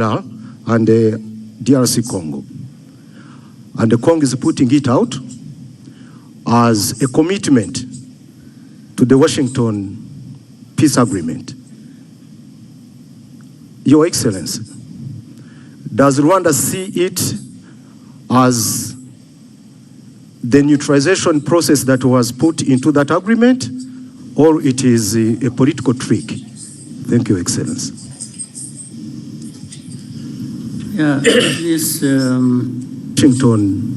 and DRC Congo. And the Congo is putting it out as a commitment to the Washington peace agreement. Your Excellency, does Rwanda see it as the neutralization process that was put into that agreement, or it is a political trick? Thank you, Excellency. Yeah, this Washington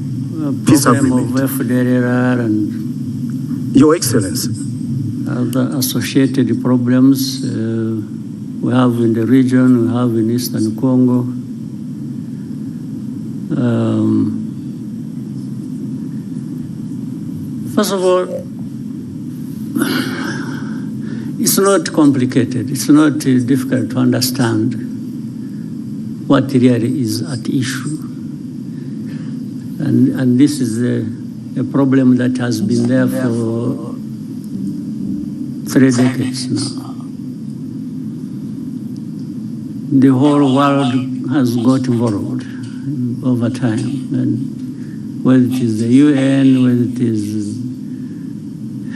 peace agreement of FDLR and Your Excellency, the associated problems we have in the region, we have in Eastern Congo. First of all, it's not complicated. It's not difficult to understand what really is at issue. And this is a problem that has been there for 3 decades now. The whole world has got involved over time, and whether it is the UN, whether it is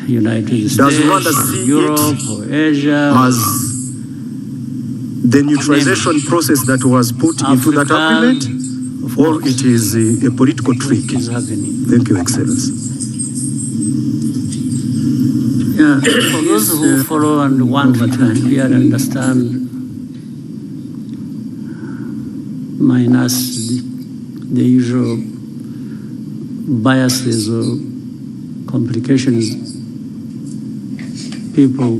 United States, Europe, or Asia, as the neutralization process that was put into that agreement, or it is a political trick? Thank you, Excellency. Yeah, for those who follow and want to really understand, minus the usual biases or complications people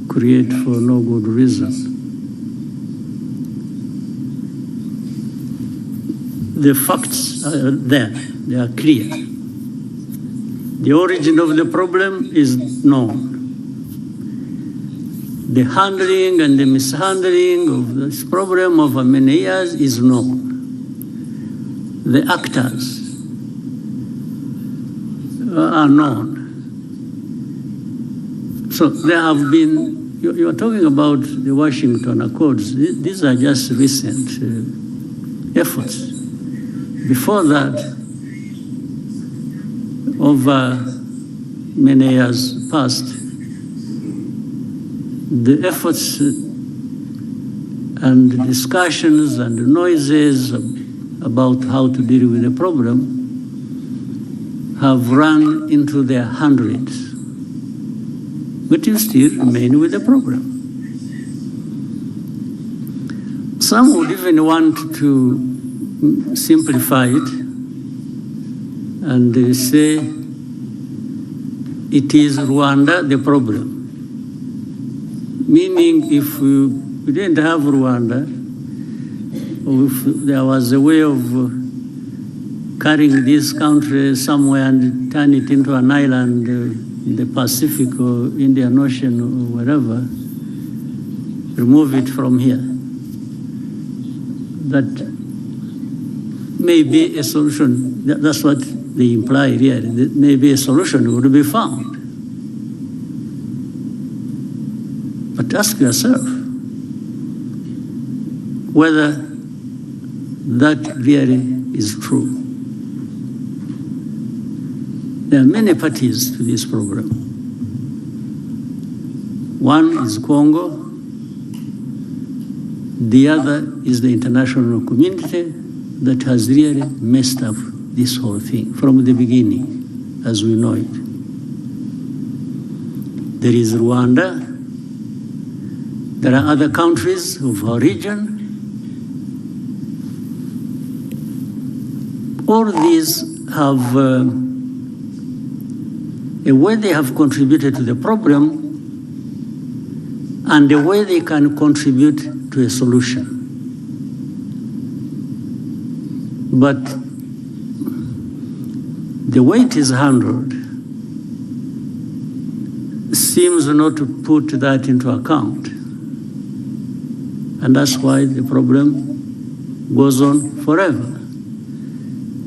create for no good reason. The facts are there, they are clear. The origin of the problem is known. The handling and the mishandling of this problem over many years is known. The actors are known. So there have been, you are talking about the Washington Accords. These are just recent efforts. Before that, over many years past, the efforts and the discussions and the noises about how to deal with the problem have run into their hundreds. But you still remain with the problem. Some would even want to simplify it and they say it is Rwanda the problem. Meaning if we didn't have Rwanda, or if there was a way of carrying this country somewhere and turn it into an island in the Pacific or Indian Ocean or wherever, remove it from here. That may be a solution. That's what they imply here. That maybe a solution would be found. But ask yourself whether that really is true. There are many parties to this program. One is Congo, the other is the international community that has really messed up this whole thing from the beginning, as we know it. There is Rwanda, there are other countries of our region. All these have a way they have contributed to the problem and the way they can contribute to a solution. But the way it is handled seems not to put that into account. And that's why the problem goes on forever.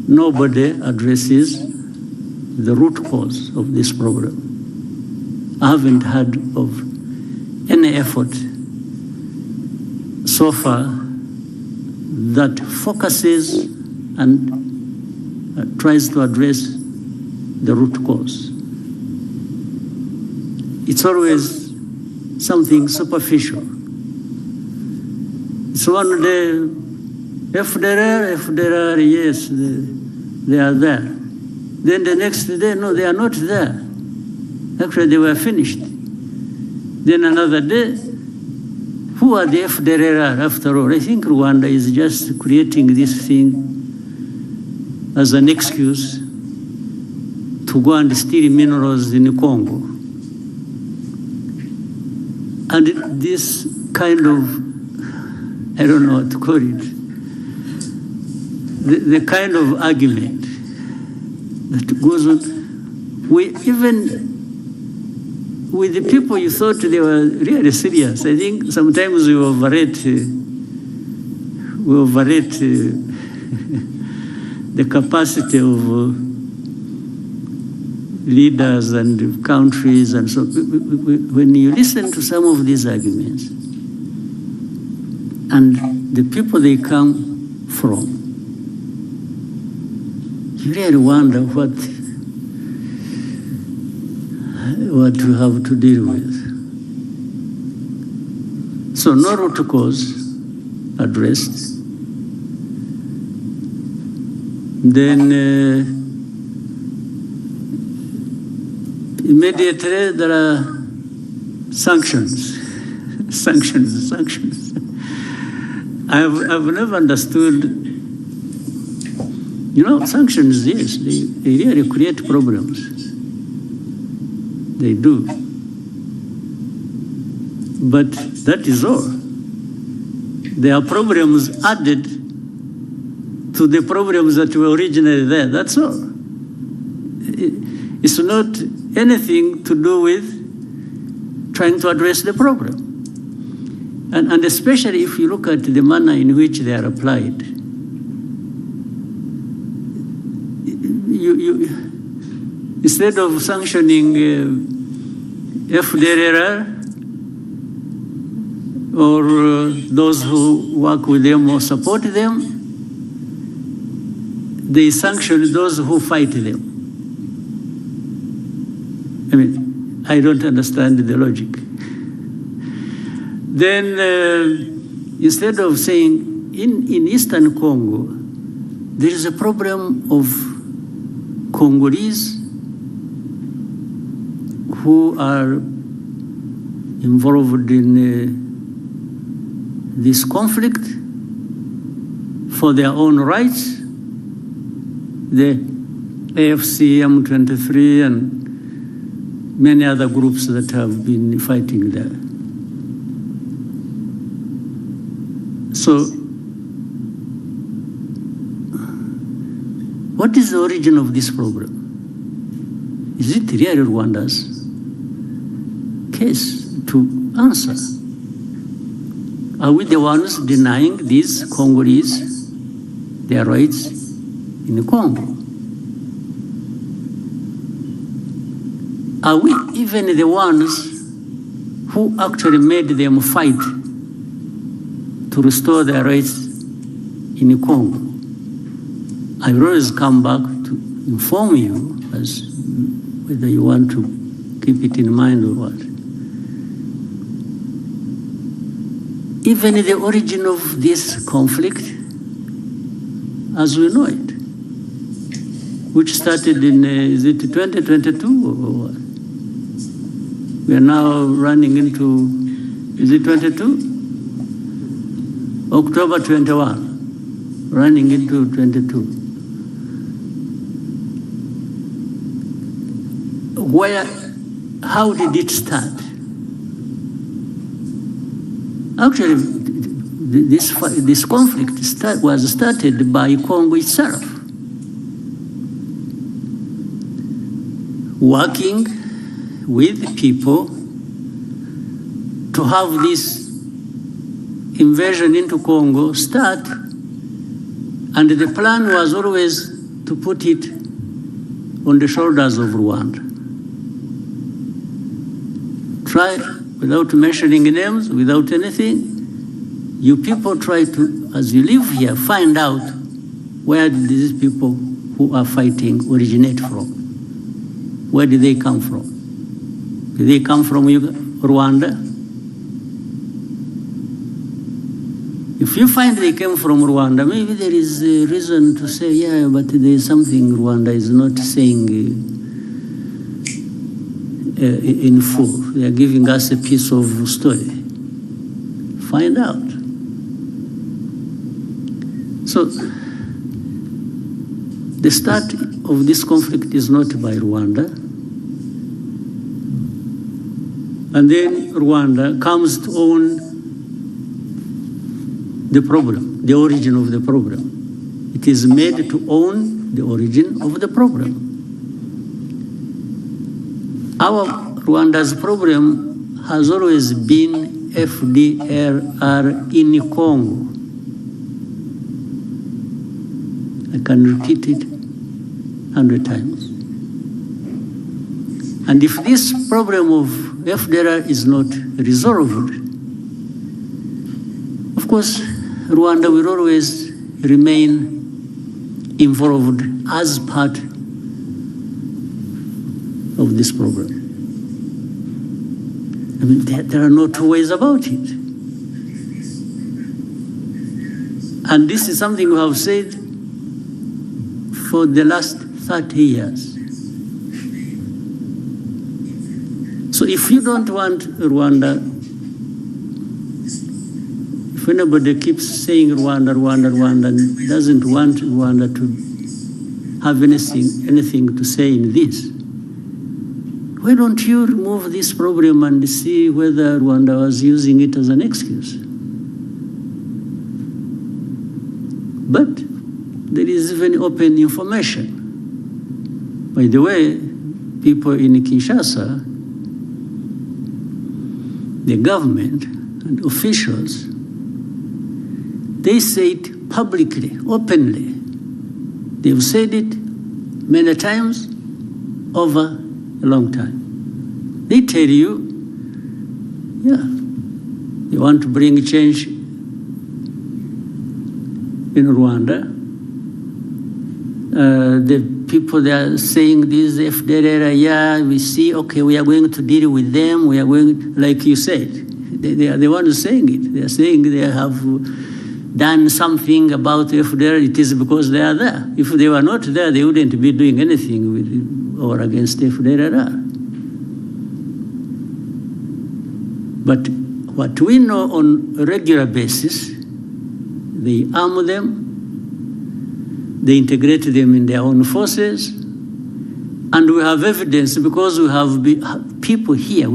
Nobody addresses the root cause of this problem. I haven't heard of any effort so far that focuses and tries to address the root cause. It's always something superficial. It's one day, FDR, yes, they are there. Then the next day, no, they are not there. Actually, they were finished. Then another day, who are the FDR after all? I think Rwanda is just creating this thing as an excuse to go and steal minerals in Congo. And this kind of, I don't know what to call it, the kind of argument that goes on, even with the people you thought they were really serious. I think sometimes we overrate the capacity of leaders and countries, and so when you listen to some of these arguments and the people they come from, you really wonder what you have to deal with. So no root cause addressed. Then immediately there are sanctions. sanctions. I've never understood, sanctions, yes, they really create problems. They do. But that is all. There are problems added to the problems that were originally there. That's all. It's not anything to do with trying to address the problem. And especially if you look at the manner in which they are applied. Instead of sanctioning FDR or those who work with them or support them, they sanction those who fight them. I mean, I don't understand the logic. Then instead of saying, in Eastern Congo, there is a problem of Congolese who are involved in this conflict for their own rights, the AFC, M23, and many other groups that have been fighting there. So, what is the origin of this problem? Is it really Rwanda's case to answer? Are we the ones denying these Congolese their rights in Congo? Are we even the ones who actually made them fight to restore their rights in Congo? I will always come back to inform you as whether you want to keep it in mind or what. Even the origin of this conflict, as we know it, which started in, is it 2022 or what? We are now running into, is it 22? October 21, running into 22. How did it start? Actually, this conflict was started by Congo itself, working with people to have this invasion into Congo start, and the plan was always to put it on the shoulders of Rwanda. Try, without mentioning names, without anything, you people try to as you live here, find out where did these people who are fighting originate from. Where did they come from? Did they come from Rwanda? If you find they came from Rwanda, maybe there is a reason to say, yeah, but there is something Rwanda is not saying in full. They are giving us a piece of story. Find out. So, the start of this conflict is not by Rwanda. And then Rwanda comes to own the problem, the origin of the problem. It is made to own the origin of the problem. Our Rwanda's problem has always been FDLR in Congo. I can repeat it 100 times. And if this problem of FDLR is not resolved, of course, Rwanda will always remain involved as part of this problem. I mean, there are no two ways about it. And this is something we have said for the last 30 years. So if you don't want Rwanda, if anybody keeps saying Rwanda, Rwanda, Rwanda, and doesn't want Rwanda to have anything to say in this, why don't you remove this problem and see whether Rwanda was using it as an excuse? But there is even open information. By the way, people in Kinshasa, the government and officials, they say it publicly, openly. They've said it many times over a long time. They tell you, yeah, they want to bring change in Rwanda. The people that are saying this, FDLR, yeah, we see, okay, we are going to deal with them. We are going, like you said, they are the ones saying it. They are saying they have done something about FDLR. It is because they are there. If they were not there, they wouldn't be doing anything with or against FDLR. But what we know on a regular basis, they arm them, they integrate them in their own forces, and we have evidence because we have people here,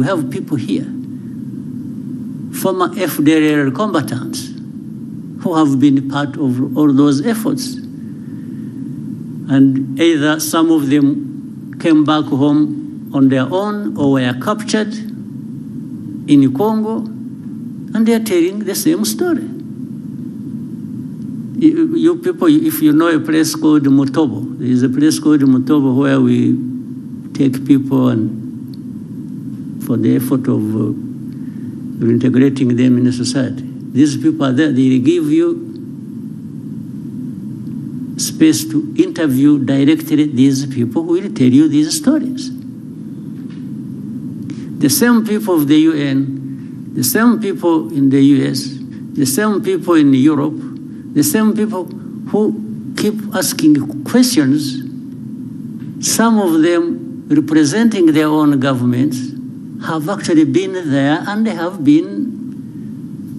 former FDLR combatants who have been part of all those efforts. And either some of them came back home on their own or were captured in Congo, and they are telling the same story. You people, if you know a place called Mutobo, there is a place called Mutobo where we take people and for the effort of integrating them in a society. These people are there, they give you space to interview directly these people who will tell you these stories. The same people of the UN, the same people in the US, the same people in Europe, the same people who keep asking questions, some of them representing their own governments, have actually been there and they have been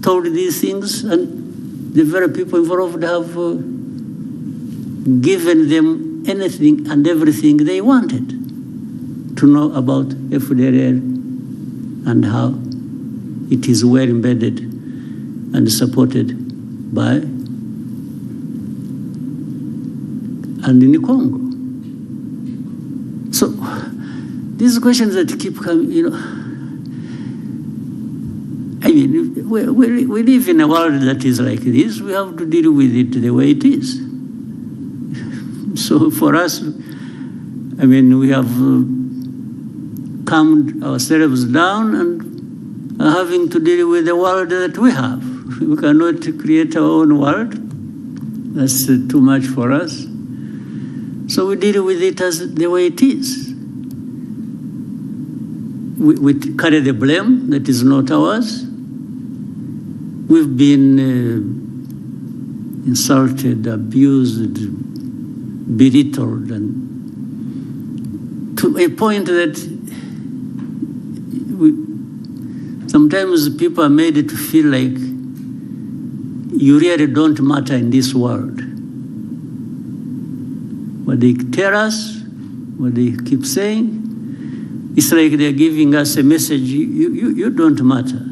told these things, and the very people involved have given them anything and everything they wanted to know about FDLR and how it is well embedded and supported by and in Congo. So these questions that keep coming, you know, I mean, we live in a world that is like this. We have to deal with it the way it is. So for us, I mean, we have calmed ourselves down and are having to deal with the world that we have. We cannot create our own world. That's too much for us. So we deal with it as the way it is. We carry the blame that is not ours. We've been insulted, abused, belittled, and to a point that sometimes people are made to feel like you really don't matter in this world. What they tell us, what they keep saying, it's like they're giving us a message, you don't matter.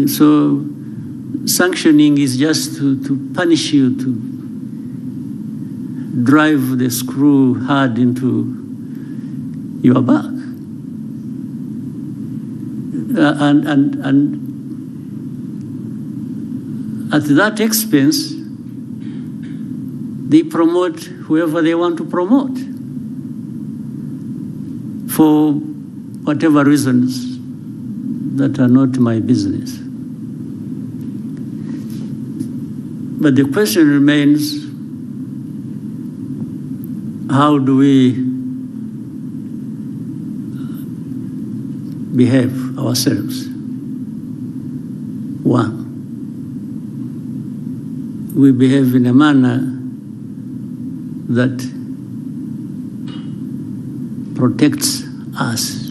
So sanctioning is just to punish you, to drive the screw hard into your back. And at that expense, they promote whoever they want to promote for whatever reasons that are not my business. But the question remains, how do we behave ourselves? One, we behave in a manner that protects us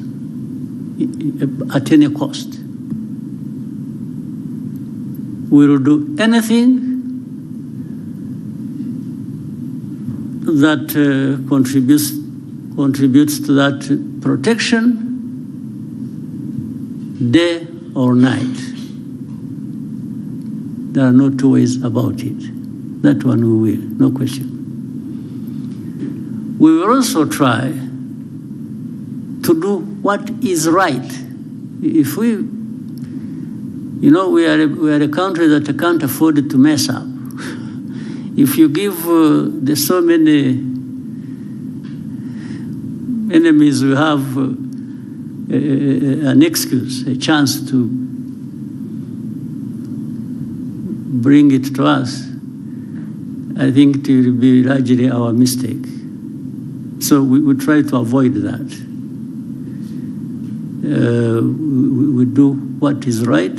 at any cost. We will do anything that contributes to that protection, day or night. There are no two ways about it. That one we will, no question. We will also try to do what is right. If we, we are a country that can't afford to mess up. If you give there's so many enemies, we have an excuse, a chance to bring it to us. I think it will be largely our mistake. So we try to avoid that. We do what is right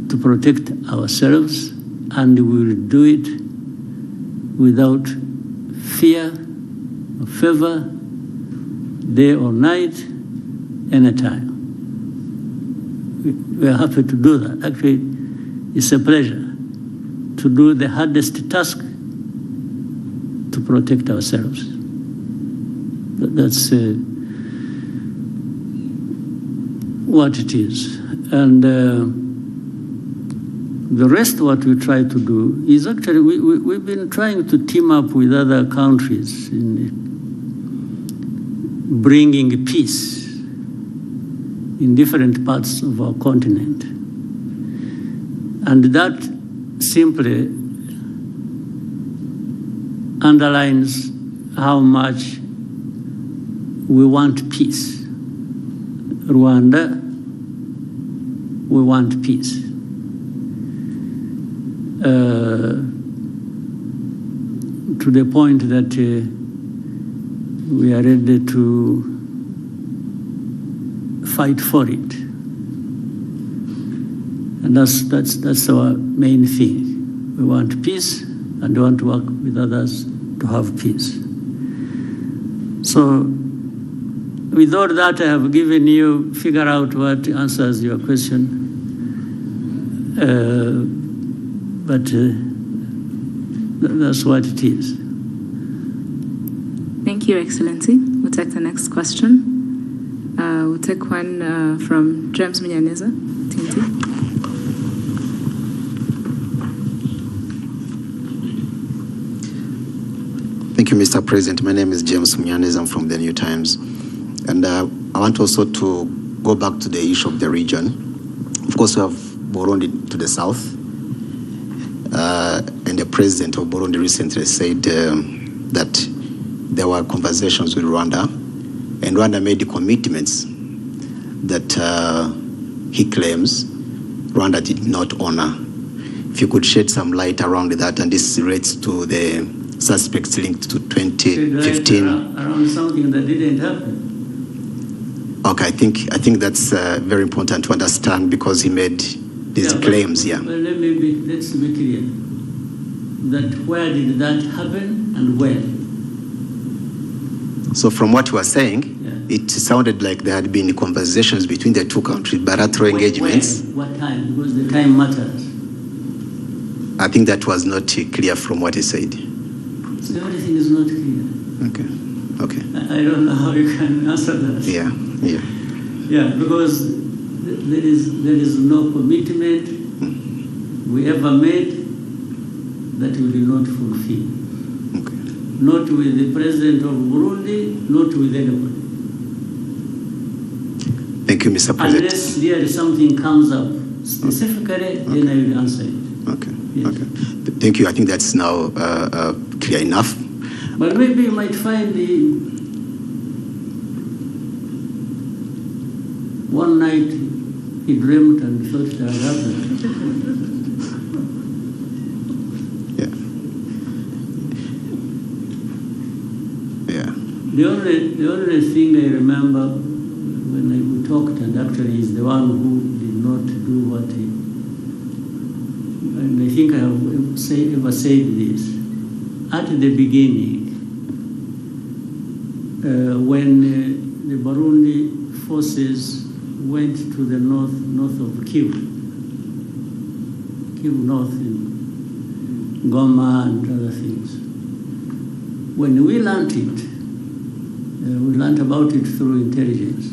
to protect ourselves, and we will do it without fear or favor, day or night, anytime. We are happy to do that. Actually, it's a pleasure to do the hardest task to protect ourselves. That's what it is. And the rest, what we try to do is actually, we've been trying to team up with other countries in bringing peace in different parts of our continent. And that simply underlines how much we want peace. Rwanda, we want peace. To the point that we are ready to fight for it. And that's our main thing. We want peace, and we want to work with others to have peace. So with all that I have given you, figure out what answers your question. But that's what it is. Thank you, Excellency. We'll take the next question. We'll take one from James Munyaneza, Tinti. Thank you, Mr. President. My name is James Munyaneza. I'm from the New Times. And I want also to go back to the issue of the region. Of course, we have Burundi to the south. And the president of Burundi recently said that there were conversations with Rwanda, and Rwanda made the commitments that he claims Rwanda did not honor. If you could shed some light around that, and this relates to the suspects linked to 2015. Around something that didn't happen. Okay, I think that's very important to understand, because he made these claims. Well, let's be clear. That where did that happen and when? So from what you were saying, it sounded like there had been conversations between the two countries, bilateral engagements. What time? Because the time matters. I think that was not clear from what he said. So everything is not clear. Okay. I don't know how you can answer that. Yeah, because there is no commitment we ever made that we did not fulfill. Okay. Not with the president of Burundi, not with anybody. Thank you, Mr. President. Unless there something comes up specifically, then I will answer it. Okay. Yes. Okay. Thank you. I think that's now clear enough. But maybe you might find one night he dreamt and thought it had happened. Yeah. The only thing I remember when we talked, and actually he's the one who did not do what he, and I think I have ever said this, at the beginning, when the Burundi forces went to the north of Kivu North, in Goma and other things. When we learned it, we learned about it through intelligence.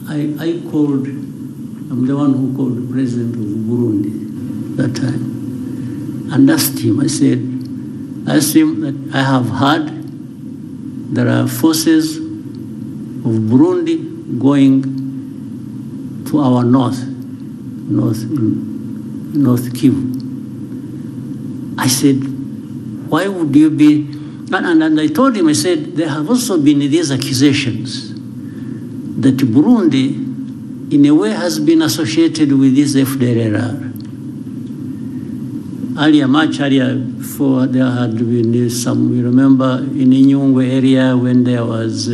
I called, I'm the one who called the president of Burundi that time and asked him, I asked him that I have heard there are forces of Burundi going to our north Kivu. I said, why would you be, and I told him, I said, there have also been these accusations that Burundi, in a way, has been associated with this FDLR. Much earlier, before there had been some, we remember in Inyungwe area when there was,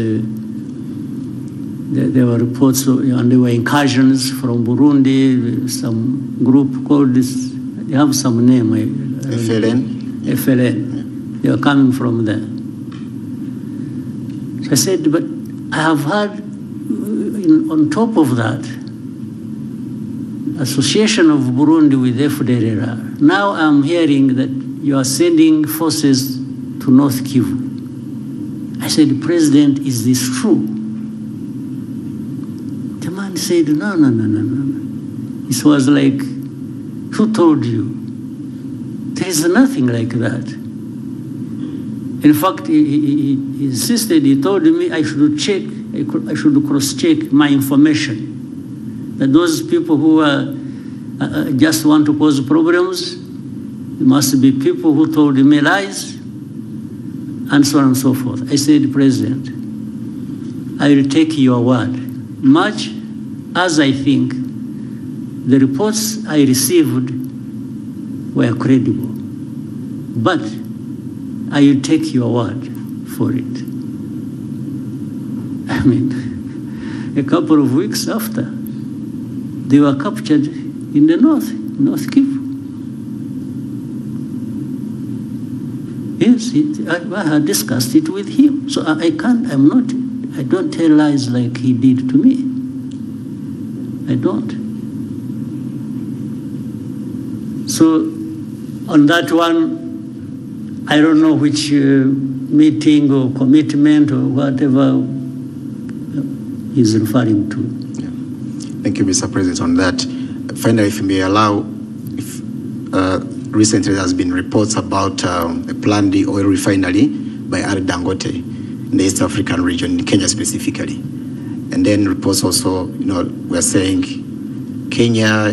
there were reports and there were incursions from Burundi, some group called this, they have some name. FLN. They were coming from there. So I said, but I have heard, on top of that, association of Burundi with FDLR. Now I'm hearing that you are sending forces to North Kivu. I said, President, is this true? The man said, no. It was like, who told you? There is nothing like that. In fact, he insisted, he told me I should cross-check my information. That those people who just want to cause problems, must be people who told me lies, and so on and so forth. I said, President, I will take your word, much as I think the reports I received were credible. But I will take your word for it. I mean, a couple of weeks after, they were captured in the North Kivu. Yes, I had discussed it with him. So I don't tell lies like he did to me. I don't. So on that one, I don't know which meeting or commitment or whatever he's referring to. Yeah. Thank you, Mr. President, on that. Finally, if you may allow, recently there has been reports about a planned oil refinery by R. Dangote in the East African region, in Kenya specifically. And then reports also, were saying Kenya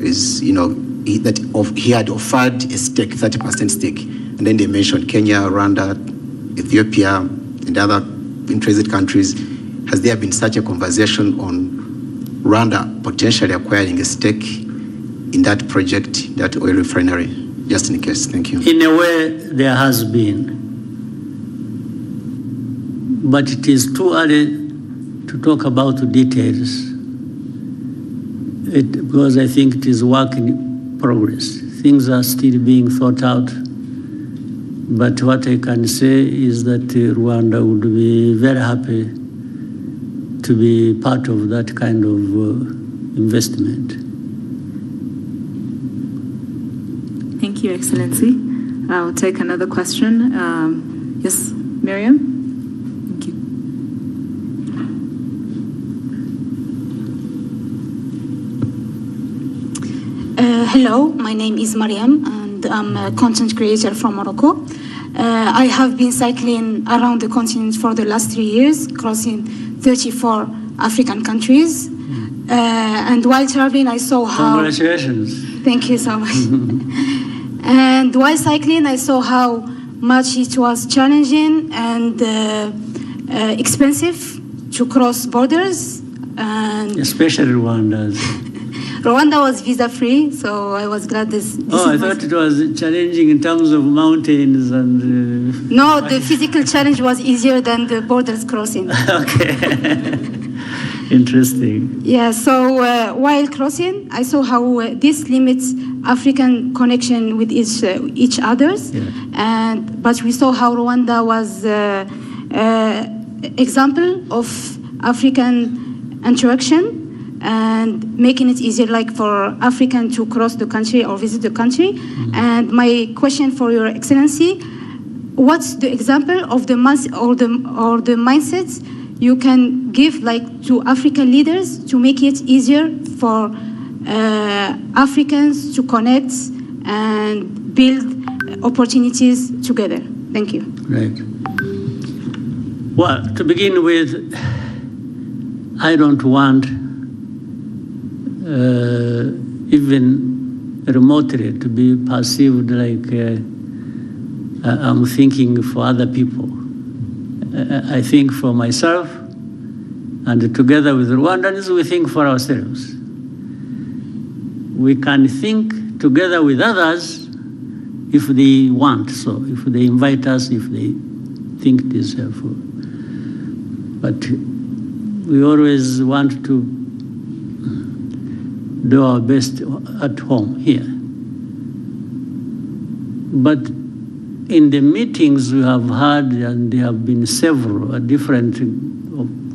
is, he had offered a stake, 30% stake. And then they mentioned Kenya, Rwanda, Ethiopia, and other interested countries has there been such a conversation on Rwanda potentially acquiring a stake in that project, that oil refinery, just in case? Thank you. In a way, there has been. But it is too early to talk about the details. Because I think it is work in progress. Things are still being thought out. But what I can say is that Rwanda would be very happy to be part of that kind of investment. Thank you, Excellency. I'll take another question. Yes, Miriam? Thank you. Hello, my name is Mariam, and I'm a content creator from Morocco. I have been cycling around the continent for the last 3 years, crossing 34 African countries. And while traveling, I saw how... Congratulations. Thank you so much. And while cycling, I saw how much it was challenging and expensive to cross borders. And especially Rwanda's. Rwanda was visa-free, so I was glad this I thought it was challenging in terms of mountains and... No, the physical challenge was easier than the borders crossing. Okay. Interesting. Yeah, so while crossing, I saw how this limits African connection with each others. Yeah. But we saw how Rwanda was example of African interaction and making it easier, like for African to cross the country or visit the country. Mm-hmm. And my question for Your Excellency, what's the example of the mindsets you can give, like, to African leaders to make it easier for Africans to connect and build opportunities together? Thank you. Right. Well, to begin with, I don't want even remotely to be perceived like I'm thinking for other people. I think for myself, and together with Rwandans, we think for ourselves. We can think together with others if they want, so if they invite us, if they think it is helpful. But we always want to do our best at home here. But in the meetings we have had, and there have been several at different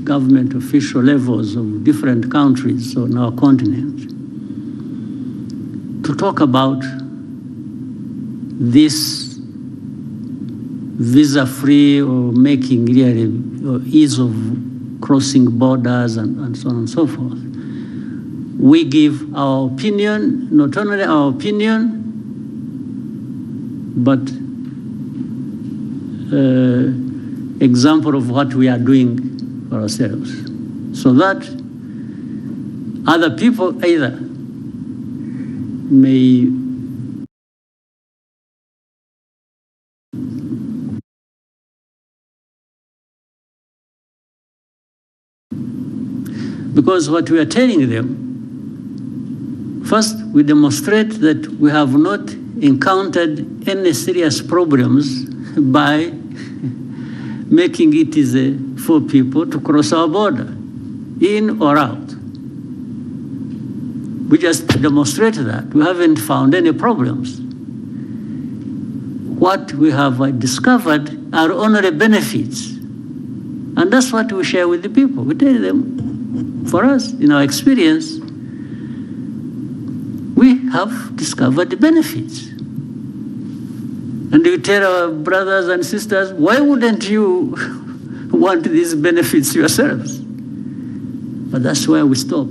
government official levels of different countries on our continent, to talk about this visa-free or making really or ease of crossing borders and so on and so forth. We give our opinion, not only our opinion, but example of what we are doing for ourselves, so that other people either may because what we are telling them, first, we demonstrate that we have not encountered any serious problems by making it easy for people to cross our border, in or out. We just demonstrate that. We haven't found any problems. What we have discovered are only benefits. And that's what we share with the people. We tell them, for us, in our experience, we have discovered the benefits. And we tell our brothers and sisters, why wouldn't you want these benefits yourselves? But that's where we stop,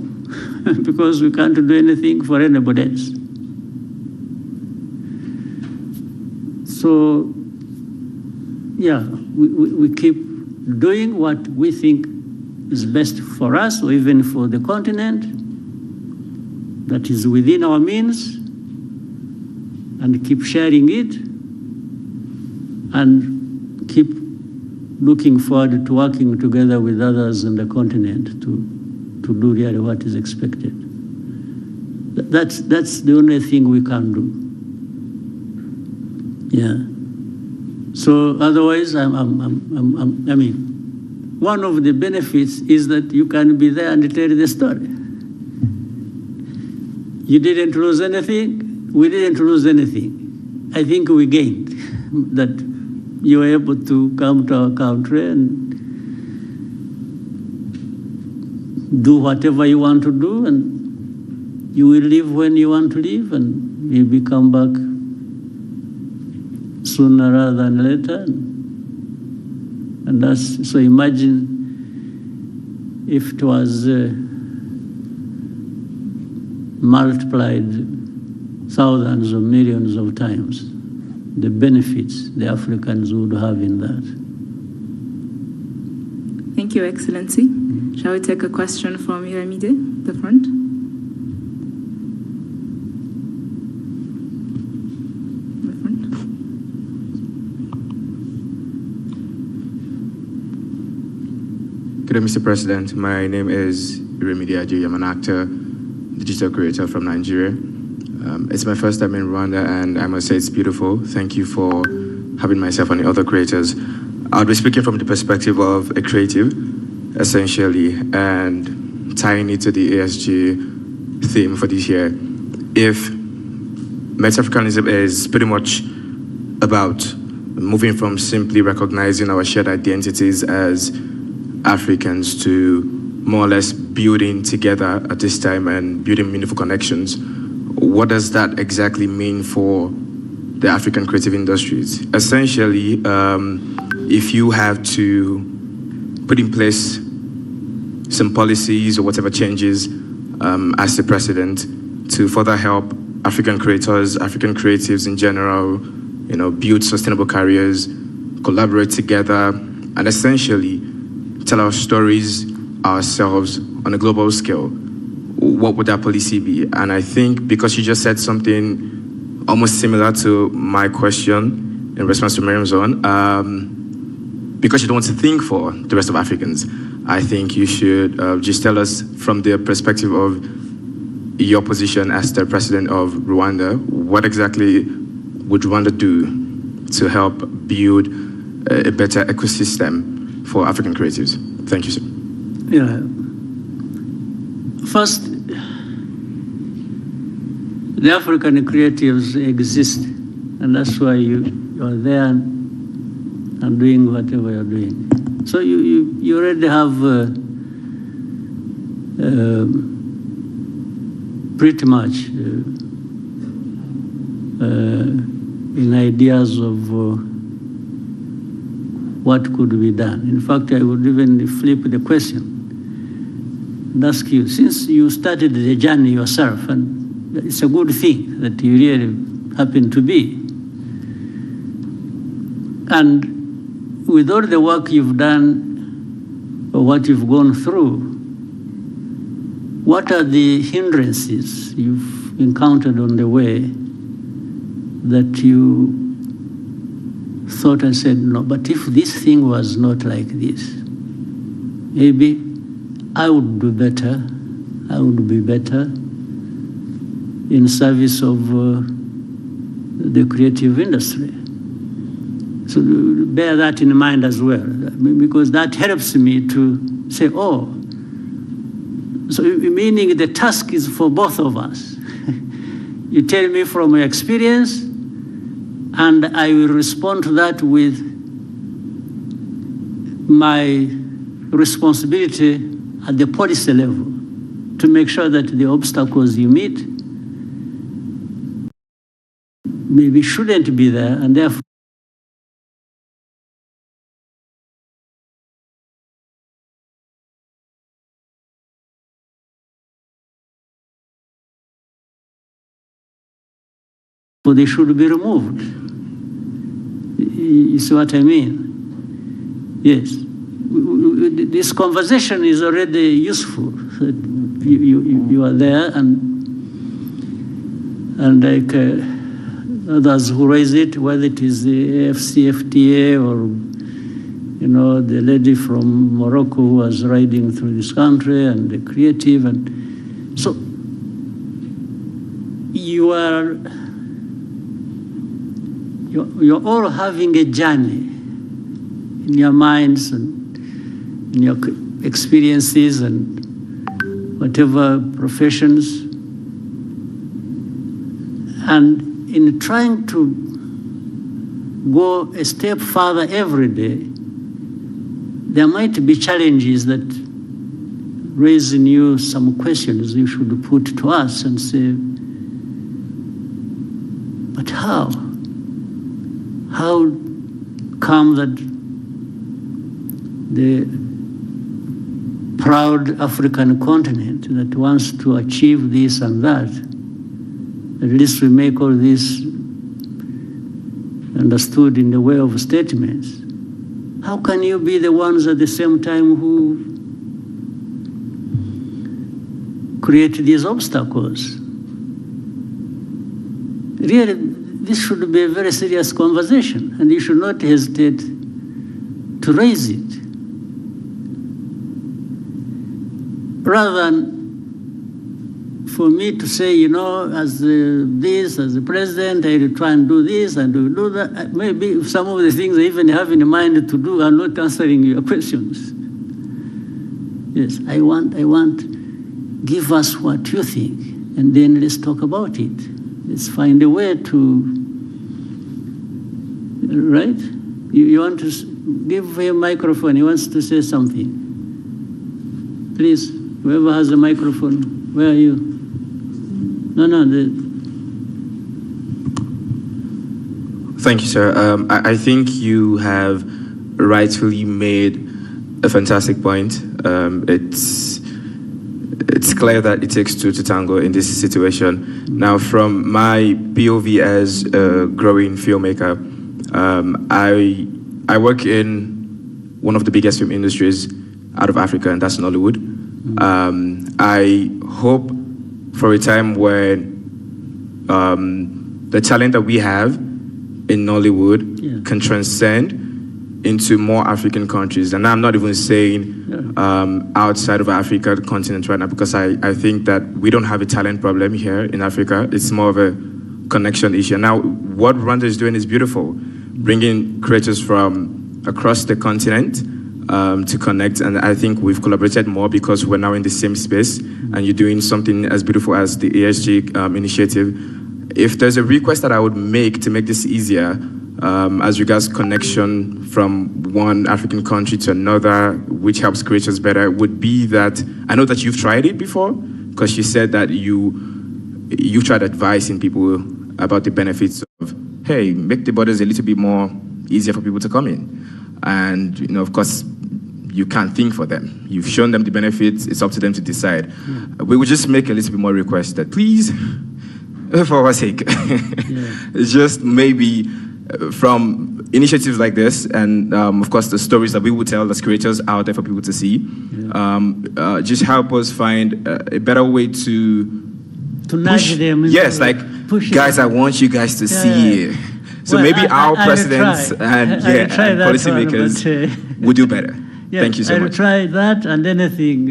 because we can't do anything for anybody else. So, yeah, we keep doing what we think is best for us, or even for the continent, that is within our means, and keep sharing it, and keep looking forward to working together with others in the continent to do really what is expected. That's the only thing we can do. Yeah. So otherwise, I mean, one of the benefits is that you can be there and tell the story. You didn't lose anything. We didn't lose anything. I think we gained that you were able to come to our country and do whatever you want to do, and you will leave when you want to leave, and maybe come back sooner rather than later. And that's, so imagine if it was multiplied thousands or millions of times, the benefits the Africans would have in that. Thank you, Excellency. Shall we take a question from Iramide, the front? The front. Good day, Mr. President. My name is Iramide Ajoyi. I'm an actor, digital creator from Nigeria. It's my first time in Rwanda, and I must say it's beautiful. Thank you for having myself and the other creators. I'll be speaking from the perspective of a creative, essentially, and tying it to the ESG theme for this year. If Met-Africanism is pretty much about moving from simply recognizing our shared identities as Africans to more or less building together at this time and building meaningful connections, what does that exactly mean for the African creative industries? Essentially, if you have to put in place some policies or whatever changes as the president to further help African creators, African creatives in general, build sustainable careers, collaborate together, and essentially tell our stories ourselves on a global scale, what would that policy be? And I think because you just said something almost similar to my question in response to Miriam's own, because you don't want to think for the rest of Africans, I think you should just tell us from the perspective of your position as the president of Rwanda, what exactly would Rwanda do to help build a better ecosystem for African creatives? Thank you, sir. Yeah. First, the African creatives exist, and that's why you are there and doing whatever you're doing. So you already have pretty much in ideas of what could be done. In fact, I would even flip the question and ask you, since you started the journey yourself, and it's a good thing that you really happen to be, and with all the work you've done or what you've gone through, what are the hindrances you've encountered on the way that you thought and said, no, but if this thing was not like this, maybe I would do better, I would be better in service of the creative industry. So bear that in mind as well, because that helps me to say, oh, so meaning the task is for both of us. You tell me from your experience, and I will respond to that with my responsibility at the policy level to make sure that the obstacles you meet maybe shouldn't be there, and therefore they should be removed. You see what I mean? Yes. This conversation is already useful. You are there, and like others who raise it, whether it is the AFCFTA or you know, the lady from Morocco who was riding through this country, and the creative, and so you're all having a journey in your minds and in your experiences and whatever professions. And in trying to go a step further every day, there might be challenges that raise in you some questions you should put to us and say, but how? How come that the proud African continent that wants to achieve this and that, at least we make all this understood in the way of statements. How can you be the ones at the same time who create these obstacles? Really, this should be a very serious conversation, and you should not hesitate to raise it. Rather than for me to say, you know, as the president, I will try and do this and do that. Maybe some of the things I even have in mind to do are not answering your questions. Yes, I want, give us what you think, and then let's talk about it. Let's find a way to, right? You want to give him a microphone, he wants to say something. Please, whoever has a microphone, where are you? No. Thank you, sir. I think you have rightfully made a fantastic point. It's clear that it takes two to tango in this situation. Now, from my POV as a growing filmmaker, I work in one of the biggest film industries out of Africa, and that's Nollywood. I hope for a time when the talent that we have in Nollywood can transcend into more African countries. And I'm not even saying outside of Africa, the continent right now, because I think that we don't have a talent problem here in Africa. It's more of a connection issue. Now, what Rwanda is doing is beautiful, bringing creators from across the continent to connect, and I think we've collaborated more because we're now in the same space, and you're doing something as beautiful as the ESG initiative. If there's a request that I would make to make this easier, as regards connection from one African country to another, which helps creators better, would be that, I know that you've tried it before, because you said that you've tried advising people about the benefits of, hey, make the borders a little bit more easier for people to come in. And, you know, of course, you can't think for them. You've shown them the benefits, it's up to them to decide. We would just make a little bit more request that, please, for our sake, just maybe from initiatives like this, and of course the stories that we would tell as creators out there for people to see, just help us find a better way to nudge them. Yes, like, guys, I want you guys to see it. So well, maybe our presidents and policymakers would do better. Thank you so much. I'll try that and anything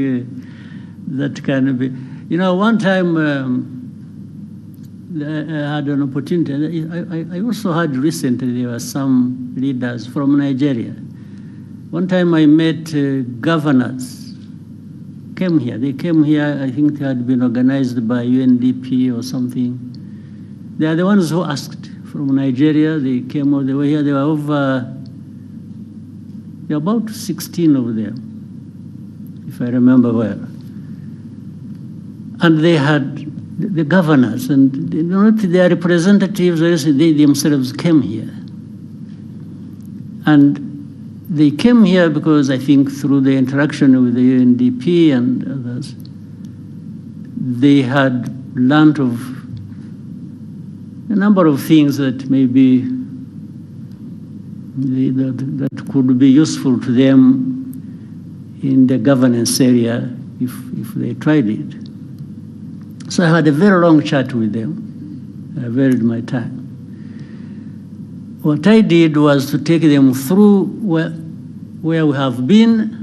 that can be. You know, one time I had an opportunity. I also had recently, there were some leaders from Nigeria. One time I met governors, came here. They came here, I think they had been organized by UNDP or something. They are the ones who asked from Nigeria. They came all the way here. There were about 16 of them, if I remember well. And they had the governors and their representatives, they themselves came here. And they came here because I think through the interaction with the UNDP and others, they had learned of a number of things that maybe that could be useful to them in the governance area if they tried it. So I had a very long chat with them. I varied my time. What I did was to take them through where we have been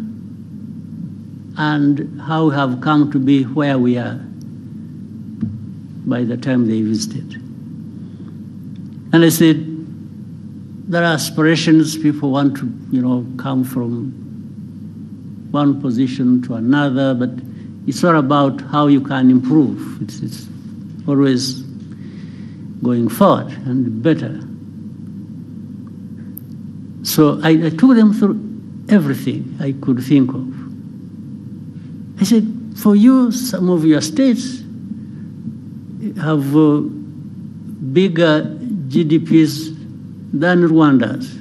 and how we have come to be where we are by the time they visited. And I said, there are aspirations, people want to, come from one position to another, but it's all about how you can improve. It's always going forward and better. So I took them through everything I could think of. I said, for you, some of your states have bigger GDPs than Rwanda's.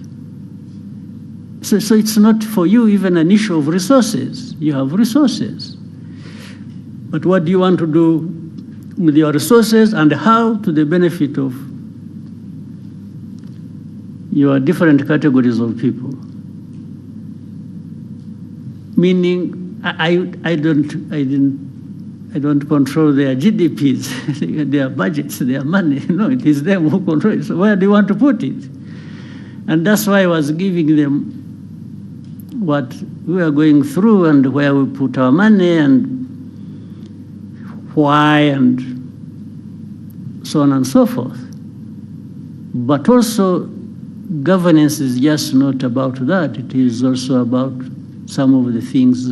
So it's not for you even an issue of resources. You have resources. But what do you want to do with your resources and how to the benefit of your different categories of people? Meaning, I don't control their GDPs, their budgets, their money. No, it is them who control it. So where do you want to put it? And that's why I was giving them what we are going through and where we put our money and why and so on and so forth. But also, governance is just not about that. It is also about some of the things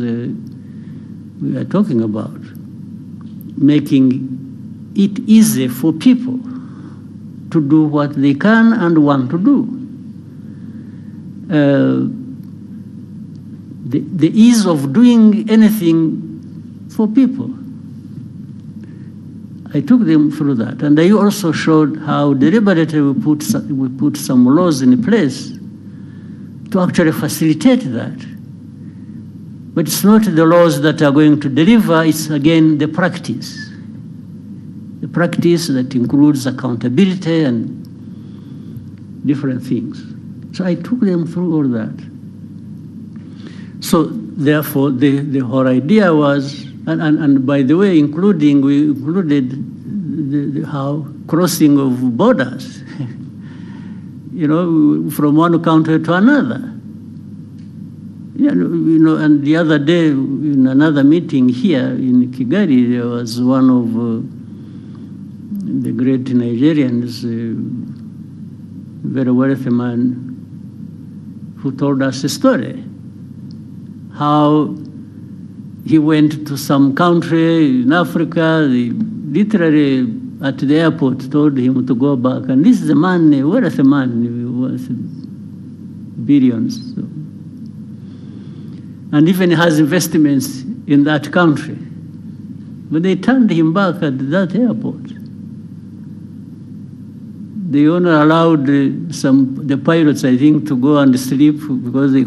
we are talking about. Making it easy for people to do what they can and want to do. The ease of doing anything for people. I took them through that. And I also showed how deliberately we put some laws in place to actually facilitate that. But it's not the laws that are going to deliver, it's again the practice. The practice that includes accountability and different things. So I took them through all that. So therefore, the whole idea was, and by the way, we included how crossing of borders, from one country to another. And the other day in another meeting here in Kigali, there was one of the great Nigerians, very wealthy man, who told us a story, how he went to some country in Africa, they literally at the airport told him to go back, and this is a man, a wealthy man, worth billions. So. And even has investments in that country. But they turned him back at that airport. They only allowed the pilots, I think, to go and sleep because they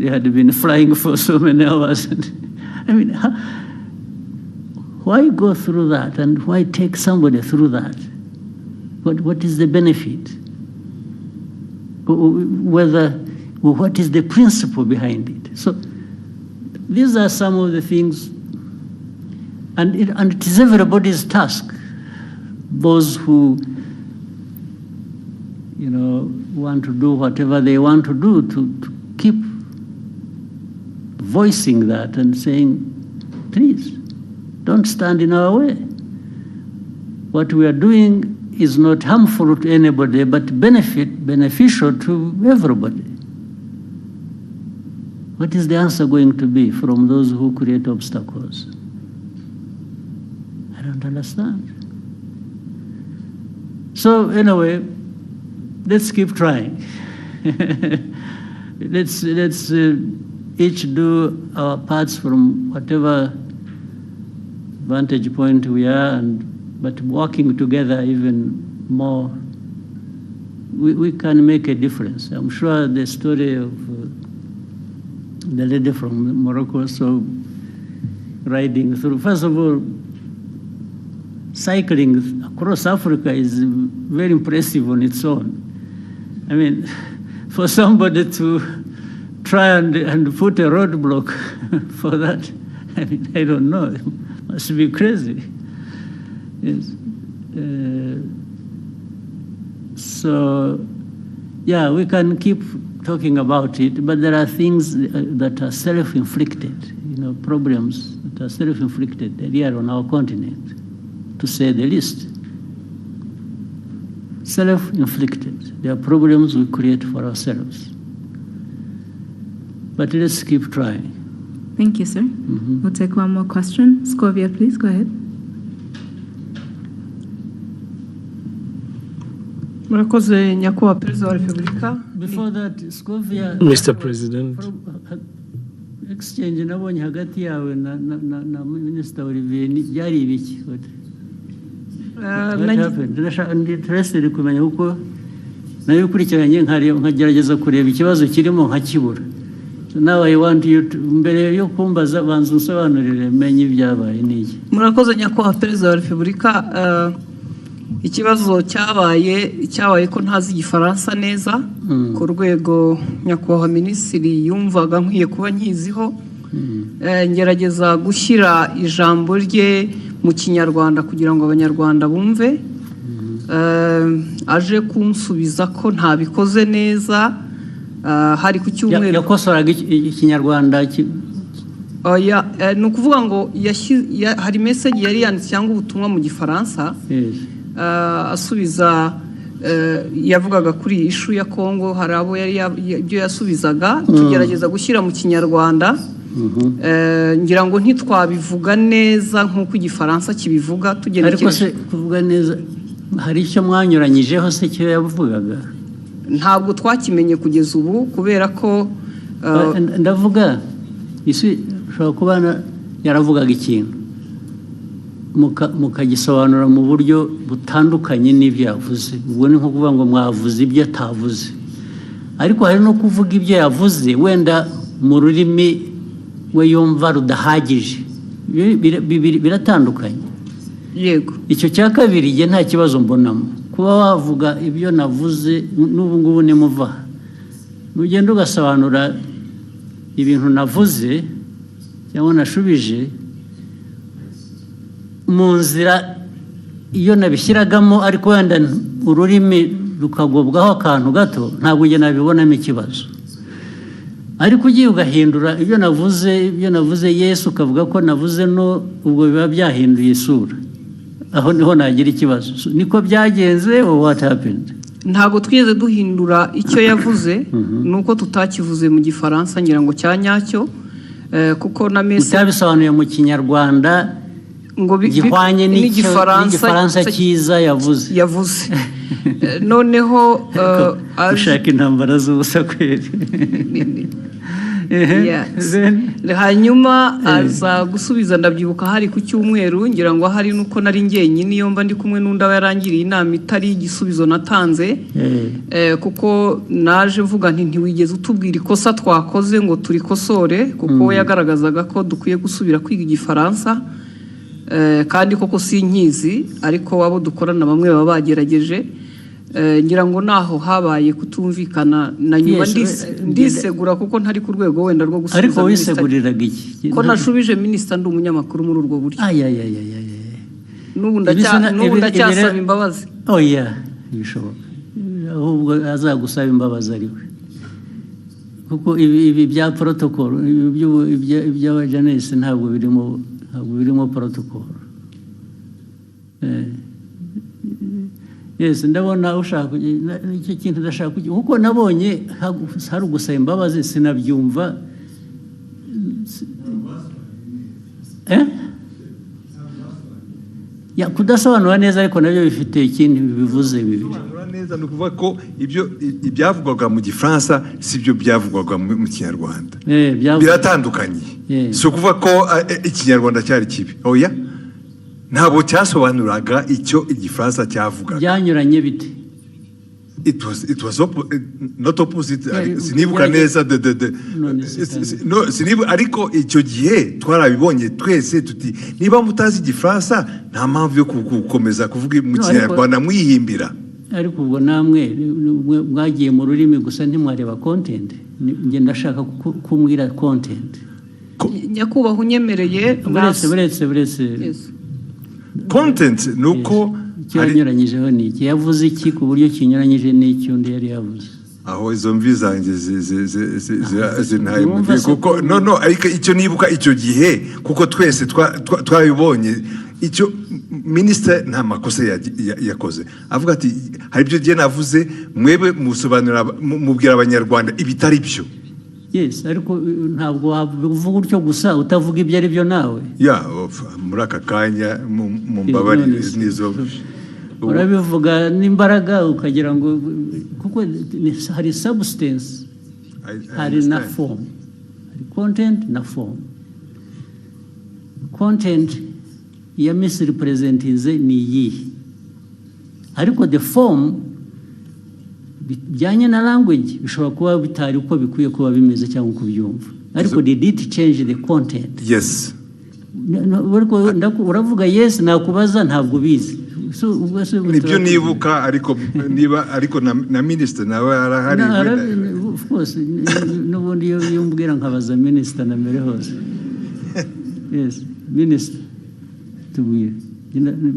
had been flying for so many hours. I mean, why go through that and why take somebody through that? What is the benefit? What is the principle behind it? So these are some of the things, and it is everybody's task. Those who, want to do whatever they want to do, to keep voicing that and saying, please, don't stand in our way. What we are doing is not harmful to anybody, but beneficial to everybody. What is the answer going to be from those who create obstacles? I don't understand. So anyway, let's keep trying. let's each do our parts from whatever vantage point we are, but working together even more, we can make a difference. I'm sure the story of the lady from Morocco, so riding through. First of all, cycling across Africa is very impressive on its own. I mean, for somebody to try and put a roadblock for that, I mean, I don't know, it must be crazy. Yes. So, yeah, we can keep talking about it, but there are things that are self-inflicted, problems that are self-inflicted here on our continent, to say the least. Self-inflicted. There are problems we create for ourselves. But let's keep trying. Thank you, sir. We'll take one more question. Scovia, please, go ahead. Murakoze nyakubahwa Perezida wa Repubulika. Before that, Scovia, Mr. President. Exchange nabonye hagati yawe na Minister Olivier byari ibiki? What happened? I'm interested kumenya uko nayo ukurikiranye nkagerageza kureba ikibazo kirimo nkakibura. So now I want you to, mbere yo kumbaza banza usobanurire menye ibyabaye niki. Murakoze nyakubahwa Perezida wa Repubulika. Ikibazo cyabaye ko ntazi igifaransa neza ku rwego nyakubahwa minisitiri yumvaga nkwiye kuba nkiziho. Ngerageza gushyira ijambo rye mu kinyarwanda kugira ngo abanyarwanda bumve. Aje kunsubiza ko ntabikoze neza. Hari ku cyumweru yakosoraga ikinyarwanda ni ukuvuga ngo hari message yari yanditse cyangwa ubutumwa mu gifaransa. Asubiza yavugaga kuri ishu ya Kongo, hari abo ibyo yasubizaga tugerageza gushyira mu kinyarwanda. Ngira ngo ntitwabivuga neza nk'uko igifaransa kibivuga ariko se kuvuga neza hari icyo mwanyuranyijeho se cyo yavugaga? Ntabwo twakimenye kugeza ubu kubera ko ndavuga isi ushobora kuba yaravugaga ikintu mukagisobanura mu buryo butandukanye n'ibyo yavuze. Ubwo ni nko kuvuga ngo mwavuze ibyo atavuze, ariko hari no kuvuga ibyo yavuze wenda mu rurimi we yumva rudahagije. Biratandukanye. Yego. Icyo cya kabiri nge nta kibazo mbonamo kuba wavuga ibyo navuze. N'ubu ngubu nimuva mugenda ugasobanura ibintu navuze cyangwa nashubije mu nzira iyo nabishyiragamo, ariko wenda ururimi rukagobwaho akantu gato, ntabwo nge nabibonamo ikibazo. Ariko ugiye ugahindura ibyo navuze Yesu ukavuga ko navuze no, ubwo biba byahinduye isura. Aho niho nagira ikibazo. Niko byagenze or what happened? Ntabwo twigeze duhindura icyo yavuze, nuko tutakivuze mu gifaransa ngira ngo cyanyacyo, kuko na message utabisobanuye mu kinyarwanda ngo gihwanye n'igifaransa cyiza yavuze. Noneho ushaka intambara z'ubusa kweri. Hanyuma aza gusubiza, ndabyibuka hari ku cyumweru, ngira ngo hari nuko nari njyenyine iyo mba ndi kumwe n'undi yarangiriye inama itari igisubizo natanze. Kuko naje mvuga nti ntiwigeze utubwira ikosa twakoze ngo turikosore, kuko we yagaragazaga ko dukwiye gusubira kwiga igifaransa. Kandi koko sinkizi, ariko abo dukorana bamwe baba bagerageje. Ngira ngo naho habaye kutumvikana na nyuma ndisegura kuko ntari ku rwego wenda rwo gusubiza. Ariko wiseguriraga iki? Ko nashubije minisita ndi umunyamakuru muri urwo buryo. N'ubu ndacyasaba imbabazi. Bishoboka ahubwo azagusaba imbabazi ariwe, kuko ibi bya protocol iby'abajanesi ntabwo birimo protocol. Yes, ndabona ushaka icyo kintu ndashaka kuko nabonye hari ugusaba imbabazi sinabyumva. Kudasobanura neza ariko nabyo bifite ikindi bivuze bibiri. Neza ni ukuvuga ko ibyavugwaga mu gifaransa si byo byavugwaga mu kinyarwanda. Biratandukanye. Si ukuvuga ko ikinyarwanda cyari kibi. Oya, ntabwo cyasobanuraga icyo igifaransa cyavugaga. Byanyuranye bite? It was not opposite. Sinibuka neza ariko icyo gihe twarabibonye twese tuti niba mutazi igifaransa nta mpamvu yo gukomeza kuvuga mu kinyarwanda mwihimbira. Ariko ubwo namwe mwagiye mu rurimi gusa ntimwareba content. Nge ndashaka kumbwira content. Nyakubahwa unyemereye buretse content nuko cyanyuranyijeho ni iki? Yavuze iki ku buryo kinyuranyije n'icyo undi yari yavuze? aho izo mvi zanjye zintaye kuko no ariko icyo nibuka icyo gihe kuko twese twabibonye icyo minisitiri nta makosa yakoze avuga ati hari ibyo gihe navuze mwebe musobanurira mubwira abanyarwanda ibitari byo. Yes, ariko ntabwo wavuga utyo gusa utavuga ibyo ari byo nawe. Muri aka kanya mu mbabarire nizo urabivuga n'imbaraga ukagira ngo kuko hari substance hari na form, hari content na form. Content ya misrepresentinze ni iyi, ariko the form bijyanye na language bishobora kuba bitari uko bikwiye kuba bimeze cyangwa uko byumva, ariko did it change the content? Yes. Uravuga yes, nakubaza ntabwo bizi. Nibyo nibuka ariko na minister nawe arahari. Of course, n'ubundi iyo mbwira nkabaza minister na mbere hose. Yes, minister tubwire.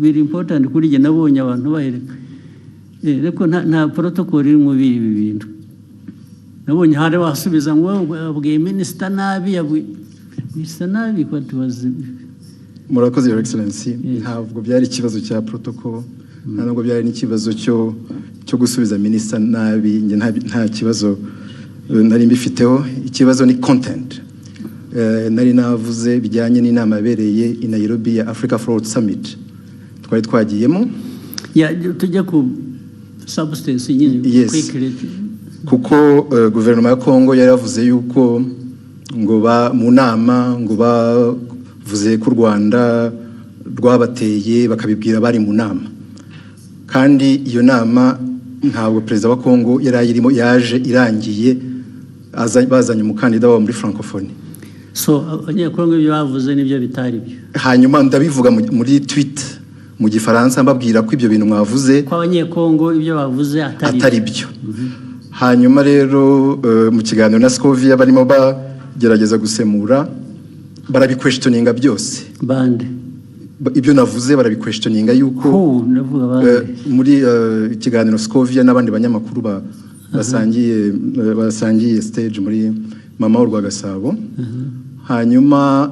Very important kuri jye nabonye abantu bahereka. Ariko nta protocol iri mu ibi bintu. Nabonye hari wasubiza ngo abwiye minister nabi ko tubaze. Murakoze Your Excellency, ntabwo byari ikibazo cya protocol, ntabwo byari n'ikibazo cyo gusubiza minister nabi, nta kibazo nari mbifiteho. Ikibazo ni content. Nari navuze bijyanye n'inama yabereye i Nairobi ya Africa Forward Summit twari twagiyemo. Tujya ku substance nyine quickly. Kuko guverinoma ya Kongo yaravuze yuko ngo mu nama ngo bavuze ko u Rwanda rwabateye bakabibwira bari mu nama, kandi iyo nama ntabwo perezida wa Kongo yari ayirimo, yaje irangiye bazanye umukandida wabo muri francophonie. So abanyekongo ibyo bavuze nibyo bitari byo. Hanyuma ndabivuga muri tweet mu gifaransa mbabwira ko ibyo bintu mwavuze ko abanyekongo ibyo bavuze atari byo. Hanyuma rero mu kiganiro na Scovia barimo bagerageza gusemura, barabiquestioninga byose. Bande ibyo navuze barabiquestioninga yuko muri ikiganiro Scovia n'abandi banyamakuru basangiye stage muri mama w'u Rwagasabo. Hanyuma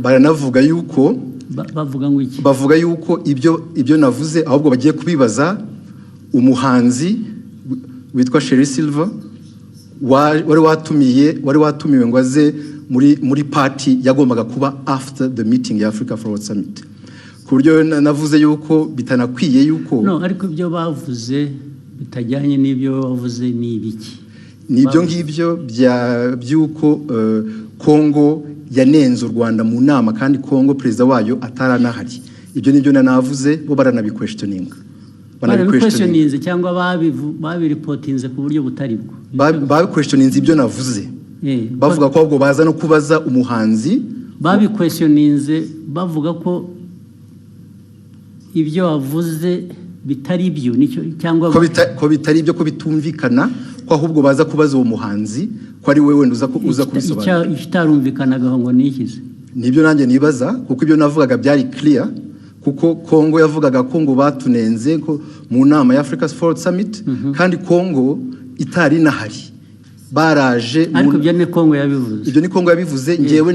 baranavuga yuko bavuga yuko ibyo navuze ahubwo bagiye kubibaza umuhanzi witwa Sherry Silver wari watumiwe ngo aze muri party yagombaga kuba after the meeting ya Africa Forward Summit. Ku buryo navuze yuko bitanakwiye yuko ariko ibyo bavuze bitajyanye n'ibyo bavuze ni ibiki? Nibyo ngibyo by'uko Kongo yanenze u Rwanda mu nama kandi Kongo perezida wayo ataranahari. Ibyo nibyo navuze, bo baranabiquestioninga. Banabiquestioninze cyangwa babiripotinze ku buryo butari bwo. Babiquestioninze ibyo navuze. Bavuga ko ahubwo baza no kubaza umuhanzi. Babiquestioninze bavuga ko ibyo wavuze bitari byo nicyo cyangwa ko bitari byo, ko bitumvikana, ko ahubwo baza kubaza uwo muhanzi ko ari wewe uza kubisobanura. Ikitarumvikanaga ngo nikize. Nibyo nanjye nibaza, kuko ibyo navugaga byari clear, kuko Kongo yavugaga ko ngo batunenze ko mu nama ya Africa Forward Summit, kandi Kongo itari nahari. Baraje ariko ibyo ni Kongo yabivuze. Ibyo ni Kongo yabivuze, ngewe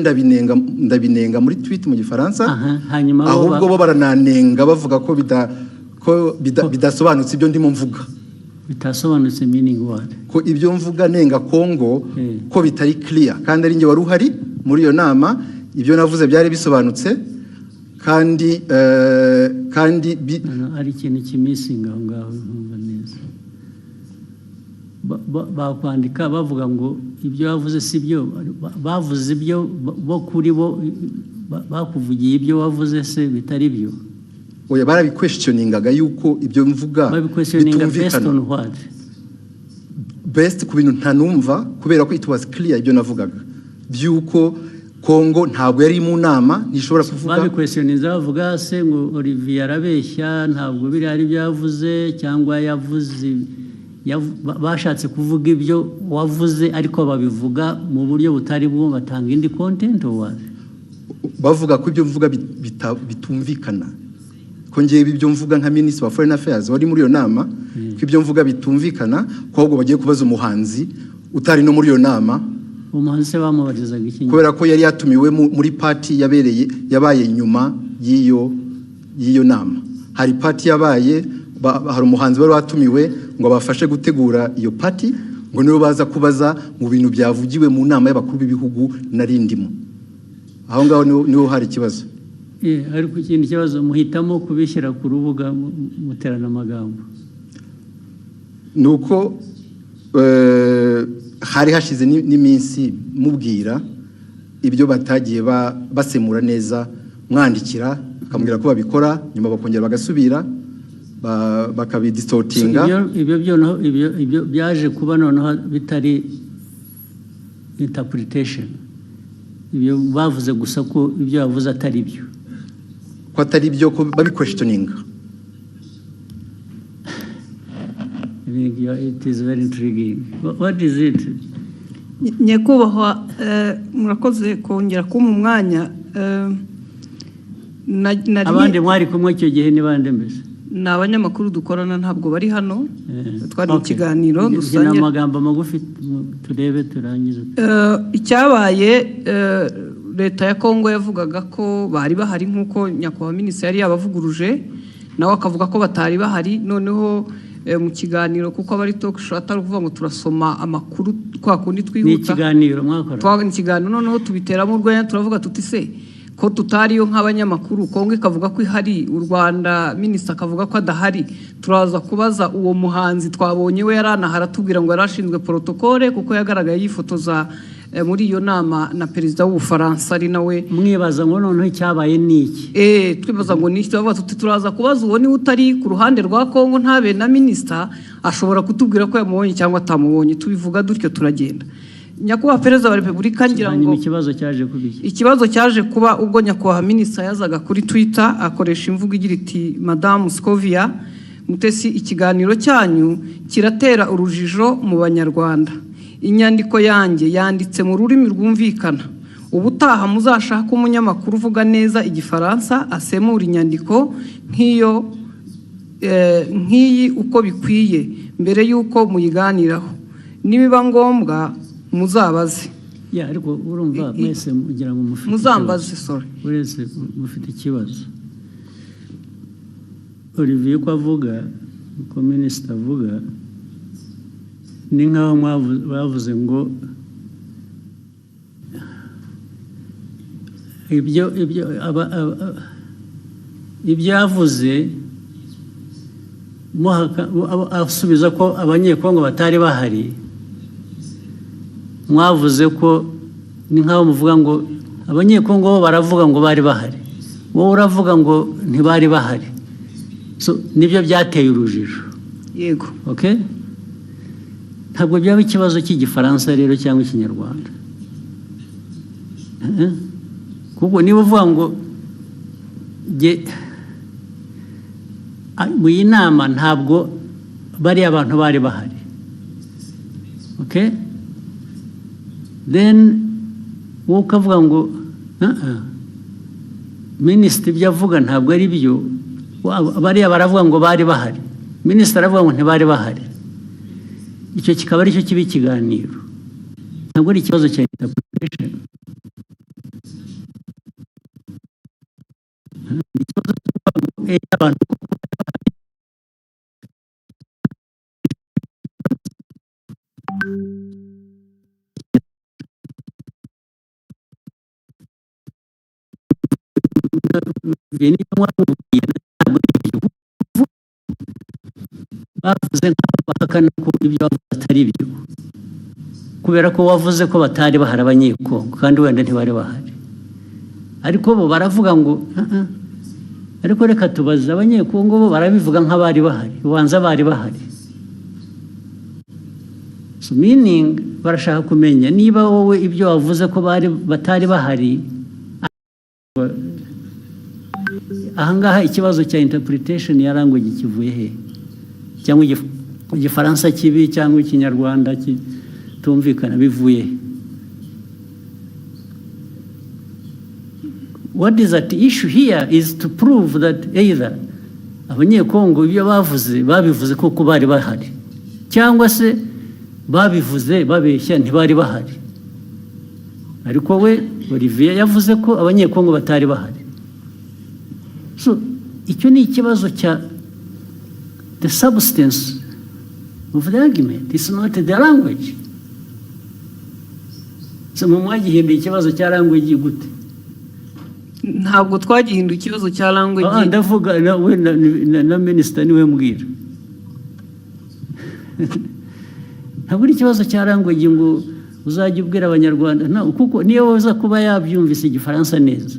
ndabinenga muri tweet mu gifaransa. Hanyuma ahubwo bo barananenga bavuga ko bidasobanutse ibyo ndimo mvuga. Bitasobanutse meaning what? Ko ibyo mvuga nenga Kongo ko bitari clear, kandi ari nge wari uhari muri iyo nama. Ibyo navuze byari bisobanutse, kandi ari ikintu kimisinga aho ngaho ntumva neza. Bakwandika bavuga ngo ibyo bavuze si byo, bavuze ibyo bo kuri bo bakuvugiye ibyo wavuze se bitari byo. Oya, barabiquestioningaga yuko ibyo mvuga bitumvikana. Best ku bintu ntanumva, kubera ko it was clear ibyo navugaga byuko Kongo ntabwo yari mu nama, ntishobora kuvuga. Babiquestioninze bavuga se ngo Olivier arabeshya, ntabwo biri ari byavuze, cyangwa yavuze bashatse kuvuga ibyo wavuze ariko babivuga mu buryo butari bwo, batanga indi content. Bavuga ko ibyo mvuga bitumvikana. ko ngiye ibyo mvuga nka Minister of Foreign Affairs wari muri iyo nama ko ibyo mvuga bitumvikana ko ahubwo bagiye kubaza umuhanzi utari no muri iyo nama. Umuhanzi bamubarizaga iki? Kubera ko yari yatumiwe muri party yabaye nyuma y'iyo nama. Hari party yabaye, hari umuhanzi wari watumiwe ngo bafashe gutegura iyo party, ngo nibo baza kubaza mu bintu byavugiwe mu nama y'abakuru b'ibihugu narindimo. Aho ngaho niho hari ikibazo. Ariko ikindi kibazo muhitamo kubishyira ku rubuga muterana amagambo. Nuko hari hashize n'iminsi mubwira ibyo batagiye basemura neza, mwandikira akamubwira ko babikora, nyuma bakongera bagasubira bakabidistortinga. Ibyo byaje kuba noneho bitari interpretation. Ibyo bavuze gusa ko ibyo yavuze atari byo. Ko atari byo ko babi-questioning. It is very intriguing. What is it? Nyakubahwa, murakoze kongera kumpa umwanya. Abandi mwari kumwe icyo gihe ni bande mbese? Ni abanyamakuru dukorana ntabwo bari hano. Twari mu kiganiro dusanye amagambo magufi turebe turangize. Icyabaye leta ya Kongo yavugaga ko bari bahari nkuko nyakubahwa minisitiri yari yabavuguruje, nawe akavuga ko batari bahari. Noneho mu kiganiro kuko abari talk show atari kuvuga ngo turasoma amakuru kwa kundi twihuta. Ni ikiganiro mwakora? Ni ikiganiro, noneho tubiteramo urwenya turavuga tuti se ko tutariyo nk'abanyamakuru, Kongo ikavuga ko ihari, u Rwanda minisitiri akavuga ko adahari, turaza kubaza uwo muhanzi twabonye we yaranahara tubwira ngo yarashinzwe protocole kuko yagaragaye yifotoza muri iyo nama na perezida w'Ubufaransa ari nawe. Mwibaza ngo noneho icyabaye niki? Twibaza ngo niki, tubavuga tuti turaza kubaza uwo ni utari ku ruhande rwa Kongo ntabe na minisitiri ashobora kutubwira ko yamubonye cyangwa atamubonye. Tubivuga dutyo turagenda. Nyakubahwa Perezida wa Repubulika ngira ngo ikibazo cyaje kuba ubwo nyakubahwa minisitiri yazaga kuri Twitter akoresha imvugo igira iti Madame Scovia Mutesi, ikiganiro cyanyu kiratera urujijo mu Banyarwanda. Inyandiko yanjye yanditse mu rurimi rwumvikana. Ubutaha muzashaka umunyamakuru uvuga neza Igifaransa asemura inyandiko nk'iyi uko bikwiye mbere y'uko muyiganiraho. Nibiba ngombwa muzabaze. Ariko urumva mwese mugira ngo mufite muzambaze. Sorry, uretse mufite ikibazo. Olivier ko avuga, ko minisitiri avuga, ni nk'aho bavuze ngo ibyo yavuze asubiza ko abanyekongo batari bahari. Mwavuze ko ni nk'aho muvuga ngo abanyekongo bo baravuga ngo bari bahari, wowe uravuga ngo ntibari bahari. Nibyo byateye urujijo. Yego. Okay? Ntabwo byaba ikibazo cy'Igifaransa rero cyangwa Ikinyarwanda. Kuko niba uvuga ngo mu iyi nama ntabwo bari abantu bari bahari. Okay? Then wowe ukavuga ngo minisitiri ibyo avuga ntabwo ari byo, bariya baravuga ngo bari bahari, minisitiri aravuga ngo ntibari bahari. Icyo kikaba ari cyo kiba ikiganiro, ntabwo ari ikibazo cya interpretation. Ikibazo cy'abantu bavuze nk'abahakana ko ibyo bavuze atari byo, kubera ko wavuze ko batari bahari abanyekongo kandi wenda ntibari bahari. Ariko bo baravuga ngo ariko reka tubaze abanyekongo bo barabivuga nk'abari bahari, ubanza bari bahari. So meaning barashaka kumenya niba wowe ibyo wavuze ko batari bahari. Ahangaha ikibazo cya interpretation yarangwa gikivuye he? Cyangwa Igifaransa kibi cyangwa Ikinyarwanda kitumvikana bivuye he? What is at issue here is to prove that either abanyekongo ibyo babivuze koko bari bahari cyangwa se babivuze babeshya ntibari bahari ariko we Olivier yavuze ko abanyekongo batari bahari so icyo ni ikibazo cya the substance of the argument is not the language so mwagihinduye ikibazo cya language gute ntabwo twagihinduye ikibazo cya language ndavuga na minister niwe mbwira ntabwo ari ikibazo cya language ngo uzajya ubwira abanyarwanda kuko niyo waza kuba yabyumvise igifaransa neza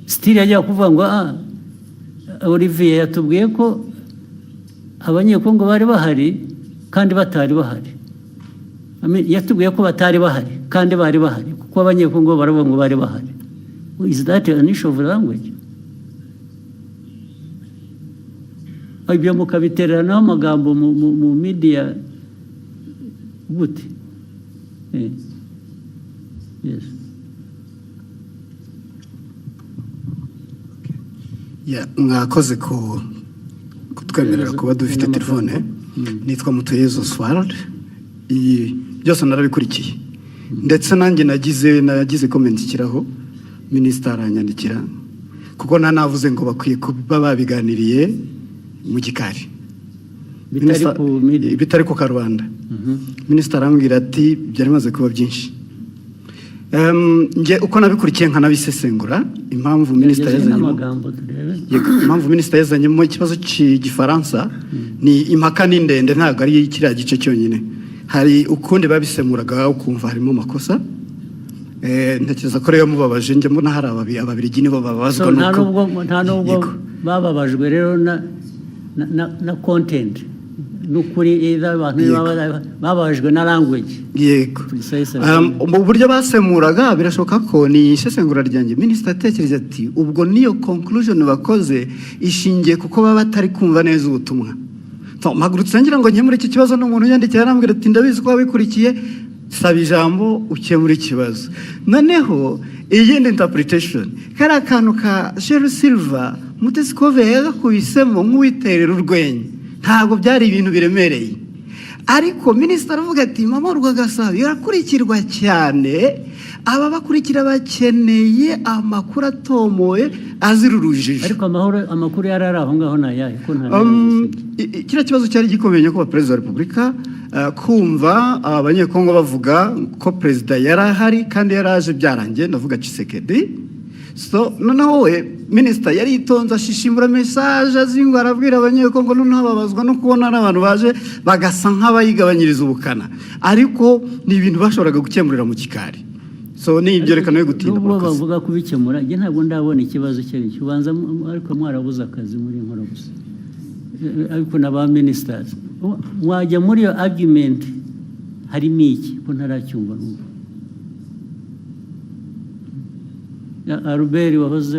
still yajya kuvuga ngo Olivier yatubwiye ko abanyekongo bari bahari kandi batari bahari yatubwiye ko batari bahari kandi bari bahari kuko abanyekongo baravuga ngo bari bahari. Is that an issue of language? Ibyo mukabiteranaho amagambo mu media gute? Yes. Mwakoze kutwemerera kuba dufite telefone. Nitwa Mutuyezo Oswald. Byose narabikurikiye. Ndetse nanjye nagize comment ikiraho. Minisitiri aranyandikira kuko navuze ngo bakwiye kuba babiganiriye mu gikari bitari ku Karubanda. Minisitiri arambwira ati byari maze kuba byinshi. Nge uko nabikurikiye nkanabisesengura impamvu minisitiri yazanyemo ikibazo cy'igifaransa ni impaka n'indende ntabwo ari kiriya gice cyonyine. Hari ukundi babisemuraga ukumva harimo amakosa. Ntekereza ko rero mubabaje njye mbona hari ababirigi nibo babazwa nta nubwo bababajwe rero na content n'ukuri abantu bababajwe na language. Yego mu buryo basemuraga birashoboka ko ni isesengura ryanjye. Minisitiri atekereza ati ubwo niyo conclusion bakoze ishingiye kuko baba batari kumva neza ubutumwa. Mpagurutse ngira ngo nkemure iki kibazo n'umuntu yandikiye arambwira ati ndabizi ko wabikurikiye saba ijambo ukemura ikibazo. Noneho iyindi interpretation kari akantu ka Sheryl Silver Mutesikove yagakubisemo nk'uwiterera urwenya ntabwo byari ibintu biremereye ariko minisitiri aravuga ati mama Rwagasabo irakurikirwa cyane aba bakurikira bakeneye amakuru atomoye azira urujijo. Ariko amakuru yarari aho ngaho nayahe ko kiriya kibazo cyari gikomeye ko Perezida wa Repubulika kumva abanyekongo bavuga ko perezida yarahari kandi yaraje byarangiye ndavuga Tshisekedi. So noneho we minisitiri yari itonze ashishimura message azingo arabwira abanyekongo noneho babazwa no kubona n'abantu baje bagasa nk'abayigabanyiriza ubukana ariko ni ibintu bashoboraga gukemurira mu kikari. So ni ibyo reka no gutinda ubwo bavuga kubikemura nge ntabwo ndabona ikibazo cyari kibanza ariko mwarabuze akazi muri nkora gusa ariko naba ministers mwajya muri iyo argument harimo iki ko ntaracyumva n'ubu. Albert wahoze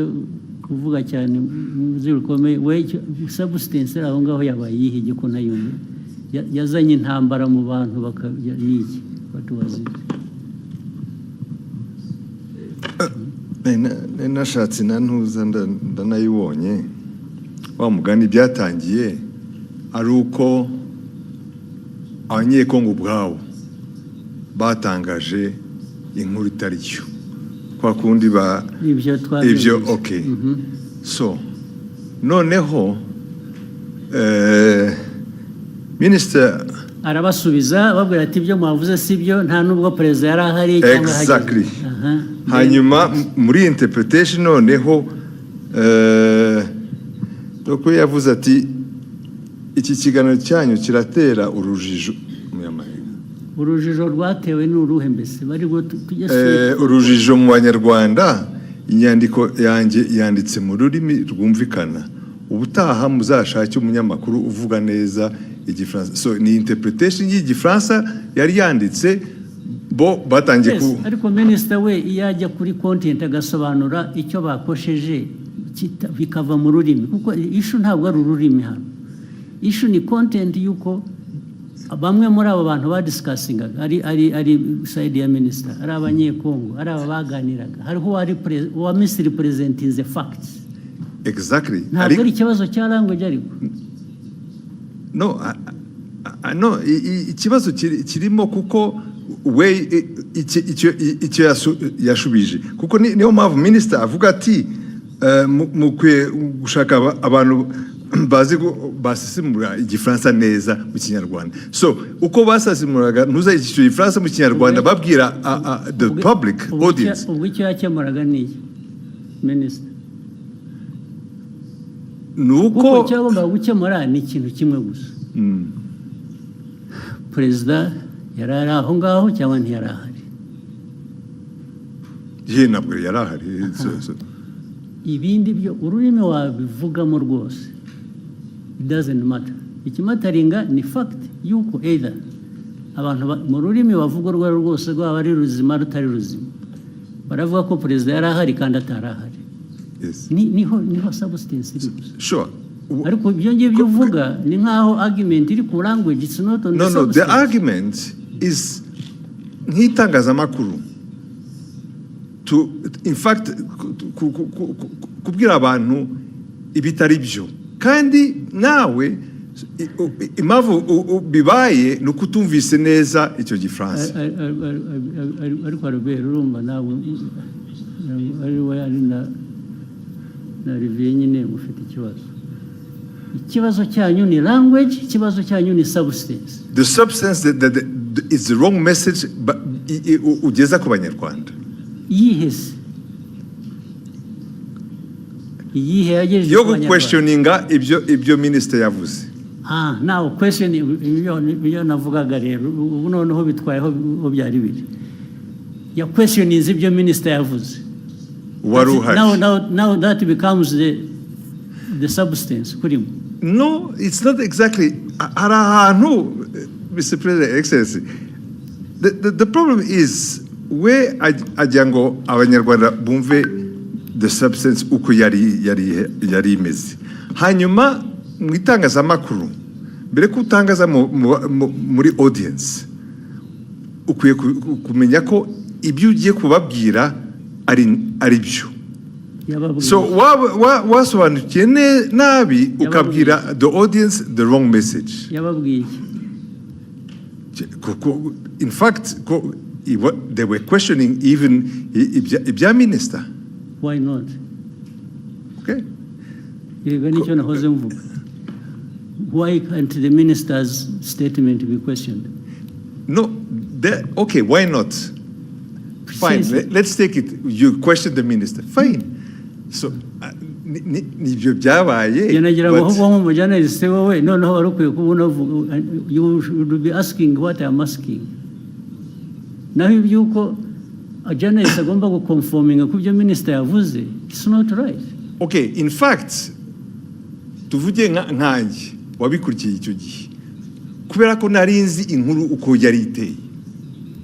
kuvuga cyane mu zirukomeye we substance aho ngaho yabaye yihige ko nayumva yazanye intambara mu bantu bakabiki batubaze. Nashatse nantuza ndanayibonye wa mugani byatangiye ari uko abanyekongo ubwabo batangaje inkuru itari cyo kwa kundi ibyo okay. So noneho minisitiri arabasubiza babwira ati ibyo mwavuze sibyo nta nubwo perezida yari ahari cyangwa exactly. Hanyuma muri interpretation noneho doko yavuze ati iki kiganiro cyanyu kiratera urujijo urujijo rwatewe n'uruhe mbese bari urujijo mu banyarwanda. Inyandiko yanjye yanditse mu rurimi rwumvikana ubutaha muzashake umunyamakuru uvuga neza igifaransa. So ni interpretation y'igifaransa yari yanditse bo batangiye ariko minisitiri we yajya kuri content agasobanura icyo bakosheje bikava mu rurimi kuko issue ntabwo ari ururimi hano. Issue ni content yuko bamwe muri abo bantu badiscussing ari side ya minister ari abanyekongo ari aba baganiraga hariho wa minister presenting the facts Exactly. Ntabwo ari ikibazo cya language ariko. No, no, ikibazo kirimo kuko we icyo yashubije kuko niyo mpamvu minister avuga ati mukwiye gushaka abantu bazi basisimura igifaransa neza mu kinyarwanda. So uko basasimuraga ntuza icyo gifaransa mu kinyarwanda babwira the public audience. Ubwo icyo yakemuraga ni minister. Nuko cyagomba gukemura ni ikintu kimwe gusa. Perezida yari ari aho ngaho cyangwa ntiyari ahari? Ye ntabwo yari ahari. Ibindi byo ururimi wabivugamo rwose, it doesn't matter. Ikimataringa ni fact yuko either abantu mu rurimi bavuga urwo rwose rwaba ari ruzima rutari ruzima baravuga ko perezida yari ahari kandi atari ahari. Niho substance iri gusa. Sure. Ariko ibyo ngibyo uvuga ni nkaho argument iri ku language, it's not on the substance. No, the argument is nk'itangazamakuru to in fact kubwira abantu ibitari byo kandi nawe impamvu bibaye ni ukutumvise neza icyo gifaransa. Ariko Robert urumva nawe ari we ari na riviye nyine ufite ikibazo cyanyu ni language, ikibazo cyanyu ni substance. The substance that is the wrong message ugeza ku banyarwanda. Yihe yagejeje yo questioninga ibyo minister yavuze. Now question ibyo navugaga rero ubu noneho bitwayeho byari biri ya questioning ibyo minister yavuze. Now that becomes the substance kurimo. No, it's not exactly. Mr. President, Excellency, the problem is where ajango abanyarwanda bumve the substance uko yari imeze. Hanyuma mu itangazamakuru mbere ko utangaza muri audience ukwiye kumenya ko ibyo ugiye kubabwira ari byo. So wasobanukiye nabi ukabwira the audience the wrong message. In fact they were questioning even ibya minister. Why not? Okay. Why can't the minister's statement be questioned? No, okay, why not? Fine, let's take it. You question the minister. Fine. So, you should be asking what I'm asking. Now, if you go, a journalist is conforming to minister yavuze, it's not right. Okay, in fact, tuvuge nkanjye wabikurikiye icyo gihe kubera ko narinzi inkuru uko yari iteye.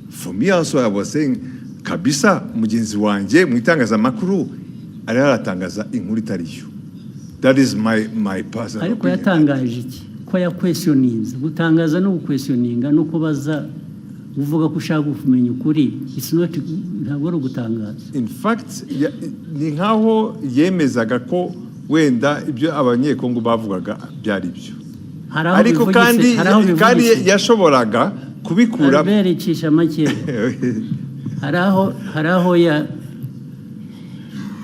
For me also I was saying kabisa mugenzi wanjye mu itangazamakuru ari aratangaza inkuru itariyo. That is my personal. Ariko yatangaje iki ko ya questionings gutangaza no questioninga no kubaza uvuga ko ushaka kumenya ukuri. It's not ntabwo ari gutangaza. In fact ni nkaho yemezaga ko wenda ibyo abanyekongo bavugaga byari byo. Ariko kandi yashoboraga kubikura aberecisha make. haraho ya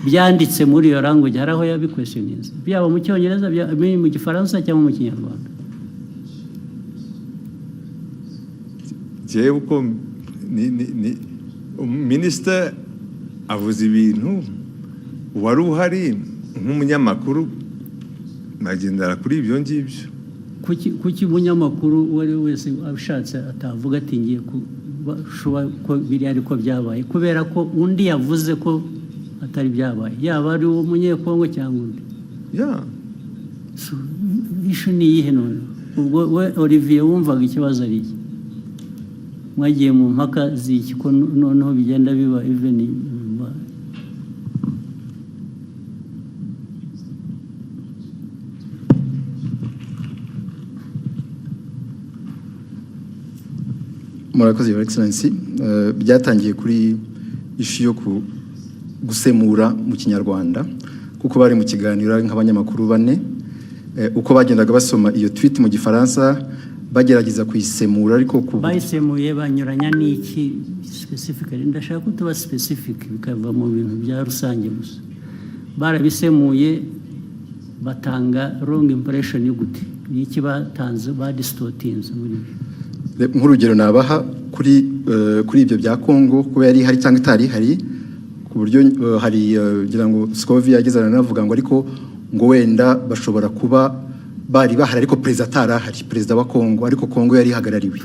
byanditse muri iyo language, haraho ya questionings byaba mu cyongereza mu gifaransa cyangwa mu kinyarwanda. Jewe uko ni minister avuze ibintu wari uhari nk'umunyamakuru nagendera kuri ibyo ngibyo. Kuki umunyamakuru wari wese abishatse atavuga ati ngiye ko biri ariko byabaye kubera ko undi yavuze ko atari byabaye, yaba ari uwo munyekongo cyangwa undi. So ishu ni iyihe none? Ubwo we Olivier wumvaga ikibazo ari iki? Mwagiye mu mpaka z'iki ko noneho bigenda biba even Murakoze Your Excellency. Byatangiye kuri ishu yo gusemura mu kinyarwanda kuko bari mu kiganiro ari nk'abanyamakuru bane. Uko bagendaga basoma iyo tweet mu gifaransa bagerageza kuyisemura ariko bayisemuye banyuranya n'iki specifically, ndashaka ko tuba specific bikava mu bintu bya rusange gusa. Barabisemuye batanga wrong impression y'ugute n'iki batanze distortinze muri nk'urugero nabaha kuri ibyo bya Congo kuba yari hari cyangwa itari hari ku buryo hari gira ngo Scovia yageze aranavuga ngo ariko ngo wenda bashobora kuba bari bahari ariko perezida atarahari, perezida wa Congo, ariko Congo yari hagarariwe.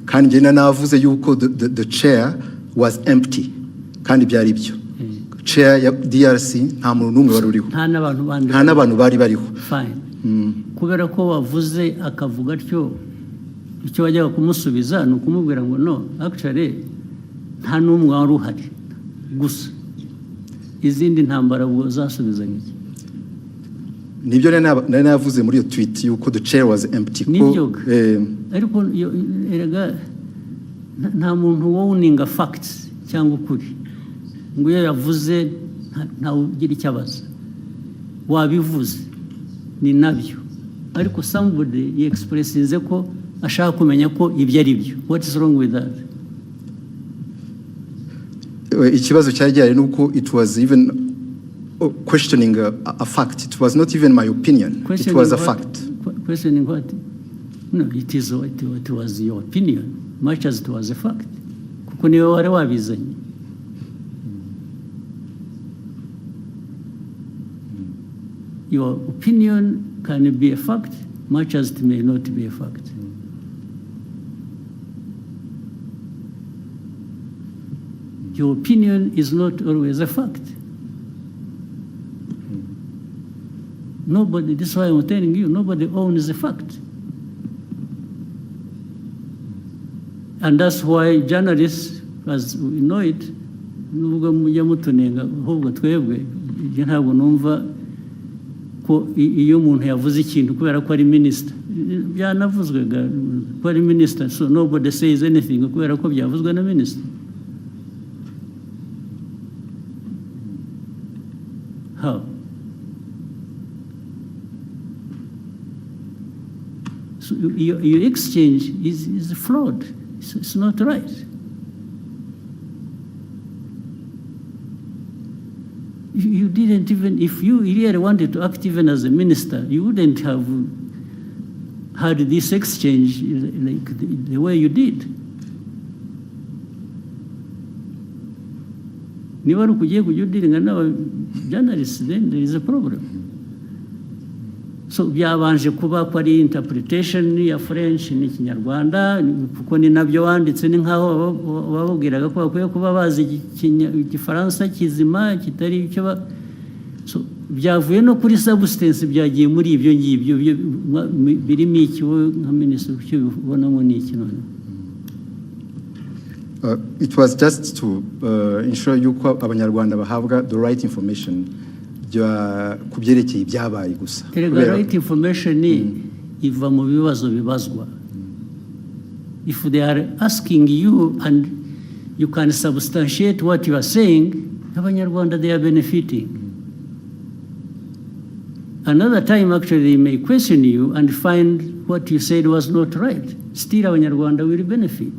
Kandi njye navuze yuko the chair was empty kandi byari byo. Chair ya DRC nta muntu n'umwe wari uriho, nta n'abantu bari bariho. Fine. Kubera ko wavuze akavuga atyo, icyo wajyaga kumusubiza ni ukumubwira ngo no, actually nta n'umwe wari uhari gusa. Izindi ntambara ubwo zasubizaga iki? Nibyo nari navuze muri iyo tweet yuko the chair was empty. Ariko erega nta muntu wowuninga facts cyangwa ukuri ngo iyo yavuze ntawe ugira icyo abaza. Wabivuze ni nabyo, ariko somebody expressinze ko ashaka kumenya ko ibyo ari byo. What is wrong with that? Ikibazo cyari gihari nuko it was even questioning a fact. It was not even my opinion. It was a fact. Questioning what? No, it was your opinion, much as it was a fact. Kuko niwe wari wabizanye. Your opinion can be a fact, much as it may not be a fact. Your opinion is not always a fact. Nobody, this is why I'm telling you, nobody owns the fact. And that's why journalists, as we know it, nubwo mujya mutunenga ahubwo twebwe ntabwo numva ko iyo umuntu yavuze ikintu kubera ko ari minister, byanavuzwe ko ari minister, so nobody says anything kubera ko byavuzwe na minister. How? So your exchange is flawed. It's not right. You didn't even, if you really wanted to act even as a minister, you wouldn't have had this exchange like the way you did. Niba ari ukugiye kujya udiringa n'aba journalists, then there is a problem. So byabanje kuba ko ari interpretation ya French n'ikinyarwanda, kuko ni nabyo wanditse, ni nkaho babubwiraga ko bakwiye kuba bazi igifaransa kizima kitari icyo. So byavuye no kuri substance, byagiye muri ibyo ngibyo birimo iki nka minisitiri cyo ubonamo ni iki none? It was just to ensure yuko abanyarwanda bahabwa the right information ku byerekeye ibyabaye gusa. The right information iva mu bibazo bibazwa. If they are asking you and you can substantiate what you are saying, abanyarwanda they are benefiting. Another time actually they may question you and find what you said was not right. Still abanyarwanda will benefit.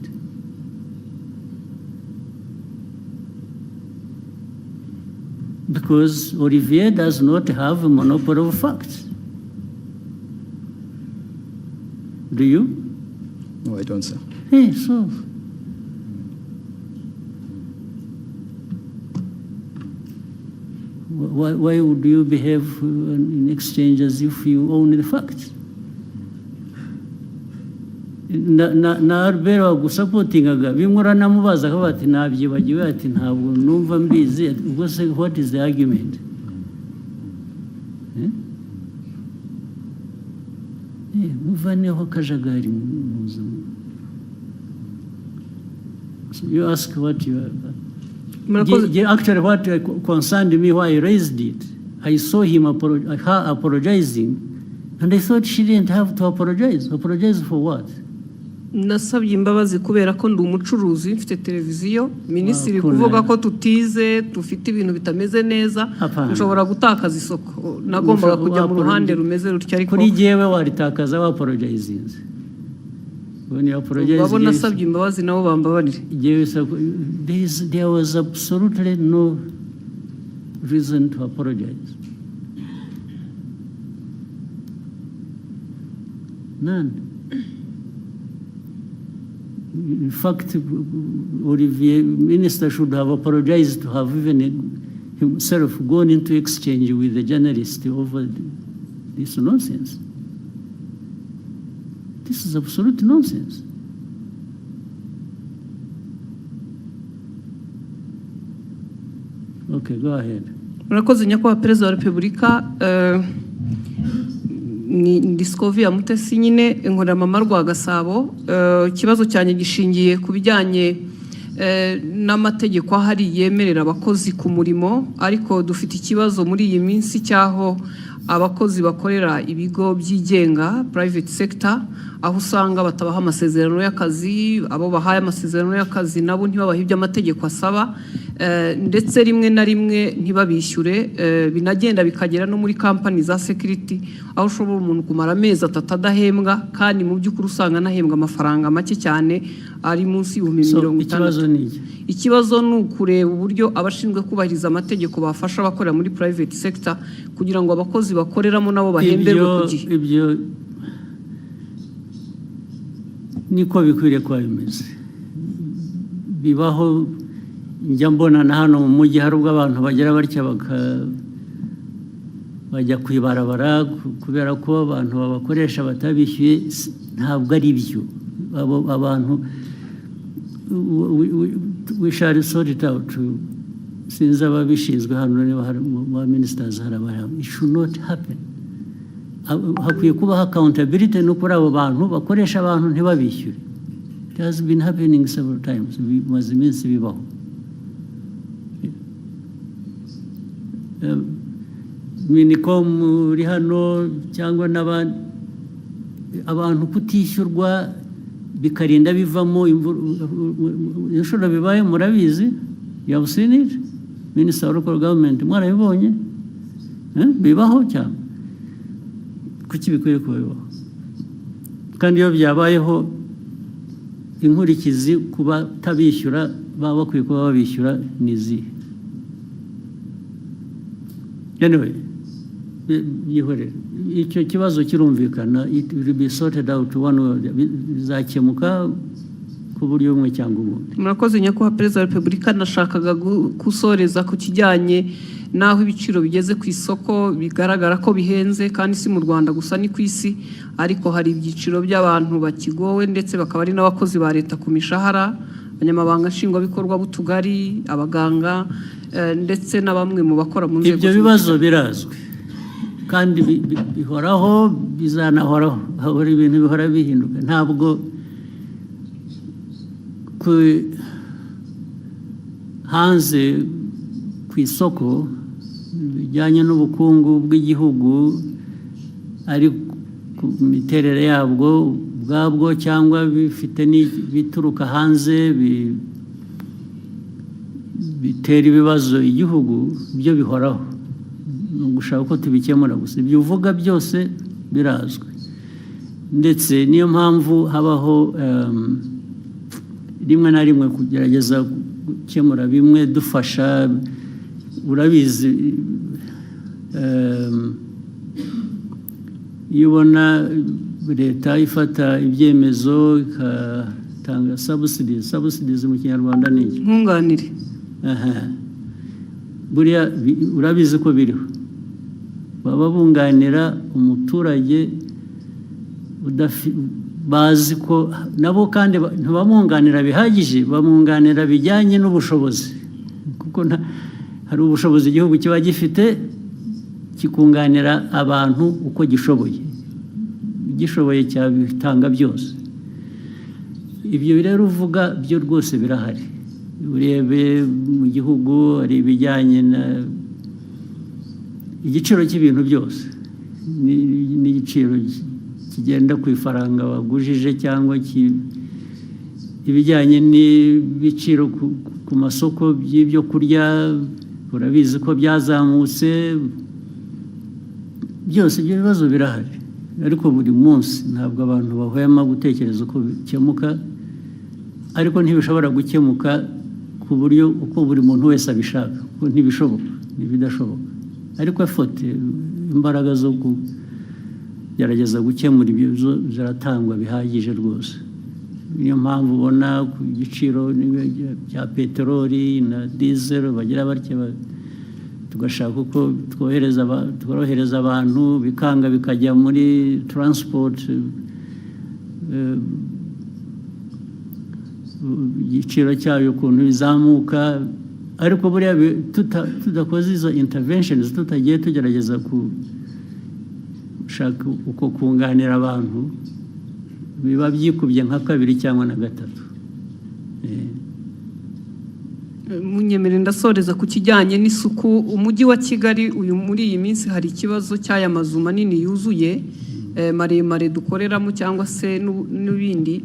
Because Olivier does not have a monopoly of facts. Do you? No, I don't, sir. Hey, so. Why would you behave in exchange as if you own the facts? Na Albert wagusapotingaga bimwe uranamubaza ko bati nabyibagiwe, ati ntabwo numva mbizi. Ubwo se what is the argument? Muvaneho kajagari muzima. So you ask what you are. Actually, what concerned me, why I raised it, I saw her apologizing, and I thought she didn't have to apologize. Apologize for what? nasabye imbabazi kubera ko ndi umucuruzi mfite televiziyo minisitiri kuvuga ko tutize dufite ibintu bitameze neza nshobora gutakaza isoko nagombaga kujya mu ruhande rumeze rutya ariko kuri jewe waritakaza wa apologize babo nasabye imbabazi nabo bambabarire there was absolutely no reason to apologize. None. In fact, Olivier, Minister should have apologized to have even himself gone into exchange with the journalist over this nonsense. This is absolute nonsense. Okay, go ahead. Murakoze nyakubahwa Perezida wa Repubulika, ni Scovia Mutesi nyine inkorera mama rwa Gasabo. Ikibazo cyane gishingiye ku bijyanye n'amategeko ahari yemerera abakozi ku murimo, ariko dufite ikibazo muri iyi minsi cyaho abakozi bakorera ibigo byigenga private sector, aho usanga batabaha amasezerano y'akazi, abo bahaye amasezerano y'akazi nabo ntibabahe ibyo amategeko asaba, ndetse rimwe na rimwe ntibabishyure, binagenda bikagera no muri company za security, aho ushobora umuntu kumara amezi 3 adahembwa kandi mu by'ukuri usanga anahembwa amafaranga make cyane ari munsi y'50. Ikibazo ni ukureba uburyo abashinzwe kubahiriza amategeko bafasha abakorera muri private sector kugira ngo abakozi bakoreramo nabo bahemberwe ku gihe. Ibyo niko bikwiriye kuba bimeze. Bibaho njya mbona na hano mu mujyi hari ubwo abantu bagera batya bajya kwibarabara kubera ko abantu babakoresha batabishyuye. Ntabwo ari byo. Abantu we shall sort it out. Since ababishinzwe hano ba ministers it should not happen. Hakwiye kubaho accountability no kuri abo bantu bakoresha abantu ntibabishyure. It has been happening several times. Bimaze iminsi bibaho. Minicom uri hano cyangwa n'abandi abantu kutishyurwa bikarinda bivamo inshuro bibaye murabizi. You have seen it, Minister of Local Government, mwarabibonye bibaho cyane. Kuki bikwiye kuba bibaho? Kandi iyo byabayeho inkurikizi kuba tabishyura baba bakwiye kuba babishyura nizi. Anyway, icyo kibazo kirumvikana, it will be sorted out one way, bizakemuka ku buryo bumwe cyangwa ubundi. Murakoze nyakubahwa Perezida wa Repubulika, nashakaga gusoreza ku kijyanye naho ibiciro bigeze ku isoko bigaragara ko bihenze, kandi si mu Rwanda gusa ni ku isi, ariko hari ibyiciro by'abantu bakigowe ndetse bakaba ari n'abakozi ba leta ku mishahara, abanyamabanga nshingwabikorwa b'utugari, abaganga ndetse na bamwe mu bakora mu nzego. Ibyo bibazo birazwi kandi bihoraho, bizanahoraho. Hahora ibintu bihora bihinduka. Ntabwo hanze ku isoko bijyanye n'ubukungu bw'igihugu ari ku miterere yabwo ubwabwo cyangwa bifite bituruka hanze bitera ibibazo igihugu, byo bihoraho. Ni ugushaka ko tubikemura gusa. Ibyo uvuga byose birazwi, ndetse niyo mpamvu habaho rimwe na rimwe kugerageza gukemura bimwe dufasha. Urabizi, iyo ubona leta ifata ibyemezo igatanga subsidies mu Kinyarwanda ni iki? Nkunganire. Buriya urabizi ko biriho, baba bunganira umuturage bazi ko nabo kandi ntibamwunganira bihagije, bamwunganira bijyanye n'ubushobozi, kuko hari ubushobozi igihugu kiba gifite kikunganira abantu uko gishoboye cyabitanga byose. Ibyo rero uvuga byo rwose birahari. Urebe mu gihugu hari ibijyanye igiciro cy'ibintu byose n'igiciro kigenda ku ifaranga wagujije cyangwa ibijyanye n'ibiciro ku masoko by'ibyo kurya urabizi ko byazamutse byose ibyo bibazo birahari ariko buri munsi ntabwo abantu bahwema gutekereza uko bikemuka ariko ntibishobora gukemuka ku buryo uko buri muntu wese abishaka kuko ntibishoboka ntibidashoboka ariko effort imbaraga zo kugerageza gukemura ibibazo ziratangwa bihagije rwose niyo mpamvu ubona ku giciro bya peteroli na diesel bagira batya tugashaka uko tworohereza abantu bikanga bikajya muri transport igiciro cyayo ukuntu bizamuka ariko buriya tudakoze izo interventions tutagiye tugerageza gushaka uko kunganira abantu biba byikubye nka kabiri cyangwa na gatatu. Munyemere ndasoreza ku kijyanye n'isuku umujyi wa Kigali uyu muri iyi minsi hari ikibazo cy'aya mazu manini yuzuye maremare dukoreramo cyangwa se n'ibindi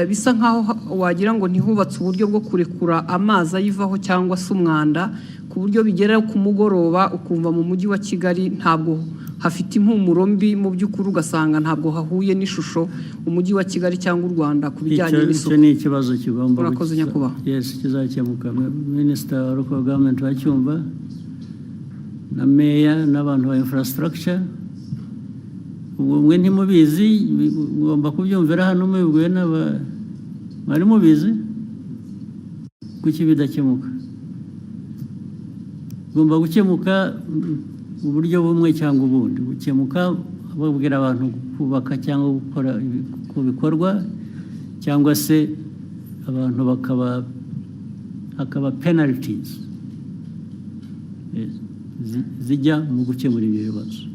bisa nkaho wagira ngo ntihubatse uburyo bwo kurekura amazi ayivaho cyangwa se umwanda ku buryo bigera ku mugoroba ukumva mu mujyi wa Kigali ntabwo hafite impumuro mbi mu by'ukuri ugasanga ntabwo hahuye n'ishusho umujyi wa Kigali cyangwa u Rwanda ku bijyanye n'isuku. Icyo ni ikibazo kigomba Murakoze nyakubahwa. Yes, kizakemuka. Minister wa Local Government wacyumva na Mayor n'abantu ba infrastructure mwe ntimubizi ngomba kubyumvira hano mubibwiwe mwari mubizi kuki bidakemuka ngomba gukemuka mu buryo bumwe cyangwa ubundi gukemuka babwira abantu kubaka cyangwa gukora bikorwa cyangwa se abantu hakaba penalties zijya mu gukemura ibi bibazo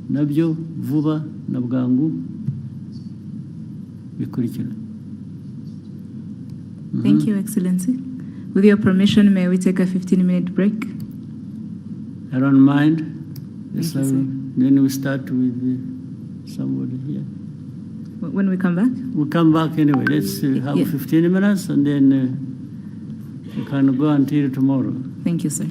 nabyo vuba na bwangu bikurikira. Thank you, Excellency. With your permission, may we take a 15-minute break? I don't mind. Yes, then we start with somebody here. When we come back? We'll come back anyway. Let's have 15 minutes and then we can go until tomorrow. Thank you, sir.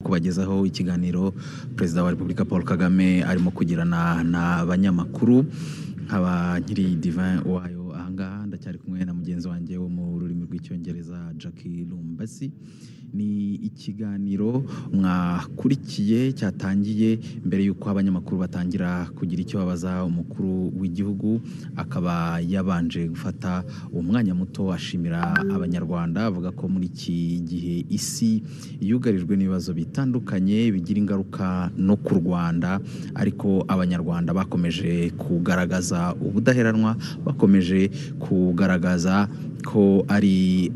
kubagezaho ikiganiro Perezida wa Repubulika Paul Kagame arimo kugirana n'abanyamakuru nkaba nkiri Divin wayo ahangaha ndacyari kumwe na mugenzi wanjye wo mu rurimi rw'icyongereza Jackie Lumbasi. Ni ikiganiro mwakurikiye cyatangiye mbere yuko abanyamakuru batangira kugira icyo babaza umukuru w'igihugu akaba yabanje gufata umwanya muto ashimira abanyarwanda avuga ko muri iki gihe isi yugarijwe n'ibibazo bitandukanye bigira ingaruka no ku Rwanda ariko abanyarwanda bakomeje kugaragaza ubudaheranwa bakomeje kugaragaza ko ari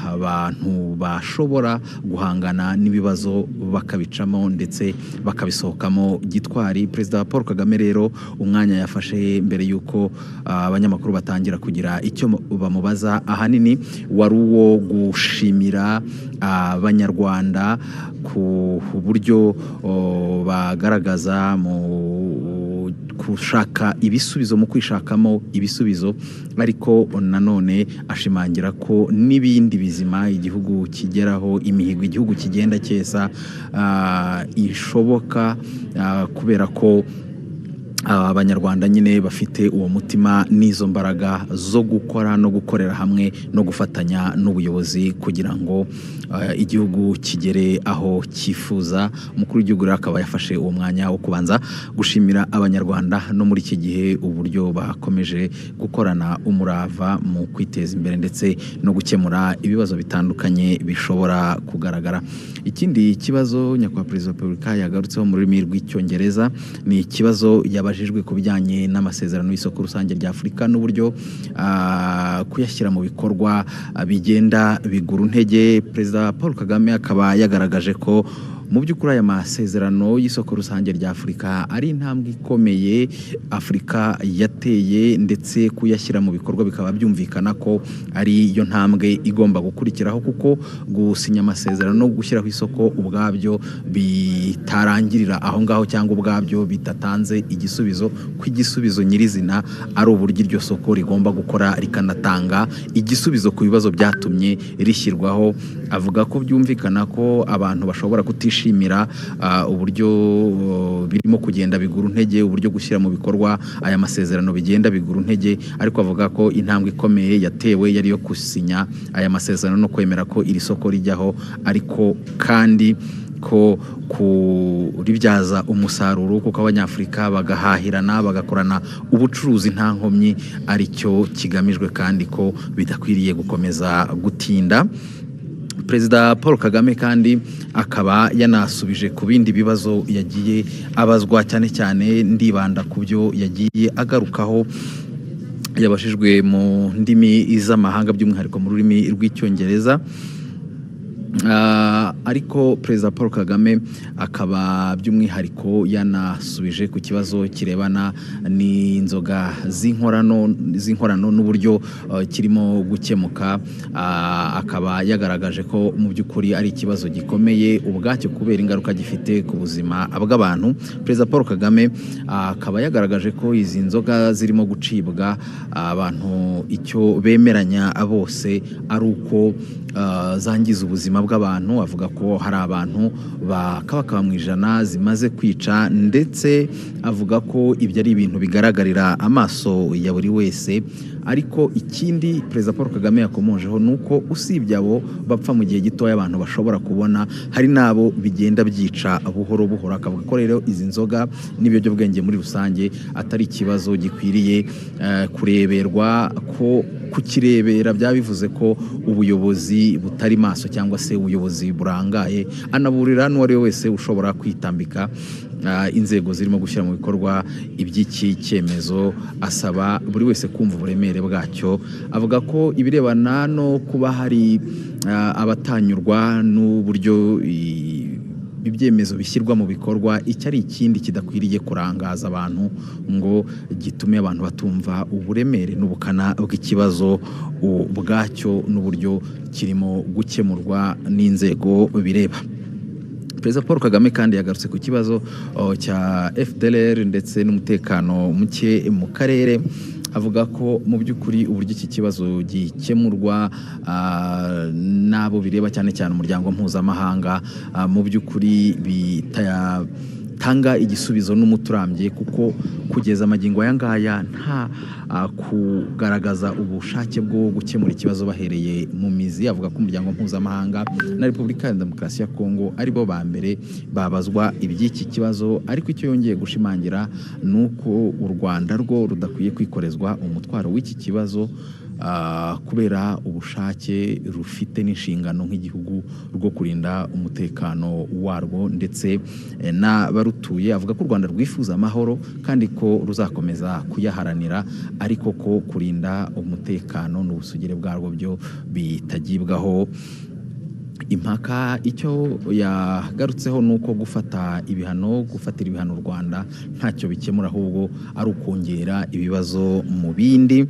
abantu bashobora guhangana n'ibibazo bakabicamo ndetse bakabisohokamo gitwari. Perezida Paul Kagame rero umwanya yafashe mbere yuko abanyamakuru batangira kugira icyo bamubaza ahanini wari uwo gushimira abanyarwanda ku buryo bagaragaza mu kushaka ibisubizo mu kwishakamo ibisubizo ariko nanone ashimangira ko n'ibindi bizima igihugu kigeraho imihigo igihugu kigenda cyesa ishoboka kubera ko abanyarwanda nyine bafite uwo mutima n'izo mbaraga zo gukora no gukorera hamwe no gufatanya n'ubuyobozi kugira ngo igihugu kigere aho cyifuza. Umukuru w'igihugu akaba yafashe uwo mwanya wo kubanza gushimira abanyarwanda no muri iki gihe uburyo bakomeje gukorana umurava mu kwiteza imbere ndetse no gukemura ibibazo bitandukanye bishobora kugaragara. Ikindi kibazo nyakubahwa Perezida wa Repubulika yagarutseho mu rurimi rw'icyongereza ni ikibazo yabajijwe ku bijyanye n'amasezerano y'isoko rusange rya Afurika n'uburyo kuyashyira mu bikorwa bigenda bigura intege. Perezida Paul Kagame akaba yagaragaje ko mu by'ukuri aya masezerano y'isoko rusange rya Afurika ari intambwe ikomeye Afurika yateye, ndetse kuyashyira mu bikorwa bikaba byumvikana ko ari yo ntambwe igomba gukurikiraho, kuko gusinya amasezerano no gushyiraho isoko ubwabyo bitarangirira aho ngaho cyangwa ubwabyo bitatanze igisubizo, ko igisubizo nyirizina ari uburyo iryo soko rigomba gukora rikanatanga igisubizo ku bibazo byatumye rishyirwaho. Avuga ko byumvikana ko abantu bashobora kutishimira uburyo birimo kugenda bigura intege, uburyo gushyira mu bikorwa aya masezerano bigenda bigura intege, ariko avuga ko intambwe ikomeye yatewe yari yo gusinya aya masezerano no kwemera ko iri soko rijyaho, ariko kandi ko kuribyaza umusaruro kuko abanyafurika bagahahirana bagakorana ubucuruzi nta nkomyi ari cyo kigamijwe, kandi ko bidakwiriye gukomeza gutinda. Perezida Paul Kagame kandi akaba yanasubije ku bindi bibazo yagiye abazwa, cyane cyane ndibanda ku byo yagiye agarukaho. Yabashijwe mu ndimi z'amahanga by'umwihariko mu rurimi rw'icyongereza, ariko Perezida Paul Kagame akaba by'umwihariko yanasubije ku kibazo kirebana n'inzoga z'inkorano n'uburyo kirimo gukemuka. Akaba yagaragaje ko mu by'ukuri ari ikibazo gikomeye ubwacyo kubera ingaruka gifite ku buzima bw'abantu. Perezida Paul Kagame akaba yagaragaje ko izi nzoga zirimo gucibwa abantu icyo bemeranya bose ari uko zangiza ubuzima bw'abantu. Avuga ko hari abantu bakaba mu ijana zimaze kwica, ndetse avuga ko ibyo ari ibintu bigaragarira amaso ya buri wese. Ariko ikindi Perezida Paul Kagame yakomojeho nuko usibye abo bapfa mu gihe gitoya abantu bashobora kubona, hari nabo bigenda byica buhoro buhoro. Akavuga ko rero izi nzoga n'ibiyobyabwenge muri rusange atari ikibazo gikwiriye kureberwa, ko kukirebera byaba bivuze ko ubuyobozi butari maso cyangwa se ubuyobozi burangaye. Anaburira n'uwari we wese ushobora kwitambika inzego zirimo gushyira mu bikorwa iby'iki cyemezo, asaba buri wese kumva uburemere bwacyo. Avuga ko ibirebana no kuba hari abatanyurwa n'uburyo ibyemezo bishyirwa mu bikorwa, icyo ari ikindi kidakwiriye kurangaza abantu ngo gitume abantu batumva uburemere n'ubukana bw'ikibazo ubwacyo n'uburyo kirimo gukemurwa n'inzego bireba. Perezida Paul Kagame kandi yagarutse ku kibazo cya FDLR ndetse n'umutekano muke mu karere. Avuga ko mu by'ukuri uburyo iki kibazo gikemurwa n'abo bireba, cyane cyane umuryango mpuzamahanga, mu by'ukuri bitanga igisubizo n'umuturambye, kuko kugeza amagingo aya ngaya nta kugaragaza ubushake bwo gukemura ikibazo bahereye mu mizi. Avuga ko umuryango mpuzamahanga na Repubulika ya Demokarasi ya Kongo ari bo ba mbere babazwa iby'iki kibazo, ariko icyo yongeye gushimangira nuko u Rwanda rwo rudakwiye kwikorezwa umutwaro w'iki kibazo kubera ubushake rufite n'inshingano nk'igihugu rwo kurinda umutekano warwo ndetse n'abarutuye. Avuga ko u Rwanda rwifuza amahoro kandi ko ruzakomeza kuyaharanira, ariko ko kurinda umutekano n'ubusugire bwarwo byo bitagibwaho impaka. Icyo yagarutseho nuko gufatira ibihano u Rwanda ntacyo bikemura, ahubwo ari ukongera ibibazo mu bindi.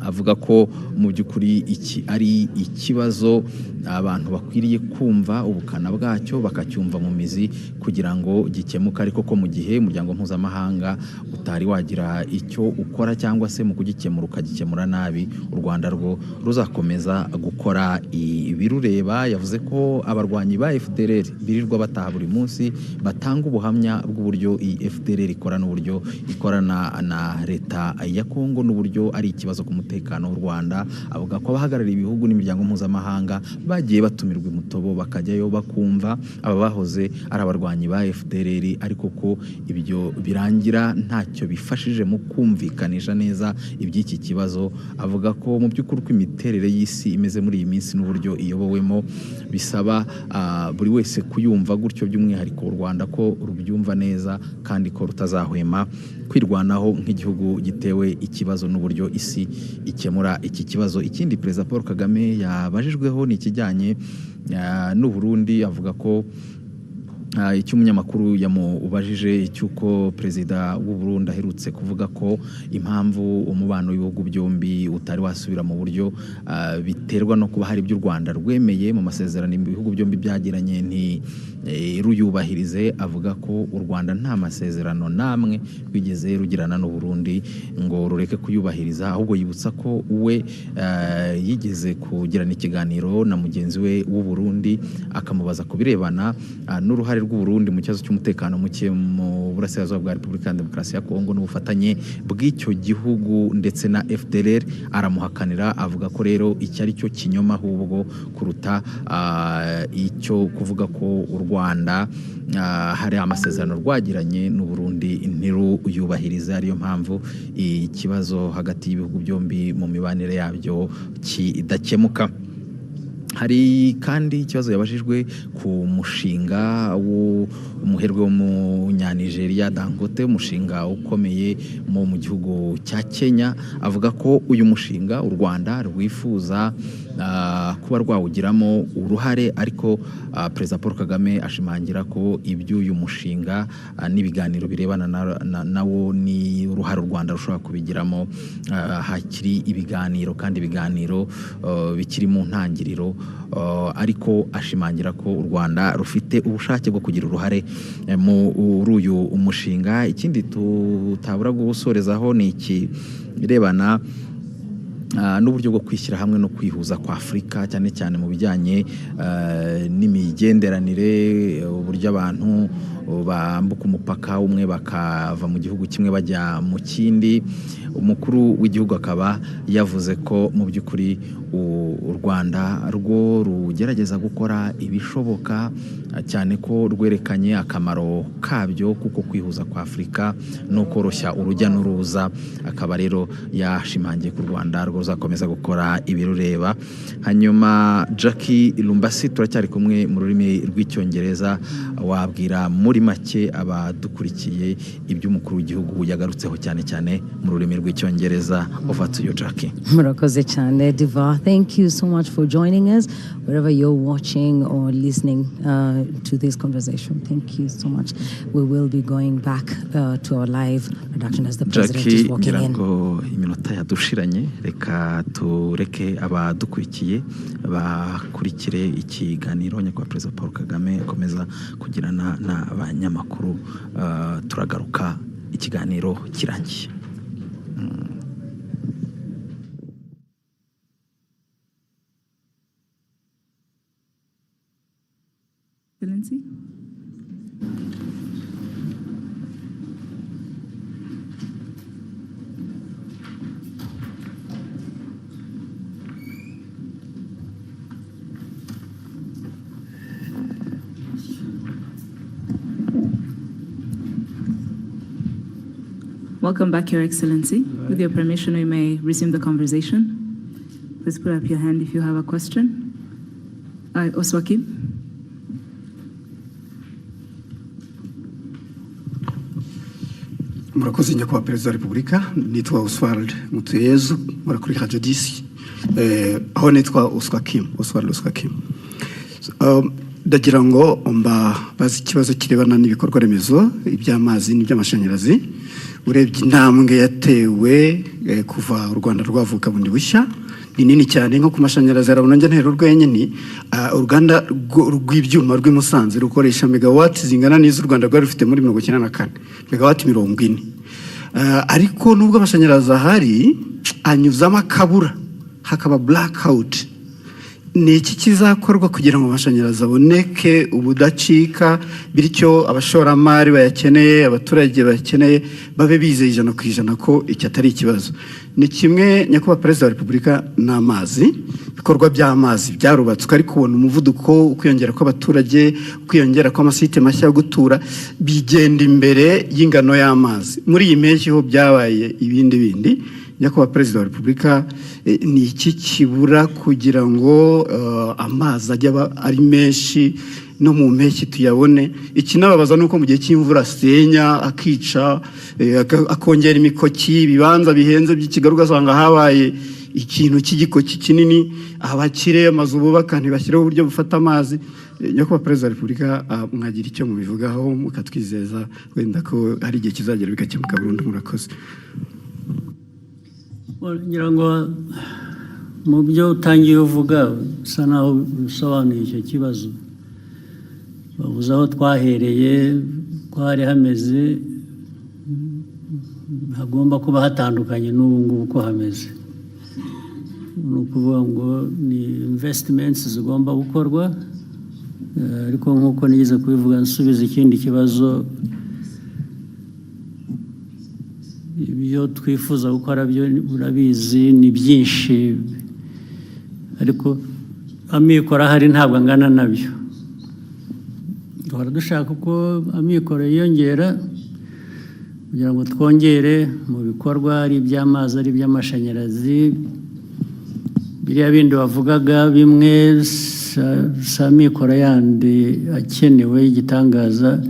avuga ko mu by'ukuri iki ari ikibazo abantu bakwiriye kumva ubukana bwacyo bakacyumva mu mizi kugira ngo gikemuke, ariko ko mu gihe umuryango mpuzamahanga utari wagira icyo ukora cyangwa se mu kugikemura ukagikemura nabi, u Rwanda rwo ruzakomeza gukora ibirureba. Yavuze ko abarwanyi ba FDLR birirwa bataha buri munsi batanga ubuhamya bw'uburyo iyi FDLR ikora n'uburyo ikorana na leta ya Kongo n'uburyo ari ikibazo ku mutekano w'u Rwanda. Avuga ko abahagarariye ibihugu n'imiryango mpuzamahanga bagiye batumirwa imutobo bakajyayo bakumva aba bahoze ari abarwanyi ba FDLR, ariko ko ibyo birangira ntacyo bifashije mu kumvikanisha neza iby'iki kibazo. Avuga ko mu by'ukuri uko imiterere y'isi imeze muri iyi minsi n'uburyo iyobowemo bisaba buri wese kuyumva gutyo, by'umwihariko u Rwanda ko rubyumva neza kandi ko rutazahwema kwirwanaho nk'igihugu gitewe ikibazo n'uburyo isi ikemura iki kibazo. Ikindi Perezida Paul Kagame yabajijweho ni ikijyanye n'u Burundi. Avuga ko icyo umunyamakuru yamubajije cy'uko Perezida w'u Burundi aherutse kuvuga ko impamvu umubano w'ibihugu byombi utari wasubira mu buryo biterwa no kuba hari ibyo u Rwanda rwemeye mu masezerano ibihugu byombi byagiranye ruyubahirize. Avuga ko u Rwanda nta masezerano namwe rwigeze rugirana n'u Burundi ngo rureke kuyubahiriza, ahubwo yibutsa ko we yigeze kugirana ikiganiro na mugenzi we w'u Burundi akamubaza ku birebana n'uruhare rw'u Burundi mu kibazo cy'umutekano muke mu burasirazuba bwa Repubulika ya Demokarasi ya Kongo n'ubufatanye bw'icyo gihugu ndetse na FDLR. Aramuhakanira, avuga ko rero iki ari cyo kinyoma ahubwo kuruta icyo kuvuga ko u Rwanda hari amasezerano rwagiranye n'u Burundi ntiruyubahirize, ariyo mpamvu ikibazo hagati y'ibihugu byombi mu mibanire yabyo kidakemuka. Hari kandi ikibazo yabajijwe ku mushinga w'umuherwe w'umunyanigeriya Dangote, umushinga ukomeye mu gihugu cya Kenya. Avuga ko uyu mushinga u Rwanda rwifuza kuba rwawugiramo uruhare, ariko Perezida Paul Kagame ashimangira ko iby'uyu mushinga n'ibiganiro birebana nawo ni uruhare u Rwanda rushobora kubigiramo. Hakiri ibiganiro kandi ibiganiro bikiri mu ntangiriro, ariko ashimangira ko u Rwanda rufite ubushake bwo kugira uruhare muri uyu umushinga. Ikindi tutabura gusorezaho ni ikirebana n'uburyo bwo kwishyira hamwe no kwihuza kwa Afurika, cyane cyane mu bijyanye n'imigenderanire, uburyo abantu bambuka umupaka umwe bakava mu gihugu kimwe bajya mu kindi. Umukuru w'igihugu akaba yavuze ko mu by'ukuri u Rwanda rwo rugerageza gukora ibishoboka, cyane ko rwerekanye akamaro kabyo kuko kwihuza kwa Afurika no koroshya urujya n'uruza. Akaba rero yashimangiye ku Rwanda rwo ruzakomeza gukora ibirureba. Hanyuma Jackie Lumbasi, turacyari kumwe mu rurimi rw'icyongereza, wabwira muri make abadukurikiye iby'umukuru w'igihugu yagarutseho cyane cyane mu rurimi rw'icyongereza. Over to you, Jackie. Murakoze cyane Diva. Thank you so much for joining us wherever you're watching or listening to this conversation. Thank you so much. We will be going back to our live production as the president is walking in. Iminota yadushiranye, reka tureke abadukurikiye bakurikire ikiganiro nyakubahwa Perezida Paul Kagame akomeza kugirana n'abanyamakuru. Turagaruka ikiganiro kirangiye. Excellency. Welcome back, Your Excellency. With your permission, we may resume the conversation. Please put up your hand if you have a question. Oswaki. Murakoze nyakubahwa Perezida wa Repubulika, nitwa Oswald Mutuyezu, mura kuri Radio 10. Aho nitwa Oswald Oswakim. Ndagira ngo bazi ikibazo kirebana n'ibikorwa remezo iby'amazi n'iby'amashanyarazi. urebye intambwe yatewe kuva u Rwanda rwavuka bundi bushya ni nini cyane. nko ku mashanyarazi arabona njya ntero rwenyine uruganda rw'ibyuma rw'i Musanze rukoresha megawati zingana n'iz'u Rwanda rwari rufite muri 1994 megawati 40. Ariko nubwo amashanyarazi ahari anyuzamo akabura hakaba blackout. Ni iki kizakorwa kugira ngo amashanyarazi aboneke ubudacika, bityo abashoramari bayakeneye, abaturage bakeneye babe bizeye 100% ko iki atari ikibazo? Ni kimwe nyakubahwa Perezida wa Repubulika n'amazi, ibikorwa by'amazi byarubatswe ariko ubona umuvuduko ukwiyongera kw'abaturage, ukwiyongera kw'amasite mashya yo gutura bigenda imbere y'ingano y'amazi. Muri iyi mpeshyi ho byabaye ibindi nyakubahwa Perezida wa Repubulika, ni iki kibura kugira ngo amazi ajya ari menshi no mu mpeshyi tuyabone? Ikinababaza nuko mu gihe cy'imvura asenya akica akongera imikoki, ibibanza bihenze by'Ikigali ugasanga habaye ikintu cy'igikoki kinini, abakire amazu bubaka ntibashyireho uburyo bufata amazi. Nyakubahwa Perezida wa Repubulika, mwagira icyo mubivugaho mukatwizeza wenda ko hari igihe kizagera bikakemuka burundu? Murakoze. ngira ngo mu byo utangiye uvuga bisa naho bisobanuye icyo kibazo. Bavuze aho twahereye ko hari hameze, hagomba kuba hatandukanye n'ubu ngubu uko hameze. Ni ukuvuga ngo ni investments zigomba gukorwa, ariko nk'uko nigeze kubivuga nsubiza ikindi kibazo, ibyo twifuza gukora byo urabizi ni byinshi, ariko amikoro ahari ntabwo angana nabyo. Duhora dushaka uko amikoro yiyongera kugira ngo twongere mu bikorwa, ari iby'amazi ari iby'amashanyarazi. Biriya bindi wavugaga bimwe si amikoro yandi akenewe y'igitangaza,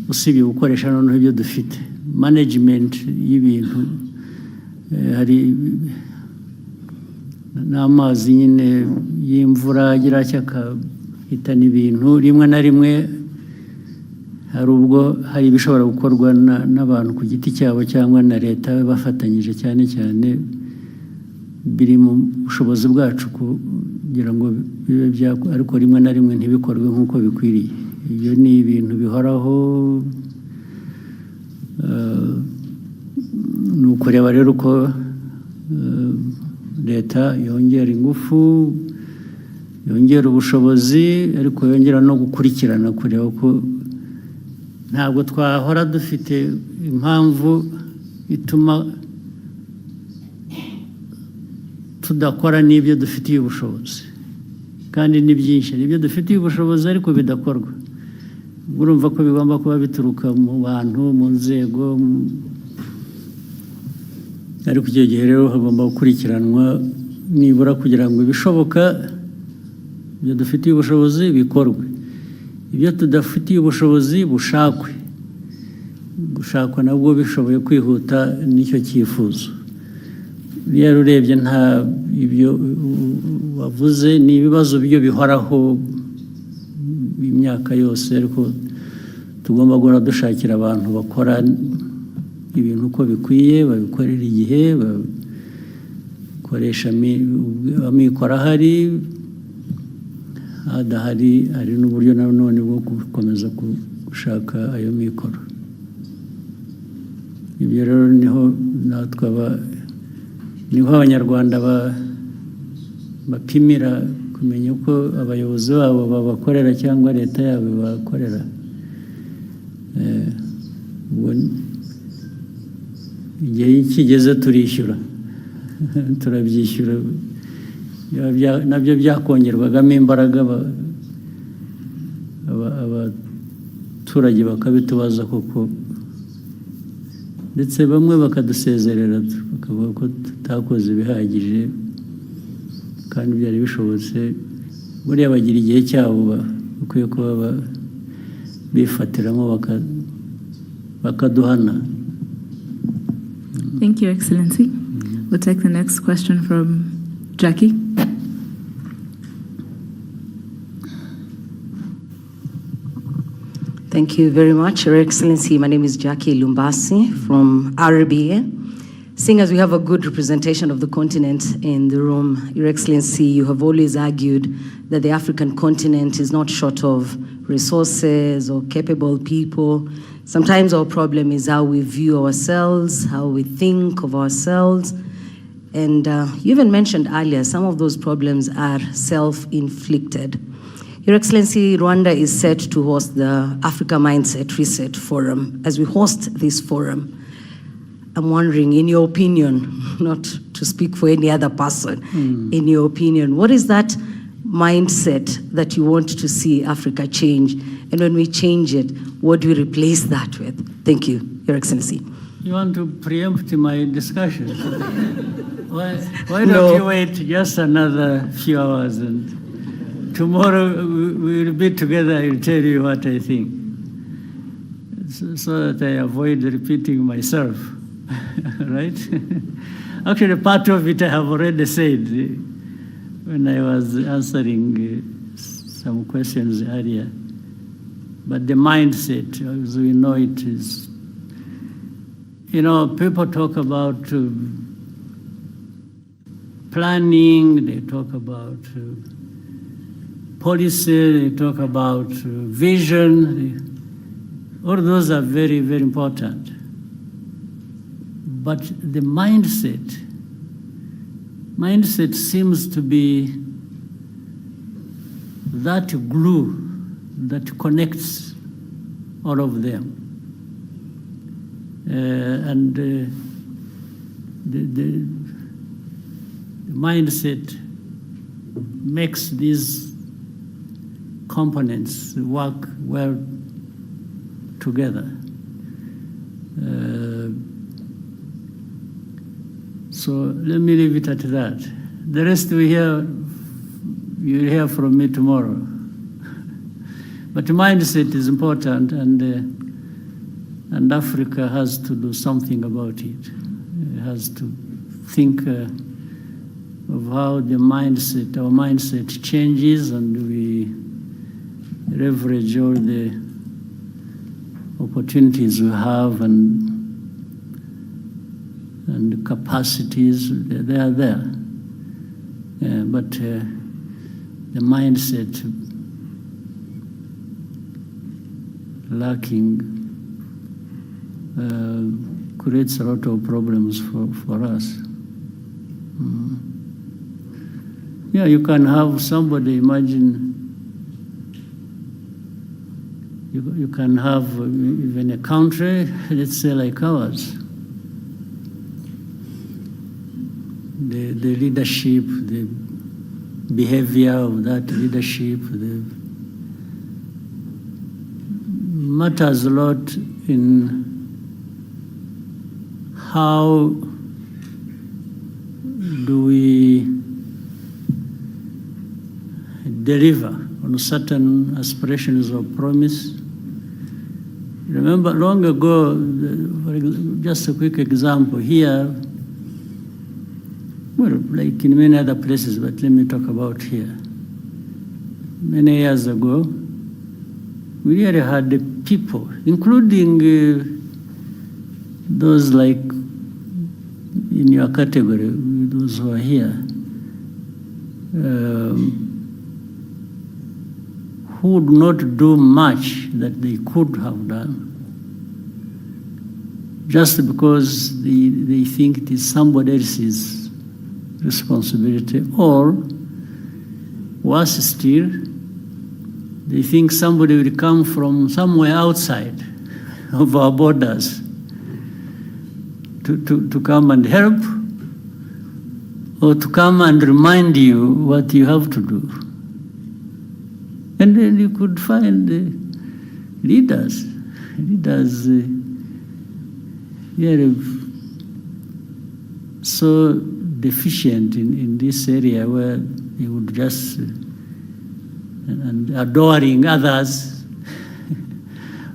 usibye gukoresha noneho ibyo dufite. Management y'ibintu, hari n'amazi nyine y'imvura agira akahitana ibintu. Rimwe na rimwe hari ubwo hari ibishobora gukorwa n'abantu ku giti cyabo cyangwa na leta bafatanyije, cyane cyane biri mu bushobozi bwacu kugira ngo bibe byakora, ariko rimwe na rimwe ntibikorwe nk'uko bikwiriye. Ibyo ni ibintu bihoraho. Ni ukureba rero uko leta yongera ingufu, yongera ubushobozi, ariko yongera no gukurikirana, kureba ko ntabwo twahora dufite impamvu ituma tudakora n'ibyo dufitiye ubushobozi, kandi ni byinshi n'ibyo dufitiye ubushobozi ariko bidakorwa. Urumva ko bigomba kuba bituruka mu bantu, mu nzego, ariko icyo gihe rero hagomba gukurikiranwa nibura kugira ngo ibishoboka ibyo dufitiye ubushobozi bikorwe, ibyo tudafitiye ubushobozi bushakwe. Gushakwa nabwo bishoboye kwihuta nicyo cyifuzo. Rero urebye nta ibyo wavuze ni ibibazo byo bihoraho imyaka yose, ariko tugomba guhora dushakira abantu bakora ibintu uko bikwiye, babikorera igihe, bakoresha amikoro ahari, adahari hari n'uburyo nanone bwo gukomeza gushaka ayo mikoro. Ibyo rero niho natwe niho abanyarwanda bapimira kumenya uko abayobozi babo babakorera cyangwa leta yabo bakorera. Igihe kigeze turishyura turabyishyura, nabyo byakongerwagamo imbaraga, abaturage bakabitubaza koko, ndetse bamwe bakadusezerera bakavuga ko tutakoze ibihagije kandi byari bishobotse. Buriya bagira igihe cyabo bakwiye kuba bifatiramo bakaduhana. Thank you, Excellency. We'll take the next question from Jackie. Thank you very much, Your Excellency. My name is Jackie Lumbasi from RBA. Seeing as we have a good representation of the continent in the room, Your Excellency, you have always argued that the African continent is not short of resources or capable people. Sometimes our problem is how we view ourselves, how we think of ourselves. And you even mentioned earlier, some of those problems are self-inflicted. Your Excellency, Rwanda is set to host the Africa Mindset Reset Forum. As we host this forum, I'm wondering, in your opinion, not to speak for any other person, in your opinion, what is that mindset that you want to see Africa change? And when we change it, what do we replace that with? Thank you, Your Excellency. You want to preempt my discussion? Why don't you wait just another few hours, and tomorrow we'll be together. I'll tell you what I think, so that I avoid repeating myself. Right? Actually, part of it I have already said when I was answering some questions earlier. But the mindset, as we know it, is, people talk about planning, they talk about policy, they talk about vision. All those are very, very important. But the mindset seems to be that glue that connects all of them. And the mindset makes these components work well together. So let me leave it at that. The rest you'll hear from me tomorrow. But mindset is important, and Africa has to do something about it. It has to think of how our mindset changes, and we leverage all the opportunities we have and capacities. They are there. But the mindset lacking creates a lot of problems for us. Yeah, you can have somebody, imagine, you can have even a country, let's say like ours. The leadership, the behavior of that leadership, matters a lot in how do we deliver on certain aspirations or promise. Remember long ago, just a quick example here, well, like in many other places, but let me talk about here. Many years ago, we really had the people, including those like in your category, those who are here, who would not do much that they could have done, just because they think it is somebody else's responsibility, or worse still, they think somebody will come from somewhere outside of our borders to come and help, or to come and remind you what you have to do. And then you could find leaders so deficient in this area, where they would just and adoring others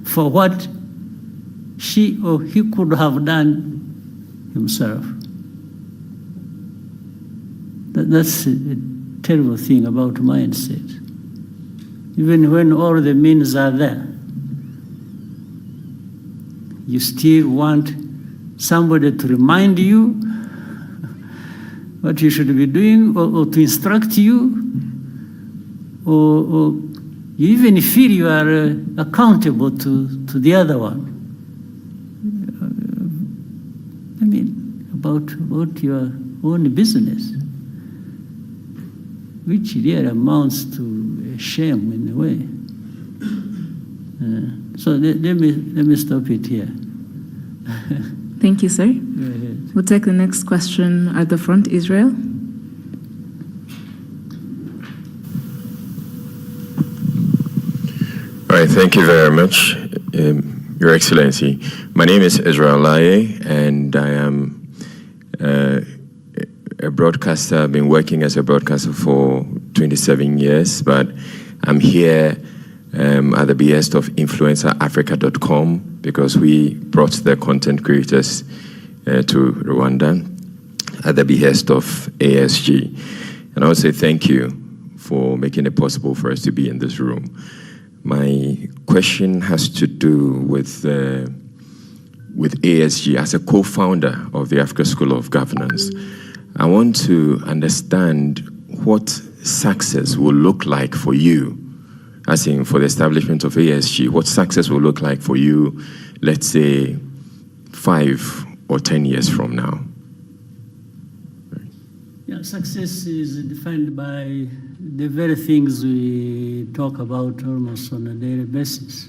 for what she or he could have done himself. That's a terrible thing about mindset. Even when all the means are there, you still want somebody to remind you what you should be doing, or to instruct you, or you even feel you are accountable to the other one. I mean, about your own business, which really amounts to a shame in a way. So let me stop it here. Thank you, sir. Go ahead. We'll take the next question at the front, Israel. All right, thank you very much, Your Excellency. My name is Israel Laye, and I am a broadcaster. I've been working as a broadcaster for 27 years, but I'm here at the behest of InfluencerAfrica.com because we brought the content creators to Rwanda at the behest of ASG. And I would say thank you for making it possible for us to be in this room. My question has to do with ASG. As a co-founder of the Africa School of Governance, I want to understand what success will look like for you, as in for the establishment of ASG, what success will look like for you, let's say 5 or 10 years from now. Yeah, success is defined by the very things we talk about almost on a daily basis.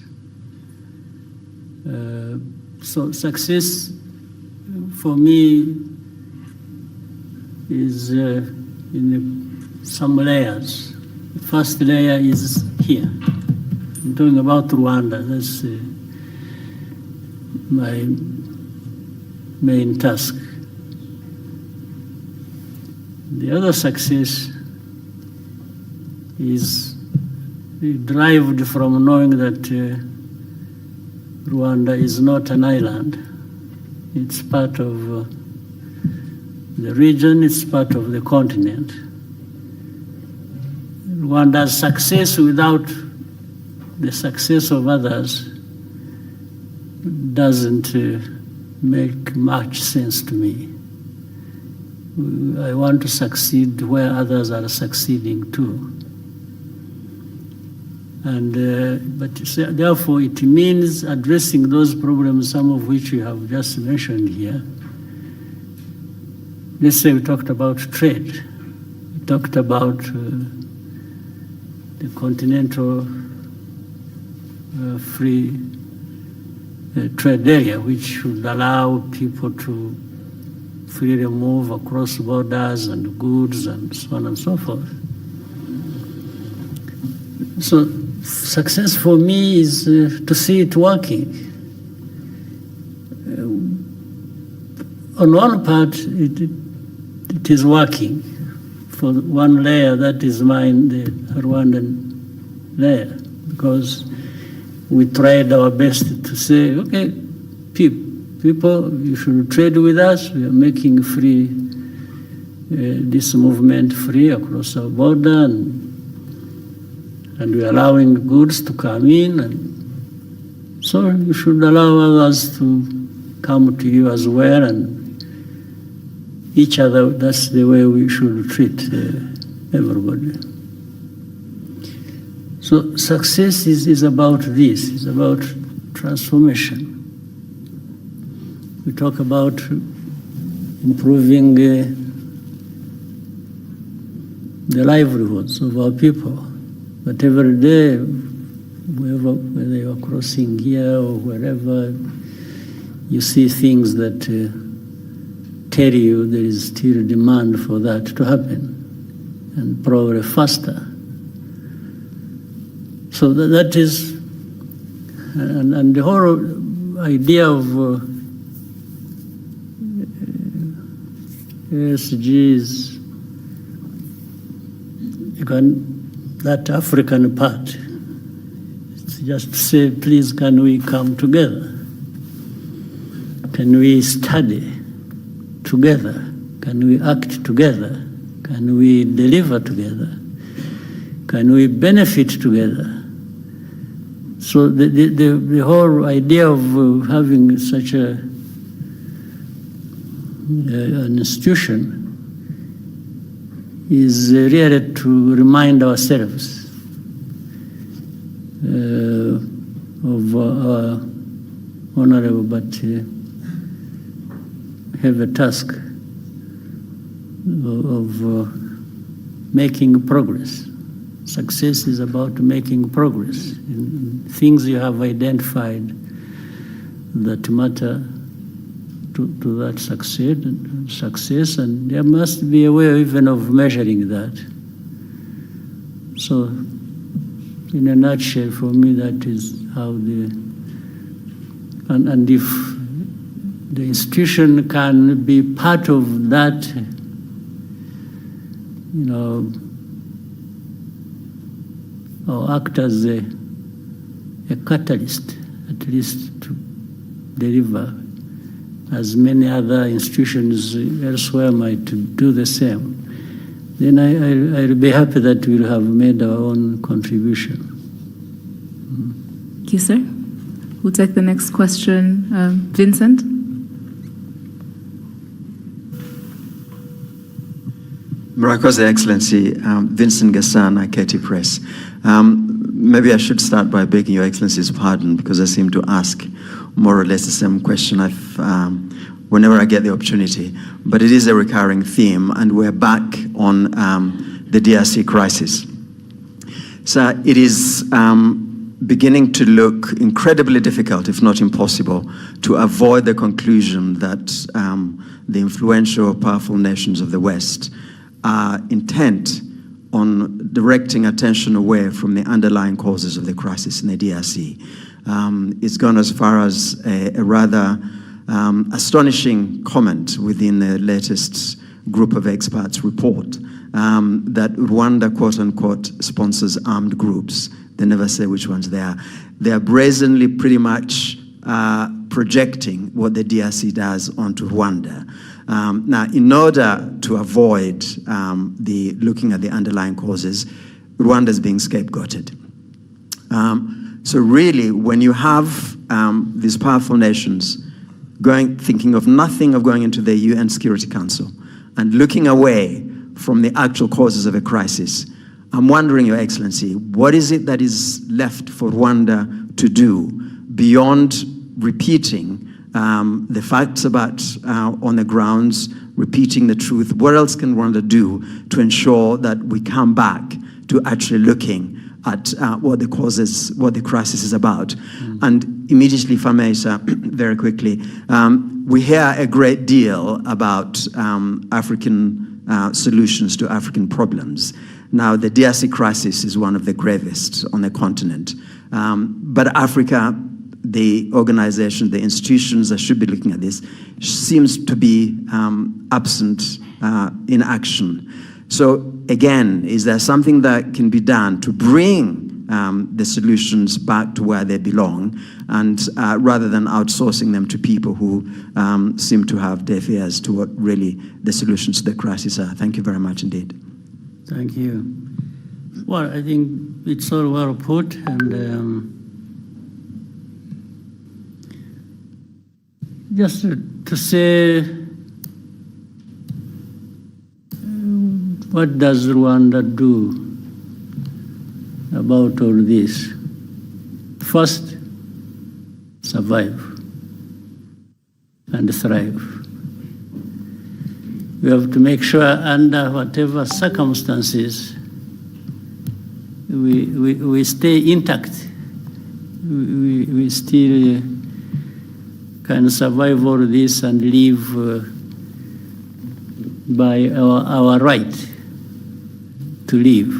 So success for me is in some layers. The first layer is here. I'm talking about Rwanda. That's my main task. The other success is derived from knowing that Rwanda is not an island. It's part of the region, it's part of the continent. Rwanda's success without the success of others doesn't make much sense to me. I want to succeed where others are succeeding too. And but therefore it means addressing those problems, some of which you have just mentioned here. Let's say we talked about trade. We talked about the continental free trade area, which should allow people to freely move across borders and goods and so on and so forth. So success for me is to see it working. On one part, it is working. For one layer, that is mine, the Rwandan layer, because we tried our best to say, okay, people, you should trade with us. We are making free, this movement free across our border, and we are allowing goods to come in. And so you should allow others to come to you as well, and each other. That's the way we should treat everybody. So success is about this, it's about transformation. We talk about improving the livelihoods of our people. But every day, whether you're crossing here or wherever, you see things that tell you there is still demand for that to happen, and probably faster. So that is, and the whole idea of SGs, that African part, it's just to say, please, can we come together? Can we study together? Can we act together? Can we deliver together? Can we benefit together? So the whole idea of having such an institution is really to remind ourselves of our honorable but have a task of making progress. Success is about making progress in things you have identified that matter to that success, and there must be a way even of measuring that. So, in a nutshell, for me, that is how and if the institution can be part of that, or act as a catalyst, at least to deliver, as many other institutions elsewhere might do the same, then I'll be happy that we'll have made our own contribution. Thank you, sir. We'll take the next question. Vincent? Murakoze, Excellency. Vincent Gassan, Katie Press. Maybe I should start by begging Your Excellency's pardon because I seem to ask more or less the same question whenever I get the opportunity. But it is a recurring theme, and we're back on the DRC crisis. So it is beginning to look incredibly difficult, if not impossible, to avoid the conclusion that the influential, powerful nations of the West are intent on directing attention away from the underlying causes of the crisis in the DRC. It's gone as far as a rather astonishing comment within the latest group of experts report that Rwanda, quote unquote, sponsors armed groups. They never say which ones they are. They are brazenly pretty much projecting what the DRC does onto Rwanda. Now, in order to avoid looking at the underlying causes, Rwanda is being scapegoated. So really, when you have these powerful nations thinking of nothing of going into the UN Security Council and looking away from the actual causes of a crisis, I'm wondering, Your Excellency, what is it that is left for Rwanda to do beyond repeating the facts about on the grounds, repeating the truth? What else can Rwanda do to ensure that we come back to actually looking at what the crisis is about? And immediately, if I may, sir, very quickly, we hear a great deal about African solutions to African problems. Now, the DRC crisis is one of the gravest on the continent. But Africa, the organizations, the institutions that should be looking at this, seems to be absent in action. So again, is there something that can be done to bring the solutions back to where they belong, and rather than outsourcing them to people who seem to have deaf ears to what really the solutions to the crisis are? Thank you very much indeed. Thank you. Well, I think it's all well put, and just to say, what does Rwanda do about all this? First, survive and thrive. We have to make sure under whatever circumstances we stay intact. We still can survive all this and live by our right to live.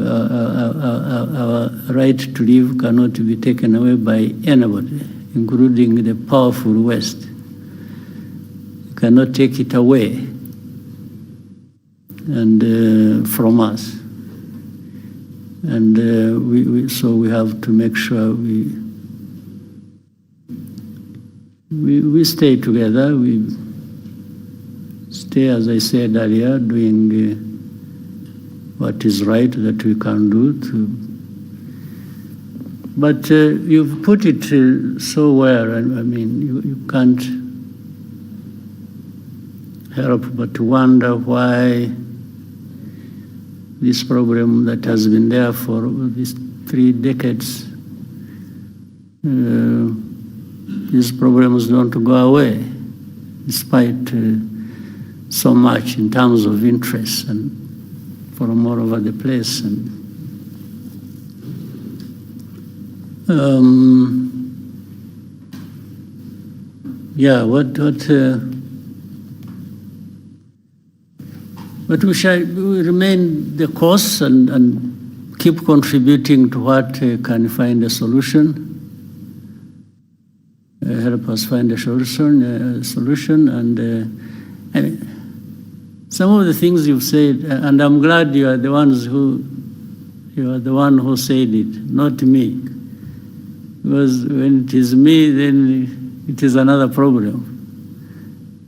Our right to live cannot be taken away by anybody, including the powerful West. You cannot take it away and from us. And so we have to make sure we stay together. We stay, as I said earlier, doing what is right that we can do to But you've put it so well. I mean, you can't help but wonder why this problem that has been there for these 3 decades, these problems don't go away, despite so much in terms of interest and from all over the place. And yeah, but we shall remain the course and keep contributing to what can find a solution, help us find a solution. And I mean, some of the things you've said, and I'm glad you are the one who said it, not me. Because when it is me, then it is another problem.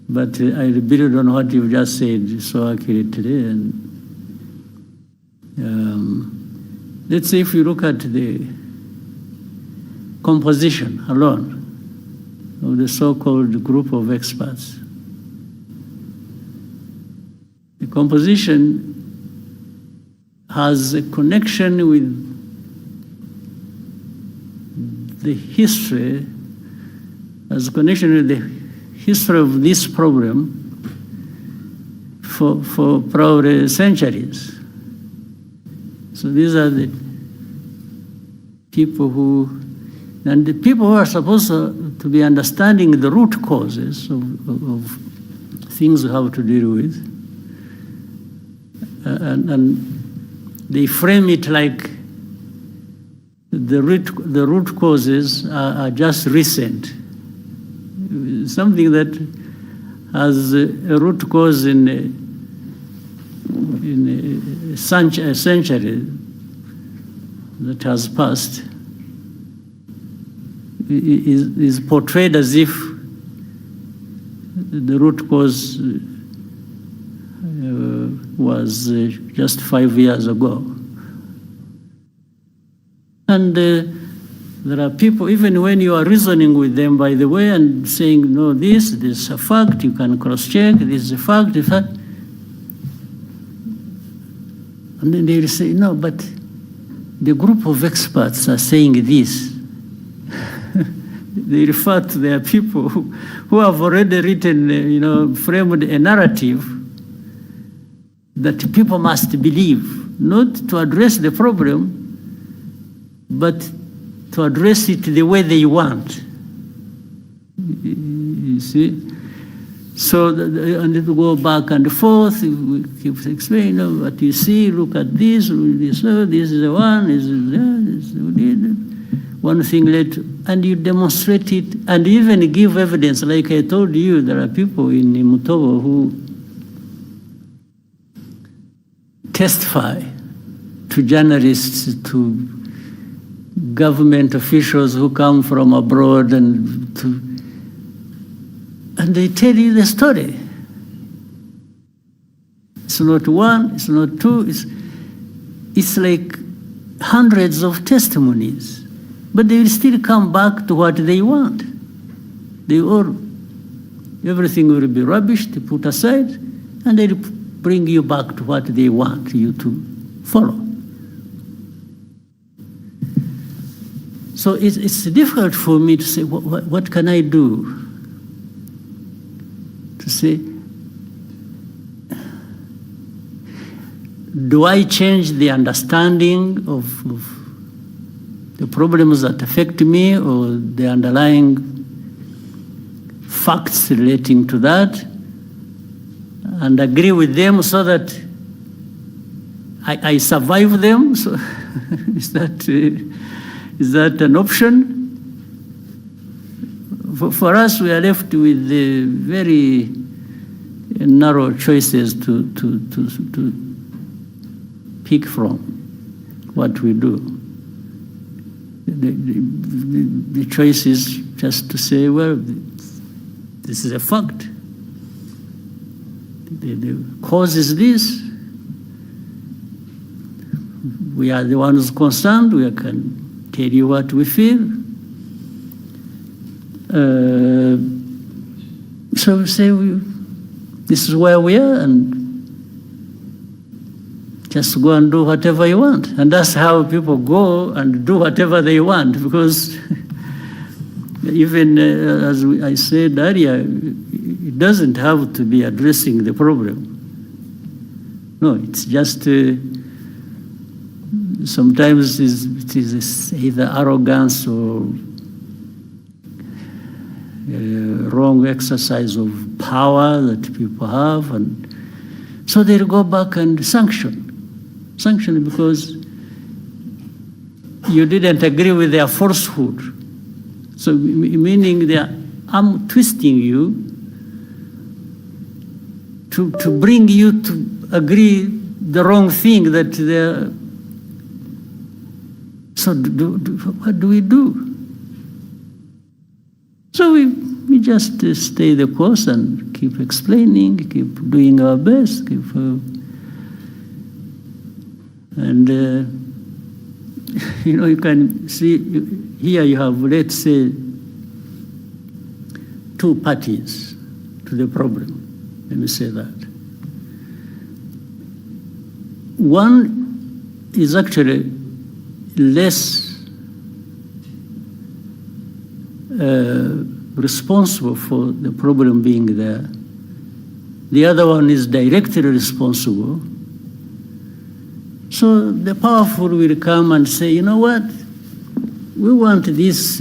But I build on what you've just said so accurately. And let's say if you look at the composition alone of the so-called group of experts, the composition has a connection with the history, has a connection with the history of this problem for probably centuries. So these are the people who are supposed to be understanding the root causes of things we have to deal with. And they frame it like the root causes are just recent. Something that has a root cause in a century that has passed is portrayed as if the root cause was just 5 years ago. And there are people, even when you are reasoning with them, by the way, and saying, no, this is a fact, you can cross-check, this is a fact, and then they will say, no, but the group of experts are saying this. They refer to their people who have already written, framed a narrative that people must believe, not to address the problem, but to address it the way they want. You see? So, and it will go back and forth, we keep explaining, but you see, look at this is the one, this is one thing later, and you demonstrate it, and even give evidence. Like I told you, there are people in Mutobo who testify to journalists, to government officials who come from abroad, and they tell you the story. It's not one, it's not two, it's like hundreds of testimonies. But they will still come back to what they want. Everything will be rubbish, they put aside, and they'll bring you back to what they want you to follow. So it's difficult for me to say, what can I do? To say, do I change the understanding of the problems that affect me, or the underlying facts relating to that, and agree with them so that I survive them? So is that an option? For us, we are left with the very narrow choices to pick from what we do. The choice is just to say, well, this is a fact. The cause is this. We are the ones concerned. We can tell you what we feel. So we say, this is where we are, and just go and do whatever you want. And that's how people go and do whatever they want, because even as I said earlier, it doesn't have to be addressing the problem. No, it's just sometimes it is either arrogance or wrong exercise of power that people have, and so they'll go back and sanction because you didn't agree with their falsehood. So meaning they are arm twisting you to bring you to agree the wrong thing that they're. So what do we do? So we just stay the course and keep explaining, keep doing our best, and you can see here you have, let's say, two parties to the problem. Let me say that. One is actually less responsible for the problem being there. The other one is directly responsible. So the powerful will come and say, you know what, we want this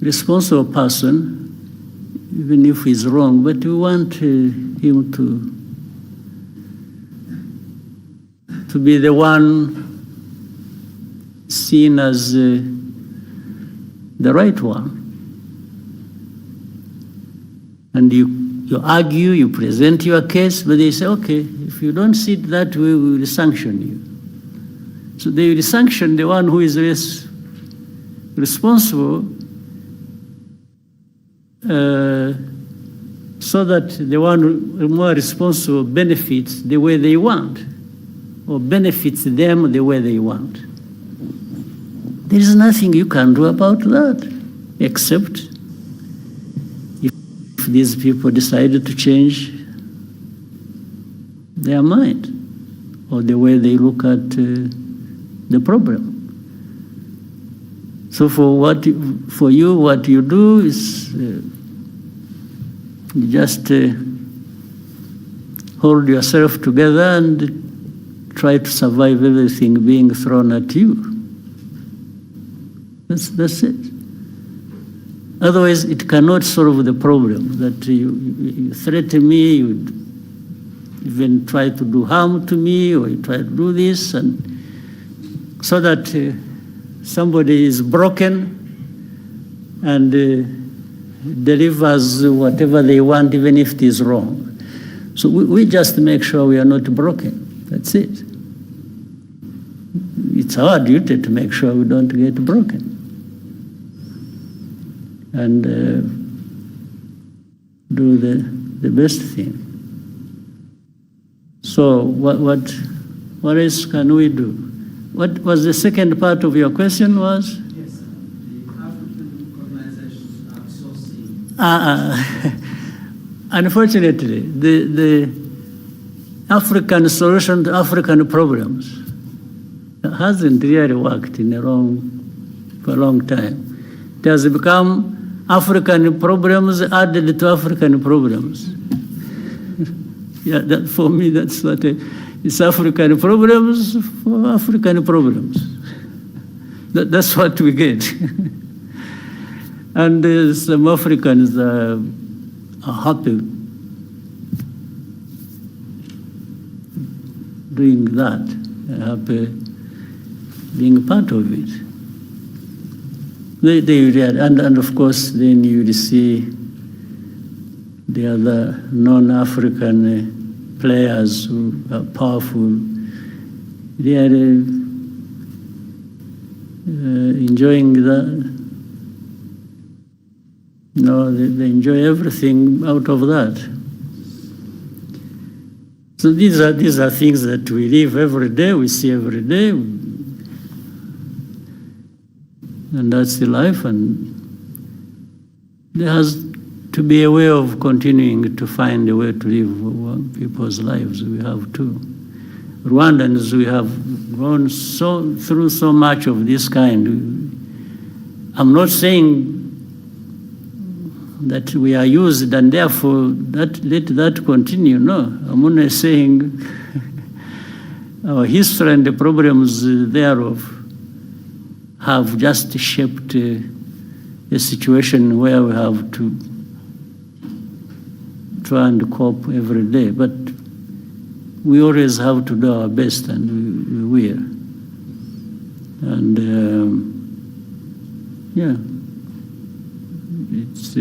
responsible person, even if he's wrong, but we want him to be the one seen as the right one. And you argue, you present your case, but they say, okay, if you don't see it that way, we will sanction you. So they will sanction the one who is less responsible, so that the one more responsible benefits the way they want, or benefits them the way they want. There is nothing you can do about that, except if these people decided to change their mind or the way they look at the problem. So for you, what you do is you just hold yourself together and try to survive everything being thrown at you. That's it. Otherwise, it cannot solve the problem. That you threaten me, you even try to do harm to me, or you try to do this, and so that somebody is broken and delivers whatever they want, even if it is wrong. So we just make sure we are not broken. That's it. It's our duty to make sure we don't get broken. And do the best thing. So what else can we do? What was the second part of your question was? Yes, the African organizations outsourcing. Unfortunately, the African solution to African problems hasn't really worked for a long time. It has become African problems added to African problems. Yeah, for me, that's what it's African problems for African problems. That's what we get. And some Africans are happy doing that, happy being part of it. And of course, then you will see the other non-African players who are powerful. They are enjoying that. They enjoy everything out of that. So these are things that we live every day, we see every day. And that's the life, and there has to be a way of continuing to find a way to live people's lives. We have to. Rwandans, we have gone through so much of this kind. I'm not saying that we are used and therefore let that continue. No, I'm only saying our history and the problems thereof have just shaped a situation where we have to try and cope every day. But we always have to do our best, and we will. And yeah, it's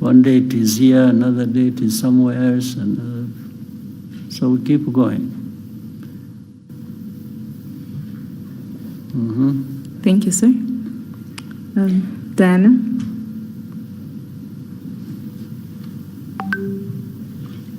one day it is here, another day it is somewhere else, and so we keep going. Thank you, sir. Diana?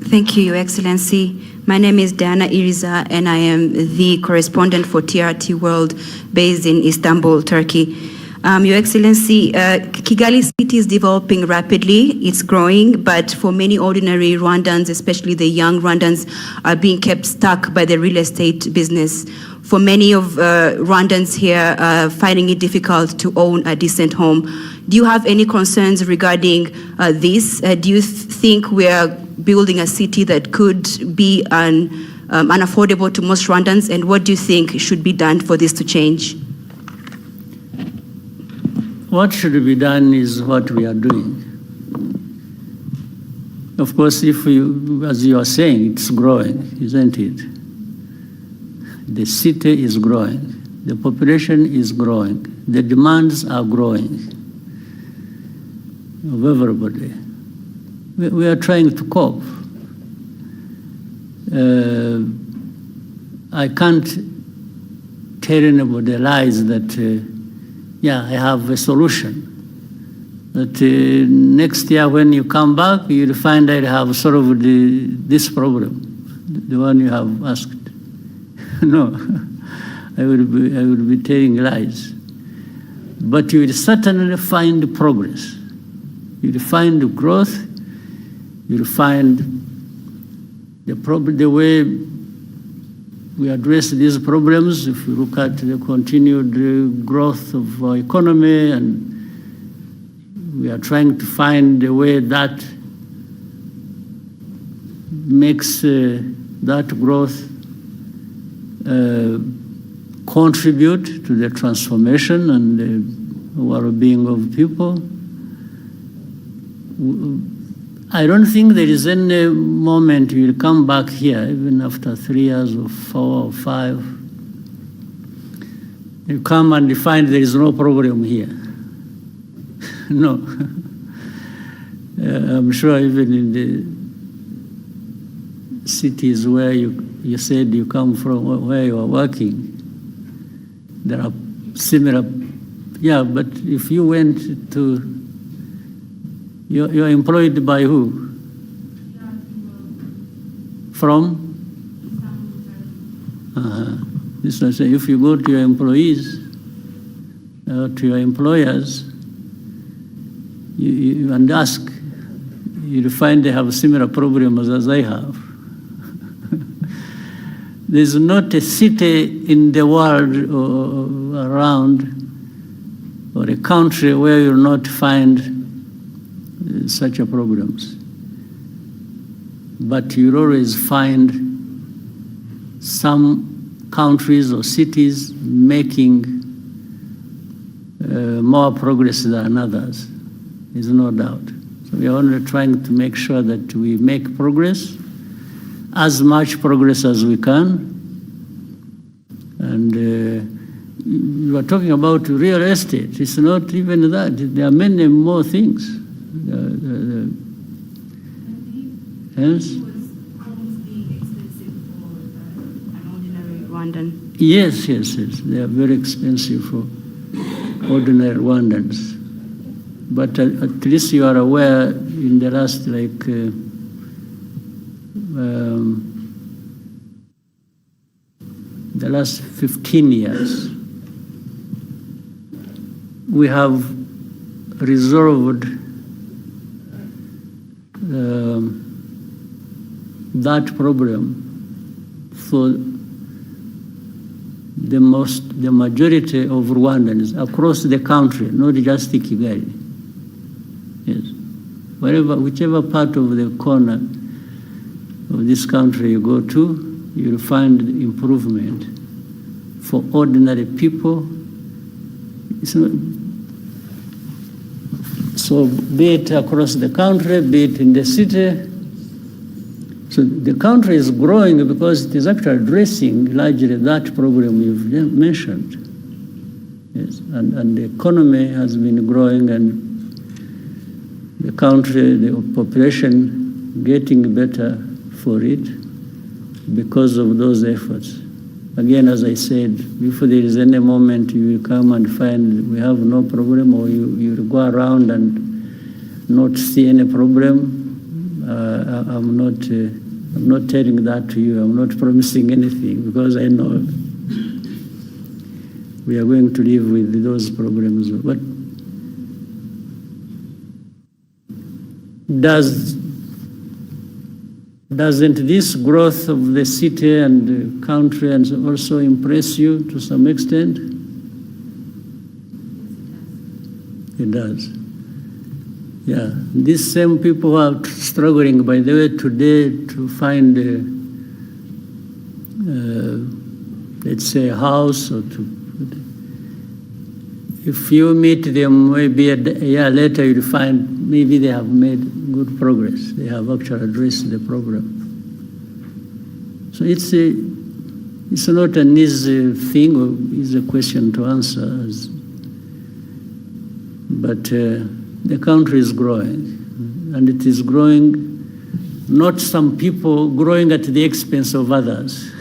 Thank you, Your Excellency. My name is Diana Iriza, and I am the correspondent for TRT World based in Istanbul, Turkey. Your Excellency, Kigali City is developing rapidly. It's growing, but for many ordinary Rwandans, especially the young Rwandans, are being kept stuck by the real estate business. For many of Rwandans here, finding it difficult to own a decent home. Do you have any concerns regarding this? Do you think we are building a city that could be unaffordable to most Rwandans? And what do you think should be done for this to change? What should be done is what we are doing. Of course, if you, as you are saying, it's growing, isn't it? The city is growing. The population is growing. The demands are growing of everybody. We are trying to cope. I can't tell anybody lies that, yeah, I have a solution. That next year when you come back, you'll find I have solved this problem, the one you have asked. No, I will be telling lies. But you will certainly find progress. You will find growth. You will find the way we address these problems. If you look at the continued growth of our economy, and we are trying to find a way that makes that growth contribute to the transformation and the well-being of people. I don't think there is any moment you will come back here, even after 3 years or 4 or 5. You come and you find there is no problem here. No. I'm sure even in the cities where you said you come from, where you are working, there are similar, yeah, but if you went to, you're employed by who? From? This is, if you go to your employees, to your employers, you and ask, you'll find they have similar problems as I have. There's not a city in the world or around, or a country where you'll not find such a problems. But you'll always find some countries or cities making more progress than others. There's no doubt. So we are only trying to make sure that we make progress, as much progress as we can. And you are talking about real estate. It's not even that. There are many more things. Yes? Yes, yes, yes. They are very expensive for ordinary Rwandans. But at least you are aware in the last, like, the last 15 years, we have resolved that problem for the majority of Rwandans across the country, not just Kigali. Yes, whichever part of the corner of this country you go to, you'll find improvement for ordinary people. It's not, so be it across the country, be it in the city. So the country is growing because it is actually addressing largely that problem you've mentioned. Yes, and the economy has been growing, and the country, the population getting better for it because of those efforts. Again, as I said, if there is any moment you will come and find we have no problem, or you will go around and not see any problem, I'm not telling that to you. I'm not promising anything, because I know we are going to live with those problems. But doesn't this growth of the city and the country and also impress you to some extent? It does. Yeah, these same people are struggling, by the way, today to find, let's say, a house, or to. If you meet them maybe a year later, you'll find maybe they have made good progress. They have actually addressed the problem. So it's not an easy thing or easy question to answer, but the country is growing, and it is growing, not some people growing at the expense of others.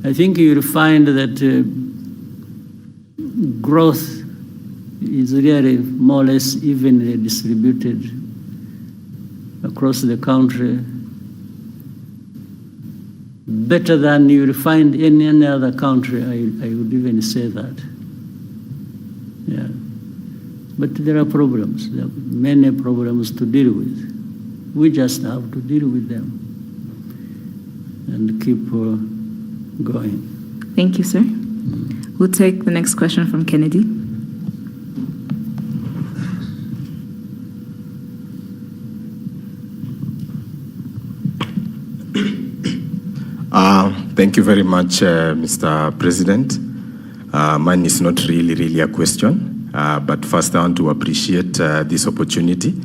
I think you'll find that growth is really more or less evenly distributed across the country, better than you'll find in any other country. I would even say that. Yeah. But there are problems. There are many problems to deal with. We just have to deal with them and keep going. Thank you, sir. We'll take the next question from Kennedy. Thank you very much, Mr. President. Mine is not really a question, but first I want to appreciate this opportunity.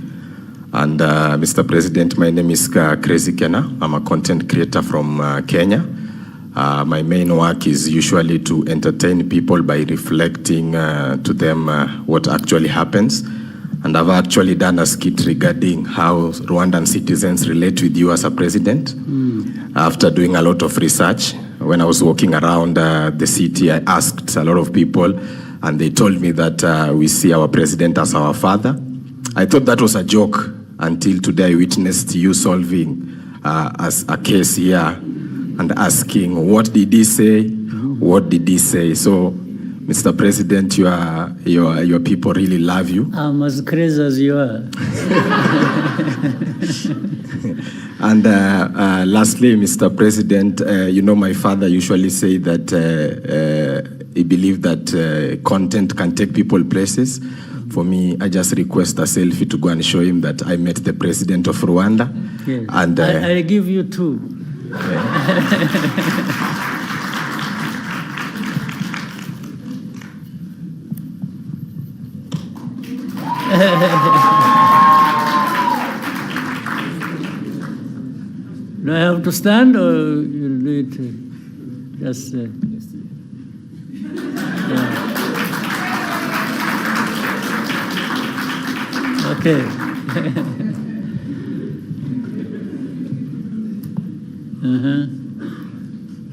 And Mr. President, my name is Crazy Kenna. I'm a content creator from Kenya. My main work is usually to entertain people by reflecting to them what actually happens. And I've actually done a skit regarding how Rwandan citizens relate with you as a president. After doing a lot of research, when I was walking around the city, I asked a lot of people, and they told me that we see our president as our father. I thought that was a joke until today I witnessed you solving as a case here and asking, what did he say? What did he say? So, Mr. President, your people really love you. I'm as crazy as you are. And lastly, Mr. President, you know, my father usually say that he believed that content can take people places. For me, I just request a selfie to go and show him that I met the president of Rwanda. Yes. And I give you two. Do I have to stand, or you'll do it just? Yeah. Okay.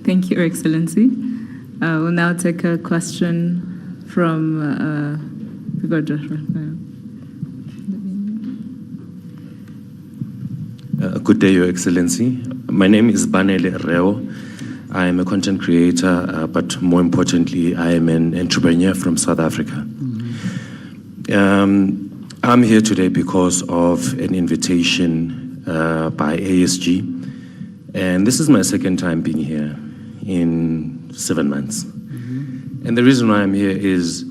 Thank you, Your Excellency. We'll now take a question from Good day, Your Excellency. My name is Banele Reo. I am a content creator, but more importantly, I am an entrepreneur from South Africa. I'm here today because of an invitation by ASG, and this is my second time being here in 7 months. And the reason why I'm here is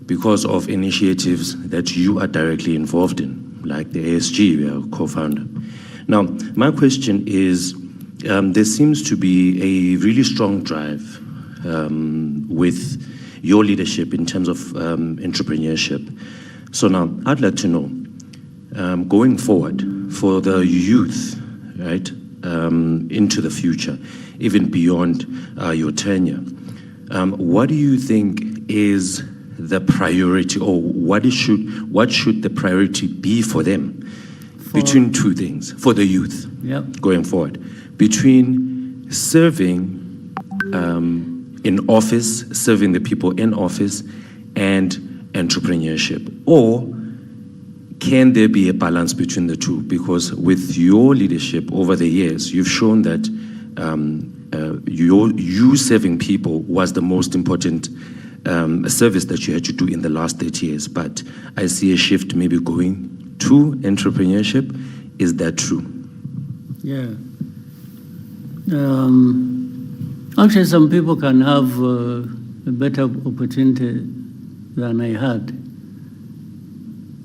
because of initiatives that you are directly involved in, like the ASG, we are co-founder. Now, my question is, there seems to be a really strong drive with your leadership in terms of entrepreneurship. So now, I'd like to know, going forward, for the youth, right, into the future, even beyond your tenure, what do you think is the priority, or what should the priority be for them? Between two things, for the youth, going forward, between serving in office, serving the people in office, and entrepreneurship? Or can there be a balance between the two? Because with your leadership over the years, you've shown that you serving people was the most important service that you had to do in the last 30 years. But I see a shift maybe going to entrepreneurship. Is that true? Yeah. Actually, some people can have a better opportunity than I had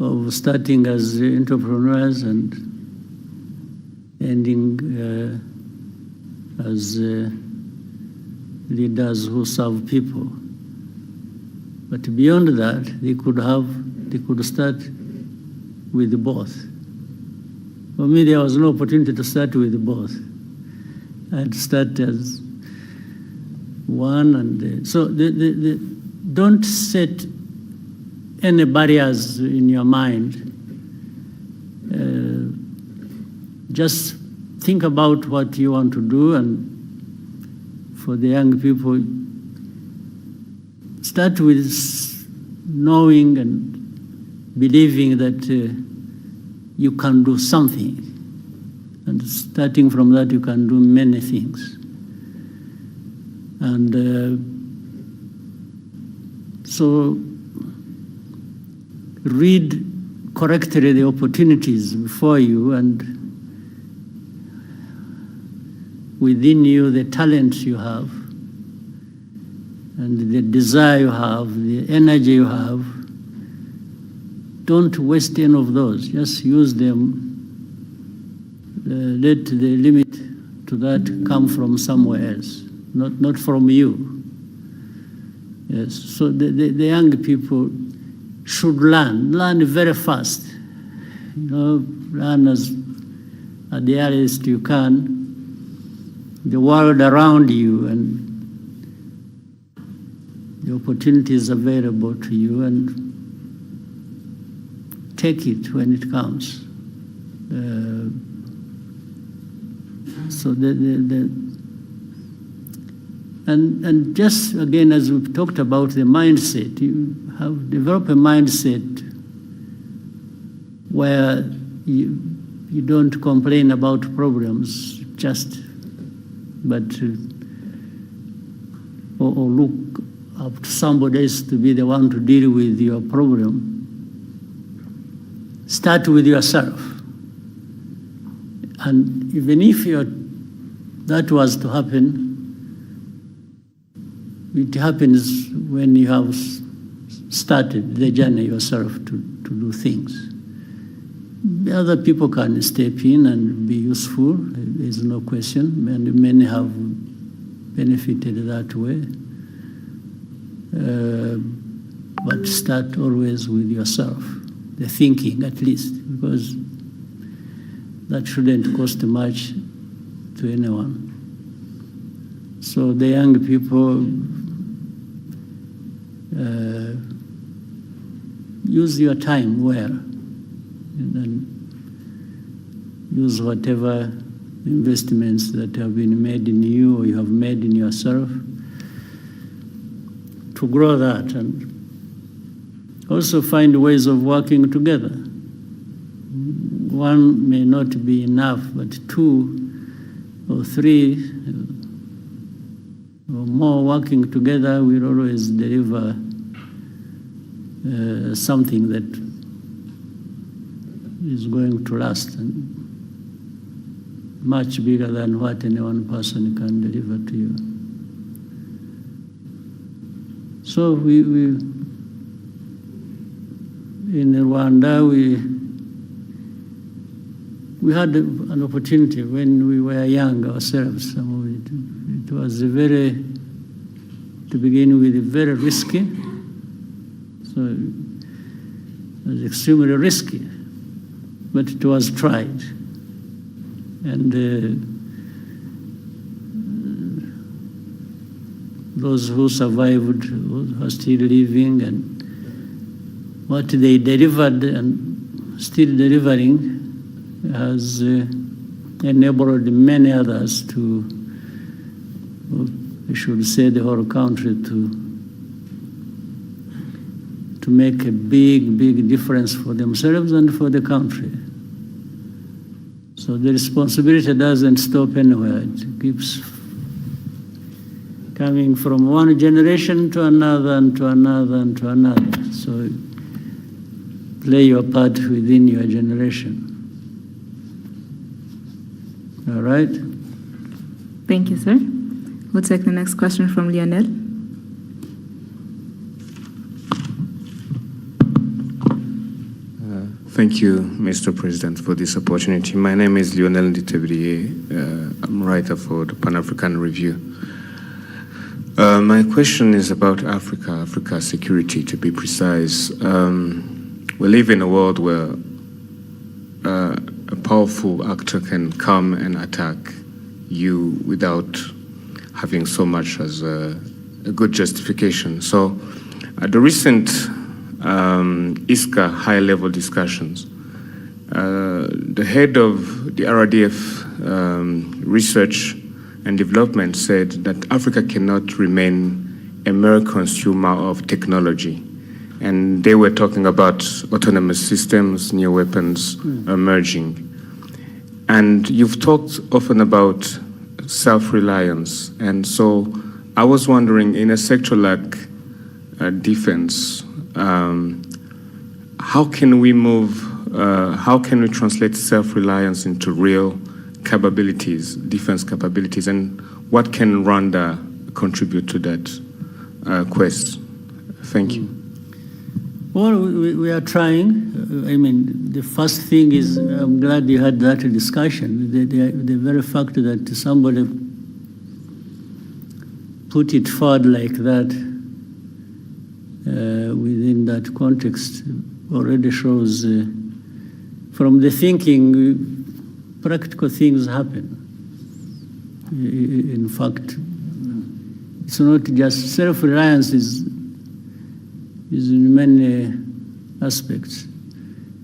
of starting as entrepreneurs and ending as leaders who serve people. But beyond that, they could start with both. For me, there was no opportunity to start with both. I had to start as one, and so don't set any barriers in your mind. Just think about what you want to do, and for the young people, start with knowing and believing that you can do something. And starting from that, you can do many things. And so read correctly the opportunities before you, and within you, the talent you have, and the desire you have, the energy you have. Don't waste any of those. Just use them. Let the limit to that come from somewhere else, not from you. Yes. So the young people should learn very fast. Learn at the earliest you can. The world around you and the opportunities available to you, and take it when it comes. So and just again, as we've talked about the mindset, you have developed a mindset where you don't complain about problems, or look up to somebody else to be the one to deal with your problem. Start with yourself. And even if that was to happen, it happens when you have started the journey yourself to do things. The other people can step in and be useful, there's no question, and many have benefited that way. But start always with yourself, the thinking at least, because that shouldn't cost much to anyone. So the young people, use your time well, and use whatever investments that have been made in you or you have made in yourself to grow that, and also find ways of working together. One may not be enough, but 2 or 3 more working together, we'll always deliver something that is going to last and much bigger than what any one person can deliver to you. So we in Rwanda, we had an opportunity when we were young ourselves. It was to begin with, very risky. So it was extremely risky, but it was tried. And those who survived are still living, and what they delivered and still delivering has enabled many others to, I should say, the whole country to make a big, big difference for themselves and for the country. So the responsibility doesn't stop anywhere. It keeps coming from one generation to another and to another and to another. So play your part within your generation. All right? Thank you, sir. We'll take the next question from Lionel. Thank you, Mr. President, for this opportunity. My name is Lionel Nditebriye. I'm a writer for the Pan-African Review. My question is about Africa security, to be precise. We live in a world where a powerful actor can come and attack you without having so much as a good justification. So at the recent ISCA high-level discussions, the head of the RDF research and development said that Africa cannot remain a mere consumer of technology. And they were talking about autonomous systems, new weapons emerging. And you've talked often about self-reliance. And so I was wondering, in a sector like defense, how can we translate self-reliance into real capabilities, defense capabilities, and what can Rwanda contribute to that quest? Thank you. Well, we are trying. I mean, the first thing is, I'm glad you had that discussion. The very fact that somebody put it forward like that within that context already shows from the thinking, practical things happen. In fact, it's not just self-reliance is in many aspects.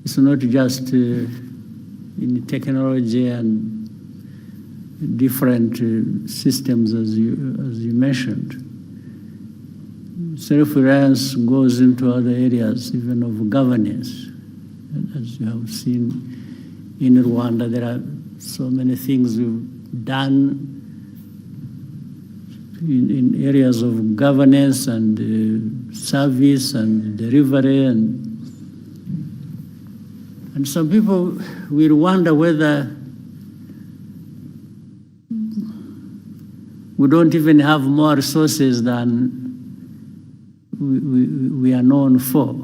It's not just in technology and different systems as you mentioned. Self-reliance goes into other areas, even of governance. As you have seen in Rwanda, there are so many things we've done in areas of governance and service and delivery, and some people will wonder whether we don't even have more resources than we are known for.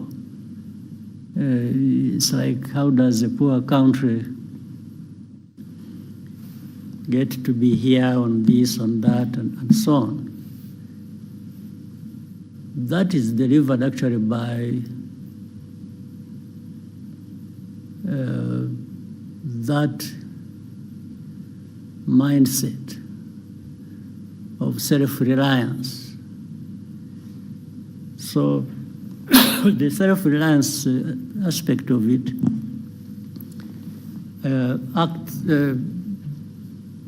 It's like, how does a poor country get to be here on this, on that, and so on? That is delivered actually by that mindset of self-reliance. So the self-reliance aspect of it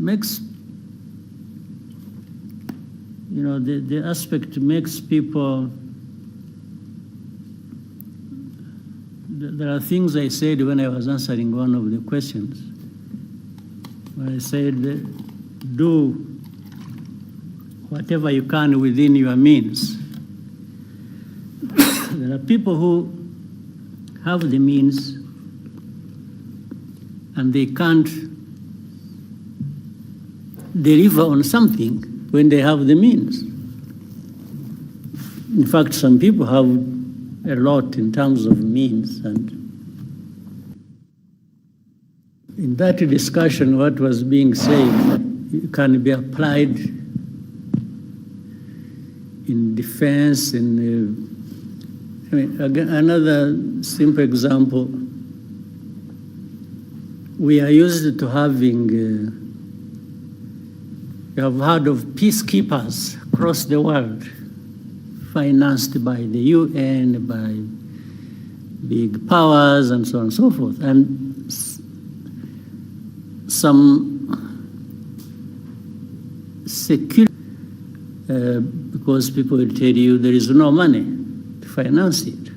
makes, the aspect makes people, there are things I said when I was answering one of the questions. When I said, do whatever you can within your means. There are people who have the means and they can't deliver on something when they have the means. In fact, some people have a lot in terms of means, and in that discussion, what was being said can be applied in defense. Again, another simple example, we are used to having, you have heard of peacekeepers across the world, financed by the UN, by big powers, and so on and so forth. And some security, because people will tell you there is no money to finance it.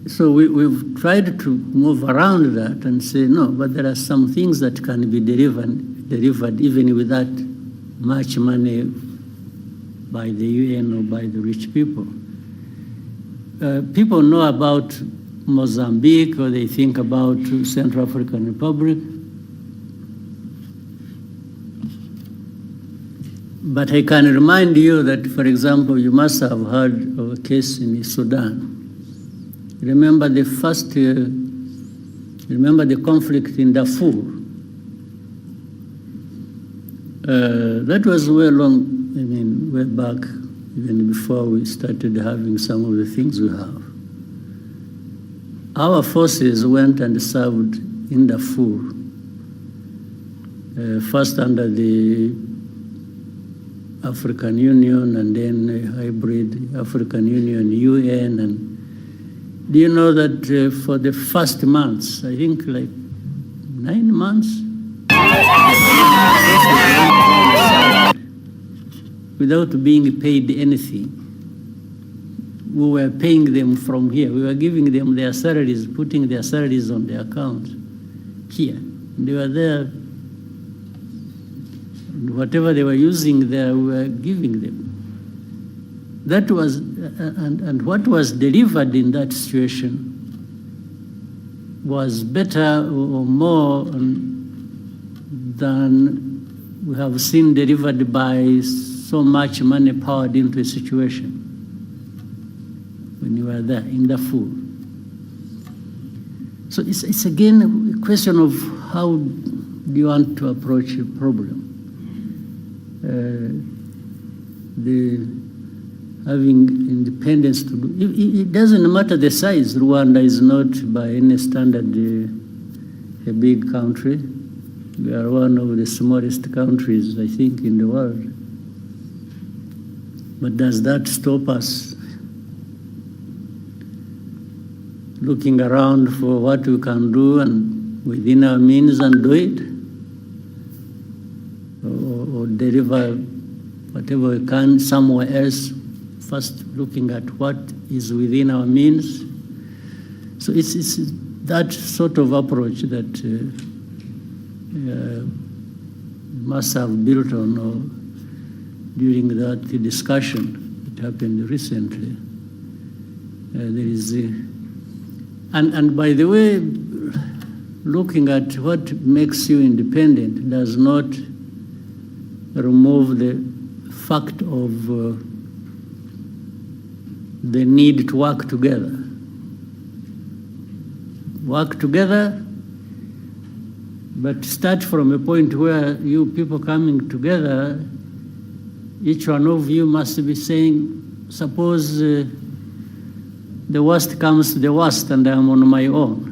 So we've tried to move around that and say, no, but there are some things that can be delivered even without much money by the UN or by the rich people. People know about Mozambique, or they think about Central African Republic. But I can remind you that, for example, you must have heard of a case in Sudan. Remember the conflict in Darfur. That was way back, even before we started having some of the things we have. Our forces went and served in Darfur, first under the African Union and then a hybrid African Union, UN. And do you know that for the first months, I think like 9 months, without being paid anything? We were paying them from here. We were giving them their salaries, putting their salaries on their accounts here. And they were there. And whatever they were using there, we were giving them. That was, and what was delivered in that situation was better or more than we have seen delivered by so much money poured into a situation when you were there in Darfur. So it's again a question of how do you want to approach a problem. Having independence to do, it doesn't matter the size. Rwanda is not by any standard a big country. We are one of the smallest countries, I think, in the world. But does that stop us looking around for what we can do and within our means and do it? Or deliver whatever we can somewhere else, first looking at what is within our means? So it's that sort of approach that must have built on during that discussion that happened recently. There is and by the way, looking at what makes you independent does not remove the fact of the need to work together. Work together, but start from a point where you people coming together, each one of you must be saying, suppose the worst comes to the worst and I'm on my own.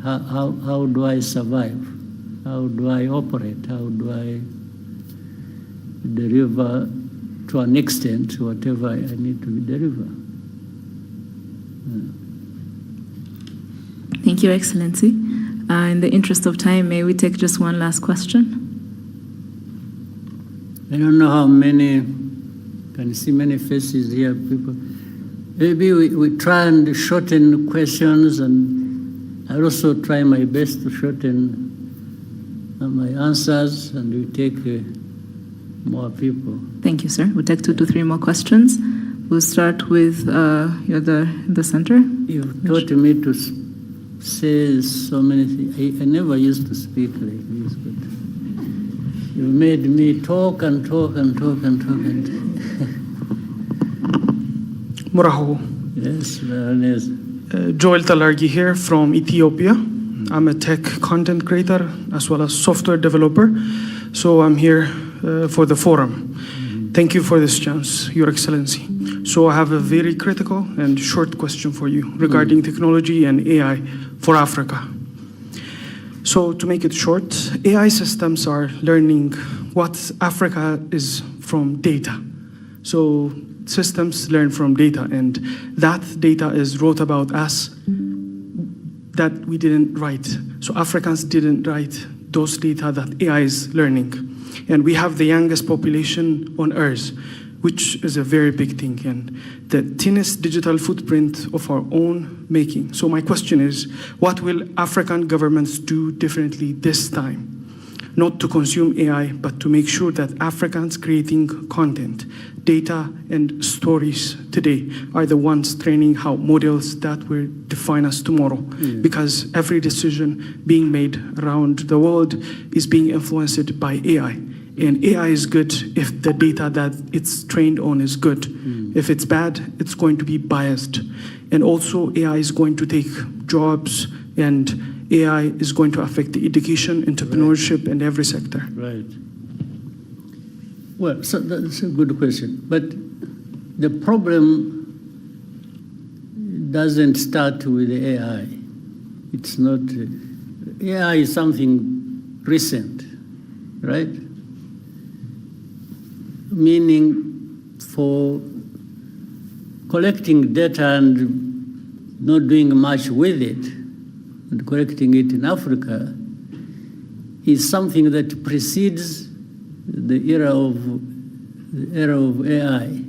How do I survive? How do I operate? How do I deliver to an extent whatever I need to deliver? Thank you, Excellency. In the interest of time, may we take just one last question? I don't know how many, can see many faces here, people. Maybe we try and shorten questions, and I also try my best to shorten my answers, and we take more people. Thank you, sir. We'll take 2 to 3 more questions. We'll start with you're the center. You've taught me to say so many things. I never used to speak like this, but you made me talk and talk and talk and talk and Muraho. Yes, Baroness. Joel Talargi here from Ethiopia. I'm a tech content creator as well as software developer. So I'm here for the forum. Thank you for this chance, Your Excellency. So I have a very critical and short question for you regarding technology and AI for Africa. So to make it short, AI systems are learning what Africa is from data. So systems learn from data, and that data is wrote about us that we didn't write. So Africans didn't write those data that AI is learning. And we have the youngest population on Earth, which is a very big thing, and the thinnest digital footprint of our own making. So my question is, what will African governments do differently this time? Not to consume AI, but to make sure that Africans creating content, data, and stories today are the ones training how models that will define us tomorrow. Because every decision being made around the world is being influenced by AI. And AI is good if the data that it's trained on is good. If it's bad, it's going to be biased. And also AI is going to take jobs, and AI is going to affect the education, entrepreneurship, and every sector. Right. Well, so that's a good question. But the problem doesn't start with the AI. It's not, AI is something recent, right? Meaning for collecting data and not doing much with it, and collecting it in Africa, is something that precedes the era of AI.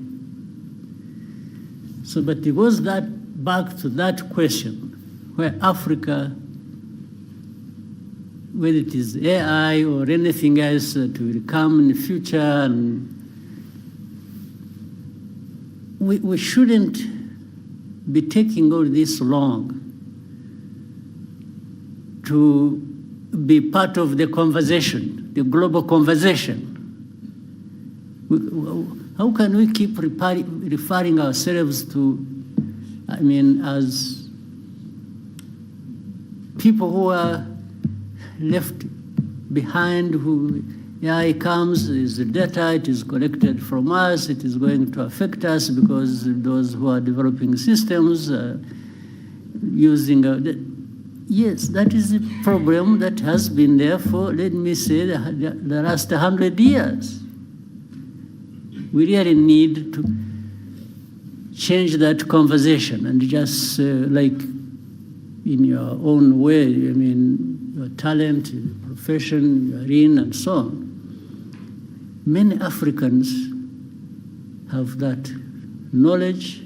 So, but it goes back to that question, where Africa, whether it is AI or anything else that will come in the future, and we shouldn't be taking all this long to be part of the conversation, the global conversation. How can we keep referring ourselves to, I mean, as people who are left behind, who AI comes, is the data, it is collected from us, it is going to affect us because those who are developing systems are using yes, that is a problem that has been there for, let me say, the last 100 years. We really need to change that conversation and just like in your own way, I mean, your talent, your profession, you're in, and so on. Many Africans have that knowledge.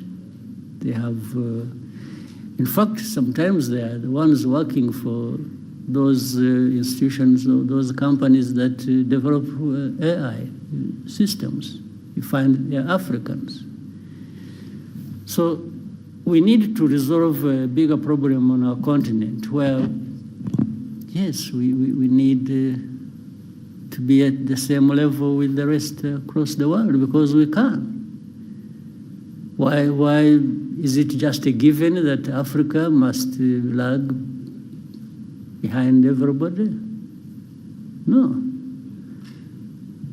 They have, in fact, sometimes they are the ones working for those institutions or those companies that develop AI systems. You find they're Africans. So we need to resolve a bigger problem on our continent where, yes, we need to be at the same level with the rest across the world, because we can. Why is it just a given that Africa must lag behind everybody? No.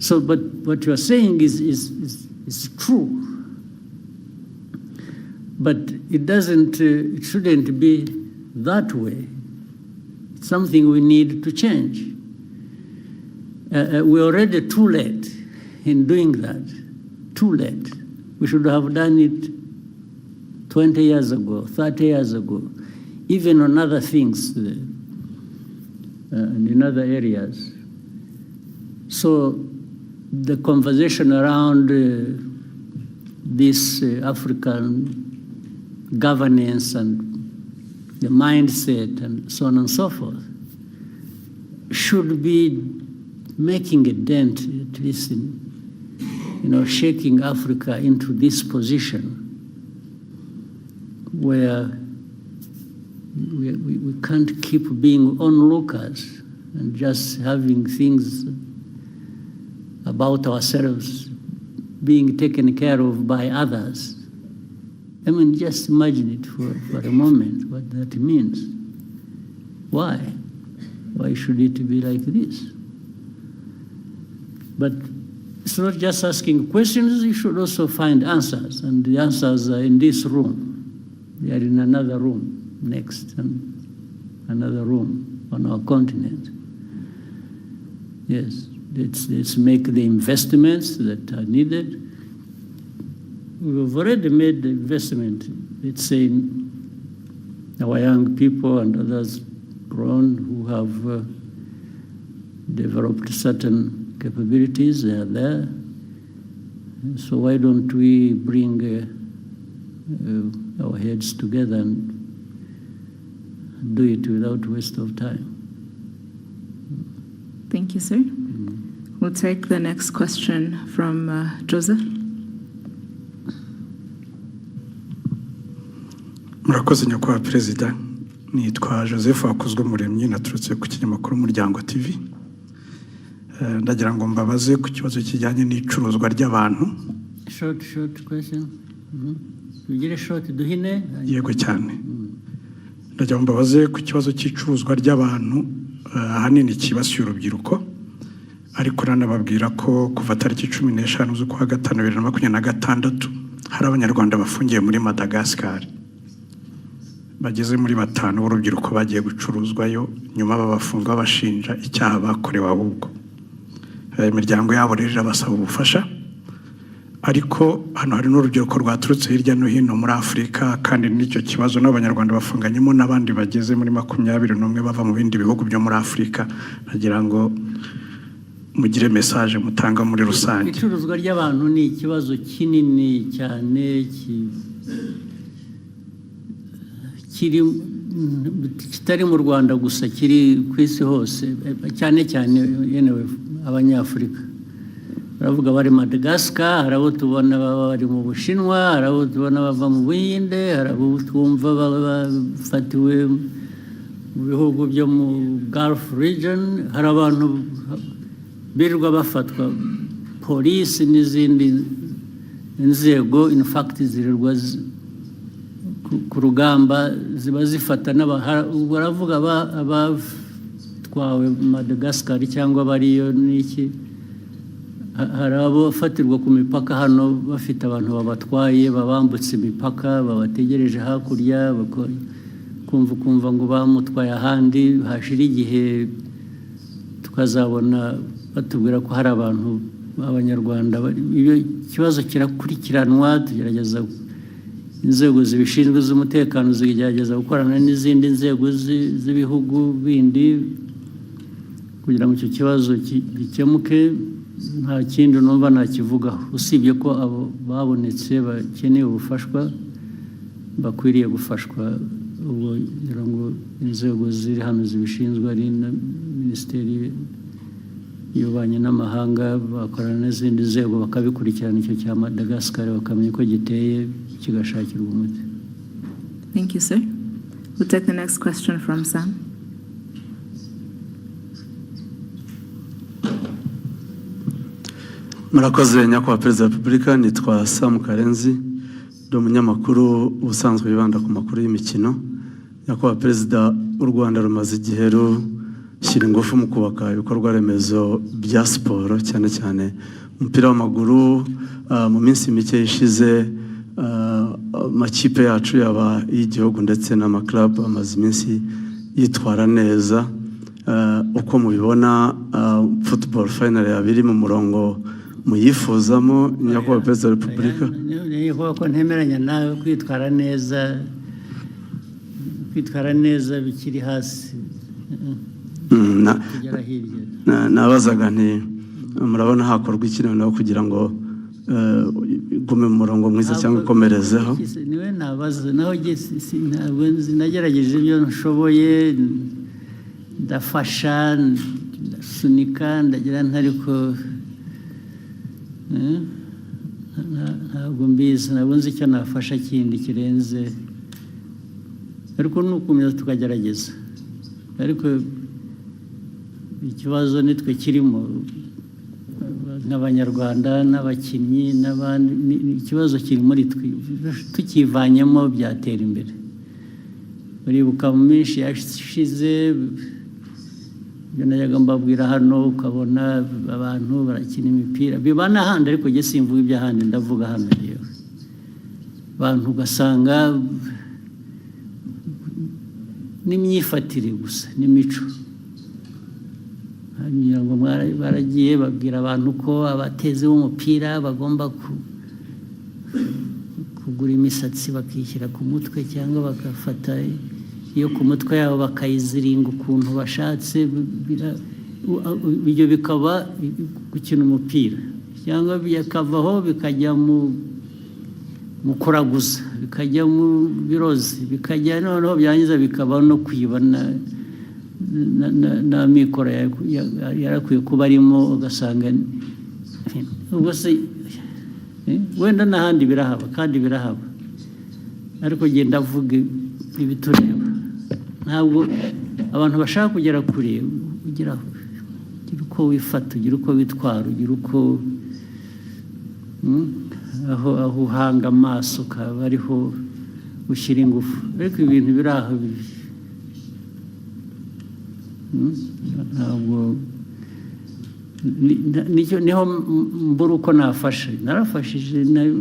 So, but what you are saying is true. But it doesn't, it shouldn't be that way. It's something we need to change. We're already too late in doing that. Too late. We should have done it 20 years ago, 30 years ago, even on other things and in other areas. So the conversation around this African governance and the mindset and so on and so forth, should be making a dent, at least in, shaking Africa into this position where we can't keep being onlookers and just having things about ourselves being taken care of by others. I mean, just imagine it for a moment, what that means. Why? Why should it be like this? But it's not just asking questions, you should also find answers. And the answers are in this room. They are in another room next, and another room on our continent. Yes, let's make the investments that are needed. We've already made the investment, let's say, our young people and others grown who have developed certain capabilities, they are there. So why don't we bring our heads together and do it without waste of time? Thank you, sir. We'll take the next question from Joseph. Murakoze nyakubahwa Perezida, nitwa Joseph Hakuzweumuremyi, naturutse ku kinyamakuru Umuryango TV. Ndagira ngo mbabaze ku kibazo kijyanye n'icuruzwa ry'abantu. Short question. Ugire short duhine. Yego cyane. Ndagira ngo mbabaze ku kibazo cy'icuruzwa ry'abantu ahanini kibasiye urubyiruko, ariko nanababwira ko kuva tariki 15 z'ukwa gatanu 2026 hari abanyarwanda bafungiye muri Madagascar. Bageze muri 5 b'urubyiruko bagiye gucuruzwayo, nyuma babafunga bashinja icyaha bakorewe ahubwo. Imiryango yabo rero basaba ubufasha, ariko hano hari n'urubyiruko rwaturutse hirya no hino muri Afurika, kandi n'icyo kibazo n'abanyarwanda bafunganyemo n'abandi bageze muri 21 bava mu bindi bihugu byo muri Afurika. Nagira ngo mugire message mutanga muri rusange. Icuruzwa ry'abantu ni ikibazo kinini cyane kitari mu Rwanda gusa, kiri ku isi hose, cyane cyane yenewe abanyafurika. Baravuga bari Madagascar, hari abo tubona bari mu Bushinwa, hari abo tubona bava mu Buhinde, hari abo twumva bafatiwe mu bihugu byo mu Gulf region, hari abantu birirwa bafatwa, polisi n'izindi inzego in fact zirirwa ku rugamba ziba zifata baravuga abatwawe Madagascar cyangwa bariyo n'iki. Hari abo bafatirwa ku mipaka hano bafite abantu babatwaye, babambutse imipaka, babategereje hakurya, kumva ngo bamutwaye ahandi, hashira igihe tukazabona batubwira ko hari abantu b'abanyarwanda. Iyo kibazo kirakurikiranwa, tugerageza inzego zibishinzwe z'umutekano zigerageza gukorana n'izindi nzego z'ibihugu bindi kugira ngo icyo kibazo gikemuke. Nta kindi numva nakivugaho usibye ko abo babonetse bakeneye ubufashwa bakwiriye gufashwa. Ubwo ngira ngo inzego ziri hano zibishinzwe ari na Minisiteri y'Ububanyi n'Amahanga bakorana n'izindi nzego bakabikurikirana icyo cya Madagascar bakamenya ko giteye kigashakirwa umuti. Thank you, sir. We'll take the next question from Sam. Murakoze nyakubahwa Perezida wa Repubulika, nitwa Sam Karenzi, ndi umunyamakuru ubusanzwe wibanda ku makuru y'imikino. Nyakubahwa Perezida, u Rwanda rumaze igihe rushyira ingufu mu kubaka ibikorwa remezo bya siporo, cyane cyane umupira w'amaguru. Mu minsi mike ishize amakipe yacu yaba y'igihugu ndetse n'amaklub amaze iminsi yitwara neza. Uko mubibona football final yabiri mu murongo muyifuzamo, nyakubahwa Perezida wa Repubulika? Niyo ko ntemeranya nawe, kwitwara neza bikiri hasi. Nabazaga nti murabona hakorwa iki noneho kugira ngo gume mu murongo mwiza cyangwa ikomerezeho? Niwe nabaza naho nagerageje ibyo nshoboye, ndafasha ndasunika ndagira ntariko ntabwo mbizi ntabwo nzi icyo nafasha kindi kirenze ariko nukomeza tukagerageza ariko ikibazo nitwe kirimo n'abanyarwanda n'abakinnyi n'abandi ikibazo kiri muri twe tukivanyemo byatera imbere uribuka mu minsi yashize najyaga mbabwira hano ukabona abantu barakina imipira biba n'ahandi ariko njye simvuga iby'ahandi ndavuga hano yewe abantu ugasanga n'imyifatire gusa n'imico ngo baragiye babwira abantu ko abatezi b'umupira bagomba kugura imisatsi bakishyira ku mutwe cyangwa bagafata iyo ku mutwe yabo bakayiziringa ukuntu bashatse ibyo bikaba gukina umupira cyangwa bikavaho bikajya mu kuraguza bikajya mu birozi bikajya noneho byangiza bikaba no kwiba na mikoro yarakwiye kuba arimo ugasanga ubwo se wenda n'ahandi birahaba kandi birahaba ariko genda avuga ibitureba ntabwo abantu bashaka kugera kure ugira uko wifata ugira uko witwara ugira uko aho uhanga amaso ukaba ariho ushyira ingufu ariko ibintu biri aho ntabwo niho mbura uko nafashe narafashije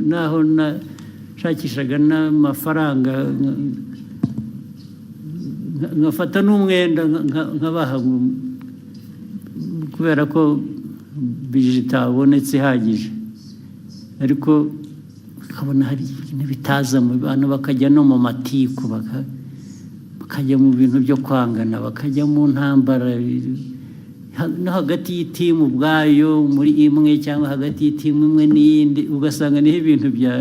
naho nashakishaga n'amafaranga nkafata n'umwenda nkabaha kubera ko bije itabonetse ihagije ariko ukabona hari ibintu bitaza mu bantu bakajya no mu matiku bakajya mu bintu byo kwangana bakajya mu ntambara no hagati y'itimu ubwayo muri imwe cyangwa hagati y'itimu imwe n'iyindi ugasanga niho ibintu bya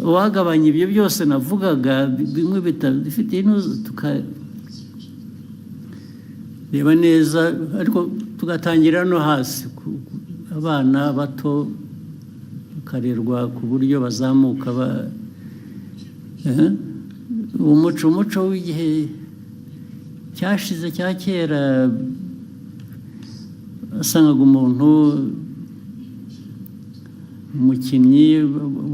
wagabanya ibyo byose navugaga bimwe bifite intuzo tukareba neza ariko tugatangira no hasi abana bato bakarerwa ku buryo bazamuka umuco w'igihe cyashize cya kera wasangaga umuntu umukinnyi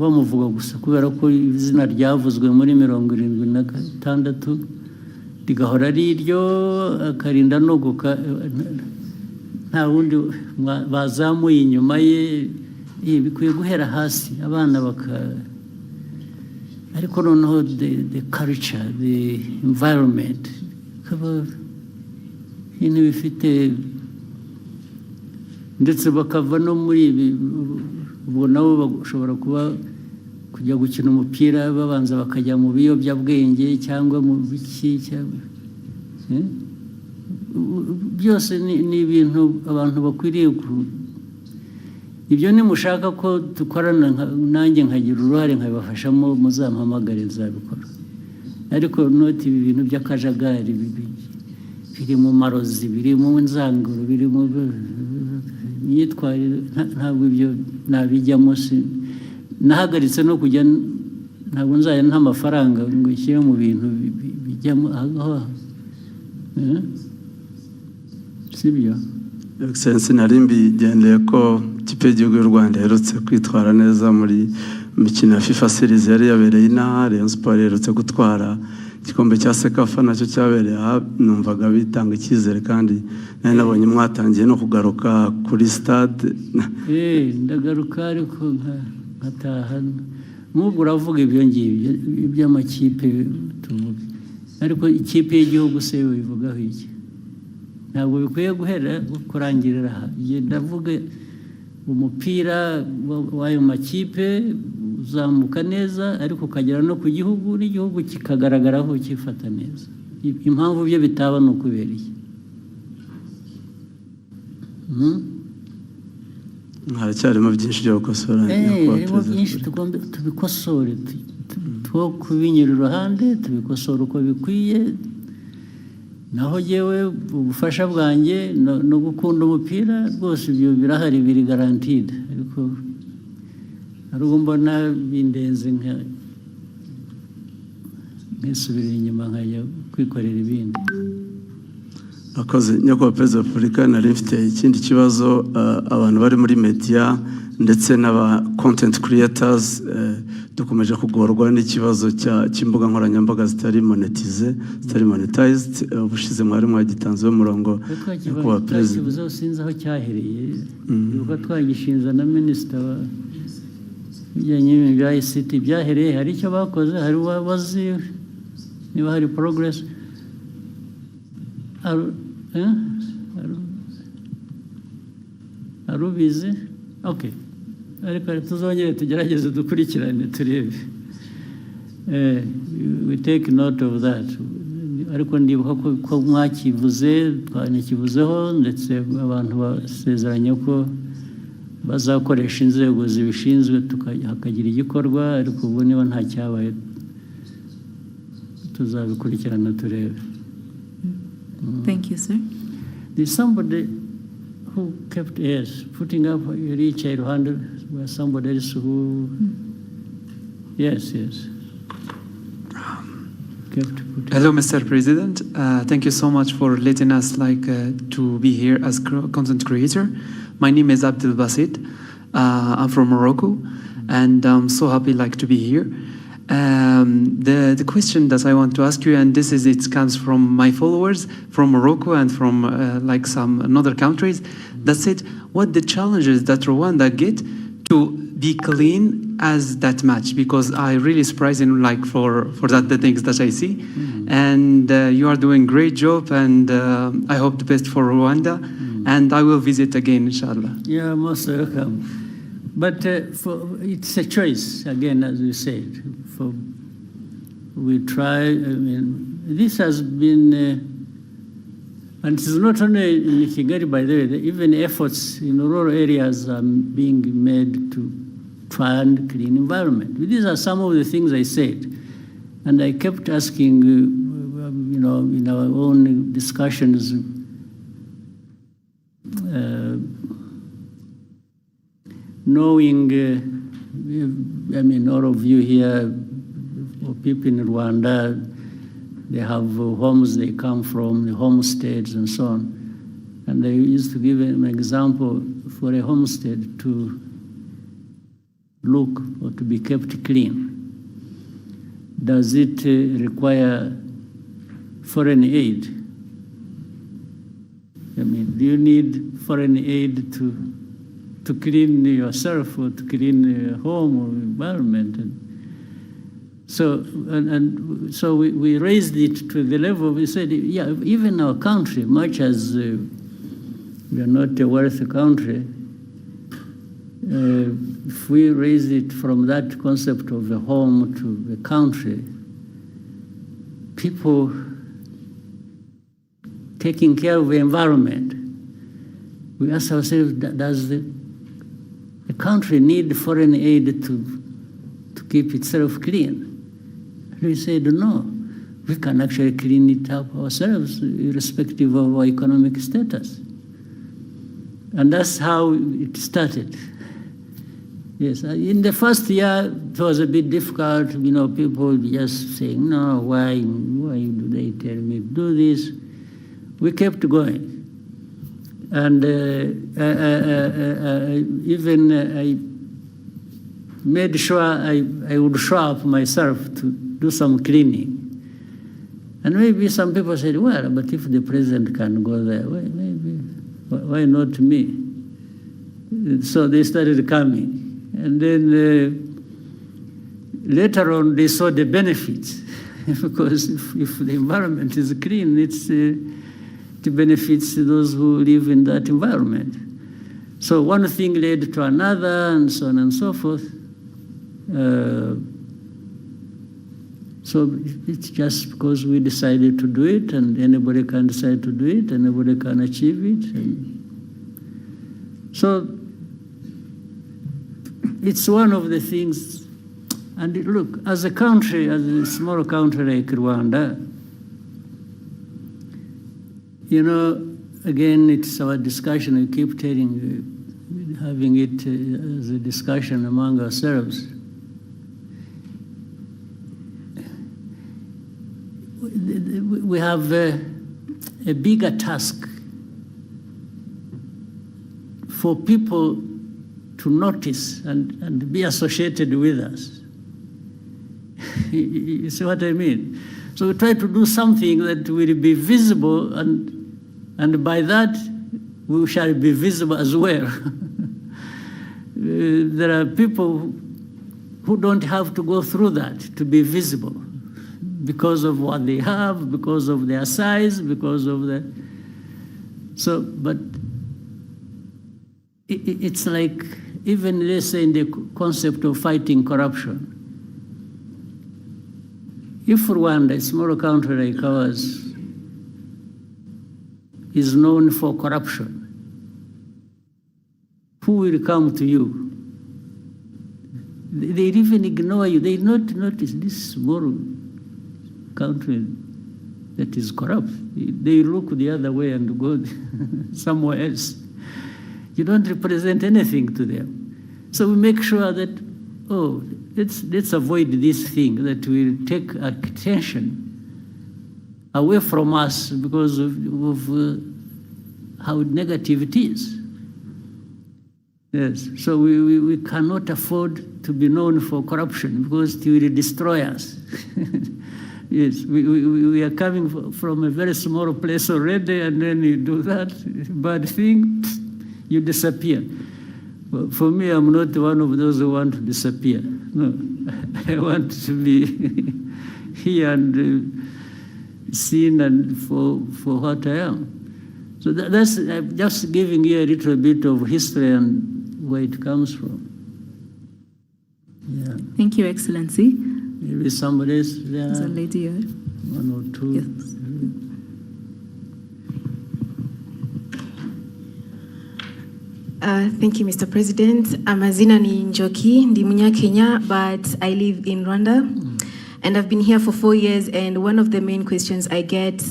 bamuvuga gusa kubera ko izina ryavuzwe muri 76 rigahora ari iryo akarinda noguka nta wundi bazamuye inyuma ye bikwiye guhera hasi abana ariko noneho the culture the environment kaba ibintu bifite ndetse bakava no muri ibi ubwo nabo bashobora kujya gukina umupira babanza bakajya mu biyobyabwenge cyangwa mu biki byose ni ibintu abantu bakwiriye ibyo nimushaka ko dukorana nanjye nkagira uruhare nkabibafashamo muzampamagare nzabikora ariko noti ibi bintu by'akajagari biri mu marozi biri mu nzanguro biri mu myitwarire ntabwo ibyo nabijyamo nahagaritse no kujya ntabwo nzajya nta mafaranga ngo ishyire mu bintu bijyamo aho sibyo Excellency nari mbigendeye ko ikipe y'igihugu y'u Rwanda iherutse kwitwara neza muri imikino ya FIFA Series yari yabereye inaha Rayon Sports iherutse gutwara igikombe cya Sekafa nacyo cyabereye aha numvaga bitanga icyizere kandi nari nabonye mwatangiye no kugaruka kuri stade ndagaruka ariko nkataha nk'ubwo uravuga ibyo ngibyo iby'amakipe tuvuga ariko ikipe y'igihugu se bivugaho iki ntabwo bikwiye guhera kurangirira aha ndavuga umupira w'ayo makipe uzamuka neza ariko ukagera no ku gihugu n'igihugu kikagaragaraho cyifata neza impamvu byo bitaba ni ukubera iki haracyarimo byinshi byo gukosora harimo byinshi tubikosore two kubinyura iruhande tubikosora uko bikwiye naho yewe ubufasha bwanjye no gukunda umupira rwose ibyo birahari biri guaranteed ariko ariko mbona bindenze nkisubira inyuma nkajya kwikorera ibindi. Akoze nyakubahwa perezida wa repubulika nari mfite ikindi kibazo abantu bari muri media ndetse n'aba content creators dukomeje kugorwa n'ikibazo cy'imbuga nkoranyambaga zitari monetized ubushize mwari mwagitanzeho umurongo nyakubahwa perezida. Ikibazo sinzi aho cyahereye yuko twagishinza na minisita bijyanye n'ibintu bya ICT byahereye hari icyo bakoze hari wazi niba hari progress arubizi okay ariko tuzongere tugerageze dukurikirane turebe we take note of that ariko ndibuka ko mwakivuze twanakivuzeho ndetse abantu basezeranye ko bazakoresha inzego zibishinzwe hakagira igikorwa ariko ubu niba nta cyabaye tuzabikurikirana turebe. Thank you, sir. There's somebody who kept putting up reach 800 where somebody else who yes kept putting. Hello, Mr. President. Thank you so much for letting us to be here as content creator. My name is Abdel Basit. I'm from Morocco, and I'm so happy to be here. The question that I want to ask you, and it comes from my followers from Morocco and from some other countries, that said, what the challenges that Rwanda get to be clean as that match? Because I really surprising for that the things that I see, and you are doing great job, and I hope the best for Rwanda, and I will visit again, inshallah. Yeah, most welcome. But it's a choice, again, as you said. We try, this has been, and it's not only in Kigali, by the way, even efforts in rural areas are being made to try and clean environment. These are some of the things I said. And I kept asking, in our own discussions, knowing, all of you here, or people in Rwanda, they have homes they come from, the homesteads and so on. And I used to give an example for a homestead to look or to be kept clean. Does it require foreign aid? Do you need foreign aid to clean yourself or to clean your home or environment? So we raised it to the level, we said, yeah, even our country, much as we are not a wealthy country, if we raise it from that concept of the home to the country, people taking care of the environment, we ask ourselves, does the country need foreign aid to keep itself clean? And we said, no, we can actually clean it up ourselves, irrespective of our economic status. And that's how it started. Yes, in the first year, it was a bit difficult, people just saying, no, why do they tell me to do this? We kept going. And I made sure I would show up myself to do some cleaning. And maybe some people said, well, but if the president can go there, why not me? So they started coming. And then later on, they saw the benefits. Because if the environment is clean, it benefits those who live in that environment. So one thing led to another, and so on and so forth. So it's just because we decided to do it, and anybody can decide to do it, anybody can achieve it. And so it's one of the things. And look, as a country, as a small country like Rwanda, You know, again, it's our discussion. We keep having it as a discussion among ourselves. We have a bigger task for people to notice and be associated with us. You see what I mean? So we try to do something that will be visible, and by that we shall be visible as well. There are people who don't have to go through that to be visible because of what they have, because of their size, because of the... So, but it's like, even let's say in the concept of fighting corruption, if Rwanda, a small country like ours, is known for corruption, who will come to you? They even ignore you. They not notice this small country that is corrupt. They look the other way and go somewhere else. You don't represent anything to them. So we make sure that, oh, let's avoid this thing that will take attention away from us because of how negative it is. Yes, so we cannot afford to be known for corruption because it will destroy us. Yes, we are coming from a very small place already, and then you do that bad thing, you disappear. Well, for me, I'm not one of those who want to disappear. No, I want to be here and seen and for what I am. So that's I'm just giving you a little bit of history and where it comes from. Yeah. Thank you, Excellency. Maybe somebody else there. There's a lady here. One or two. Yes. Thank you, Mr. President. Amazina ni Njoki, ndi Munya-Kenya, but I live in Rwanda. And I've been here for 4 years, and one of the main questions I get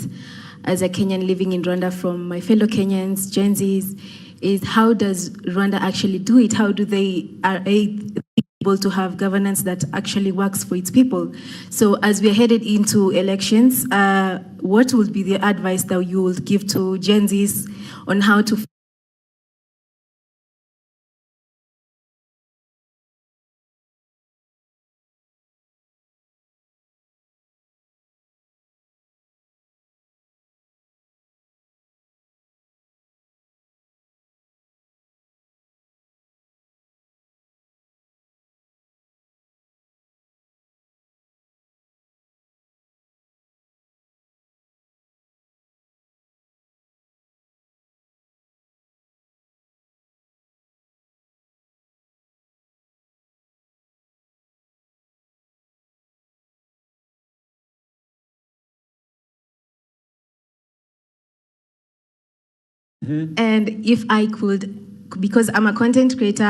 as a Kenyan living in Rwanda from my fellow Kenyans, Gen Zs, is how does Rwanda actually do it? How do they are able to have governance that actually works for its people? So as we're headed into elections, what would be the advice that you would give to Gen Zs on how to And if I could, because I'm a content creator.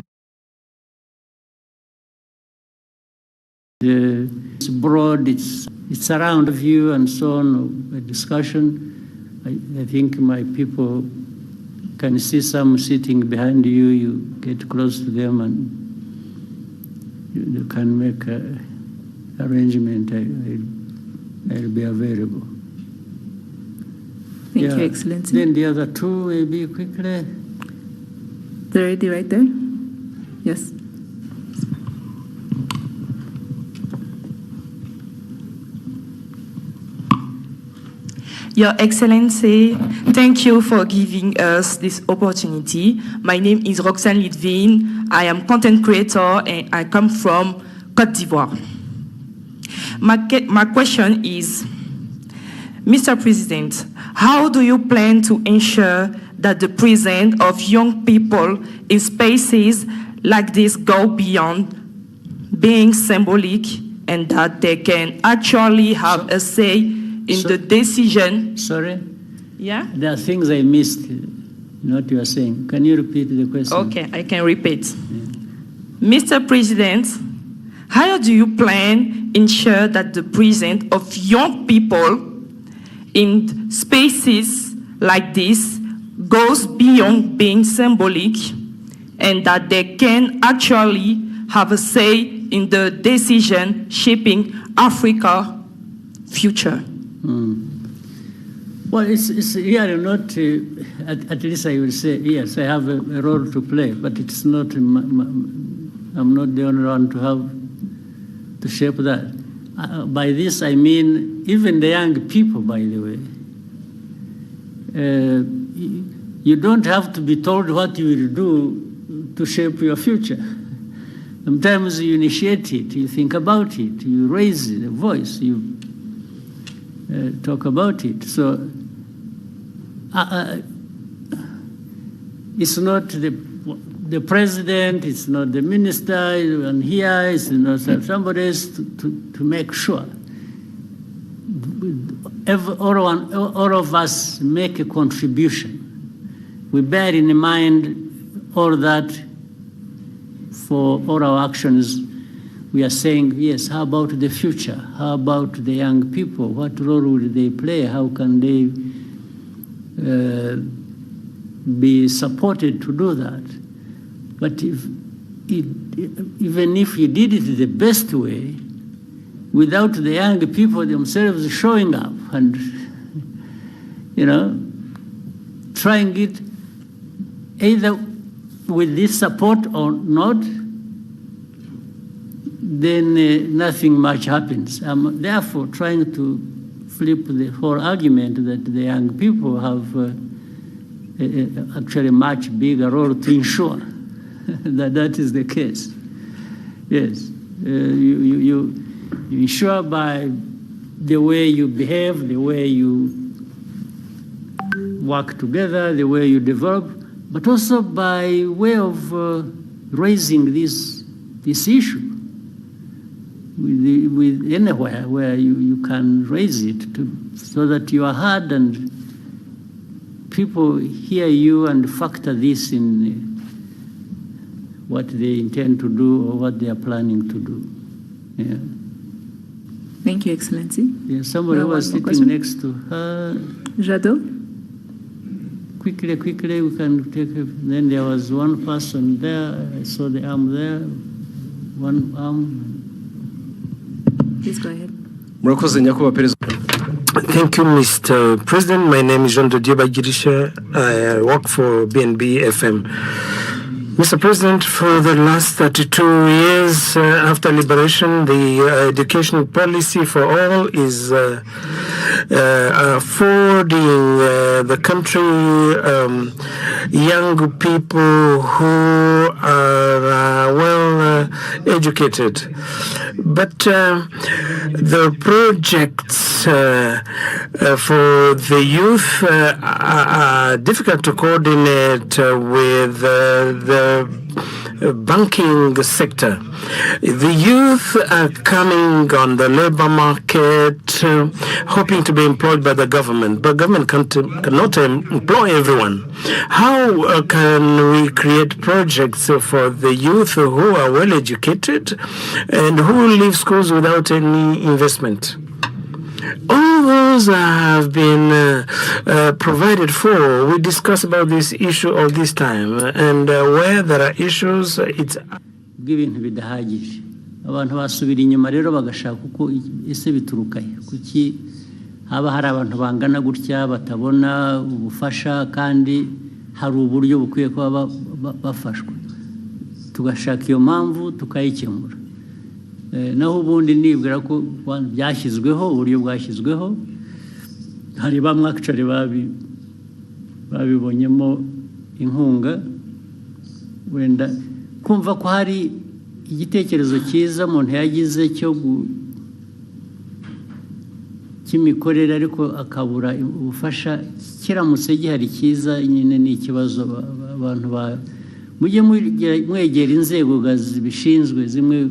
It's broad, it's around you and so on, a discussion. I think my people can see some sitting behind you, you get close to them and you can make an arrangement. I'll be available. Thank you, Excellency. Then the other two, maybe quickly. The lady right there? Yes. Your Excellency, thank you for giving us this opportunity. My name is Roxane Litvin. I am content creator and I come from Côte d'Ivoire. My question is, Mr. President, how do you plan to ensure that the presence of young people in spaces like this go beyond being symbolic and that they can actually have a say in the decision? Sorry? Yeah? There are things I missed in what you are saying. Can you repeat the question? Okay, I can repeat. Yeah. Mr. President, how do you plan to ensure that the presence of young people in spaces like this goes beyond being symbolic and that they can actually have a say in the decision shaping Africa's future? Well, it's really not, at least I will say, yes, I have a role to play, but it's not, I'm not the only one to have to shape that. By this, I mean, even the young people, by the way. You don't have to be told what you will do to shape your future. Sometimes you initiate it, you think about it, you raise the voice, you talk about it. So it's not the president, it's not the minister, and here it's not somebody else to make sure. All of us make a contribution. We bear in mind all that for all our actions. We are saying, yes, how about the future? How about the young people? What role will they play? How can they be supported to do that? But even if you did it the best way, without the young people themselves showing up and, trying it either with this support or not, then nothing much happens. I'm therefore trying to flip the whole argument that the young people have actually a much bigger role to ensure that is the case. Yes, you ensure by the way you behave, the way you work together, the way you develop, but also by way of raising this issue with anywhere where you can raise it so that you are heard and people hear you and factor this in what they intend to do or what they are planning to do. Yeah. Thank you, Excellency. Yeah, somebody was sitting next to her. Jadot? Quickly, we can take it. Then there was one person there. I saw the arm there. One arm. Please go ahead. Thank you, Mr. President. My name is Jean de Dieu Bagirisha. I work for BNB FM. Mr. President, for the last 32 years after liberation, the educational policy for all is affording the country young people who are well educated. But the projects for the youth are difficult to coordinate with the banking sector. The youth are coming on the labor market, hoping to be employed by the government, but government cannot employ everyone. How can we create projects for the youth who are well educated and who leave schools without any investment? All those have been provided for. We discuss about this issue all this time, and where there are issues, it's bw'ibintu bidahagije. Abantu basubira inyuma rero bagashaka uko ese bituruka kuki haba hari abantu bangana gutya batabona ubufasha kandi hari uburyo bukwiye kuba bafashwa. Tugashaka iyo mpamvu tukayikemura. Naho ubundi nibwira ko byashyizweho uburyo bwashyizweho hari bamwe actually babibonyemo inkunga wenda kumva ko hari igitekerezo cyiza umuntu yagize cy'imikorere ariko akabura ubufasha kiramutse gihari cyiza nyine ni ikibazo abantu mujye mwegera inzego zibishinzwe zimwe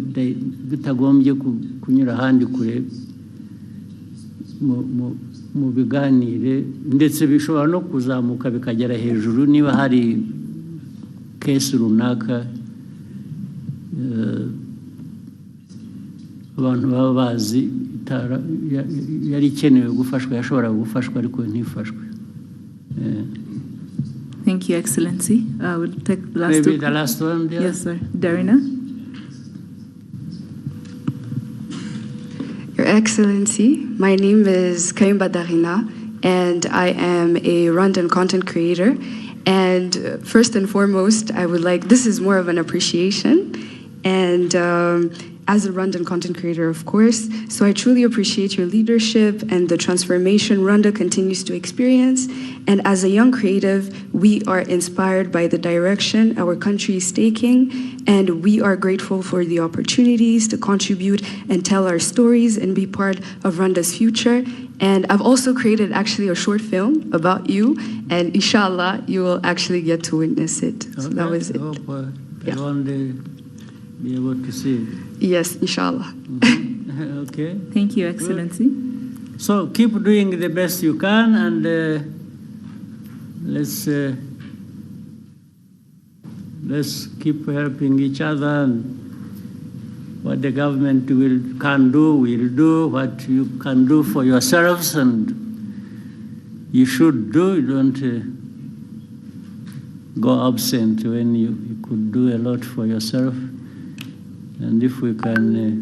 bitagombye kunyura ahandi kure mu biganire ndetse bishobora no kuzamuka bikagera hejuru niba hari kesi runaka abantu baba bazi yari ikenewe gufashwa yashobora gufashwa ariko ntifashwe. Thank you, Excellency. We'll take the last Maybe two. the last one, yeah. Yes, sir. Darina. Your Excellency, my name is Kaimba Darina, and I am a Rwandan content creator. And first and foremost, this is more of an appreciation. And as a Rwandan content creator, of course, so I truly appreciate your leadership and the transformation Rwanda continues to experience. And as a young creative, we are inspired by the direction our country is taking, and we are grateful for the opportunities to contribute and tell our stories and be part of Rwanda's future. And I've also created actually a short film about you, and inshallah, you will actually get to witness it. So that was it. I hope one day be able to see it. Yes, inshallah. Okay. Thank you, Excellency. So keep doing the best you can, and let's keep helping each other. And what the government can do, will do. What you can do for yourselves, and you should do. You don't go absent when you could do a lot for yourself. And if we can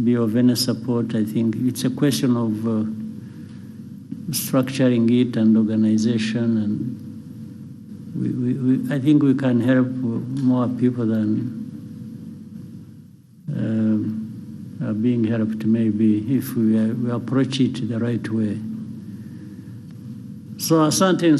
be of any support, I think it's a question of structuring it and organization, and I think we can help more people than are being helped, maybe, if we approach it the right way. So asante.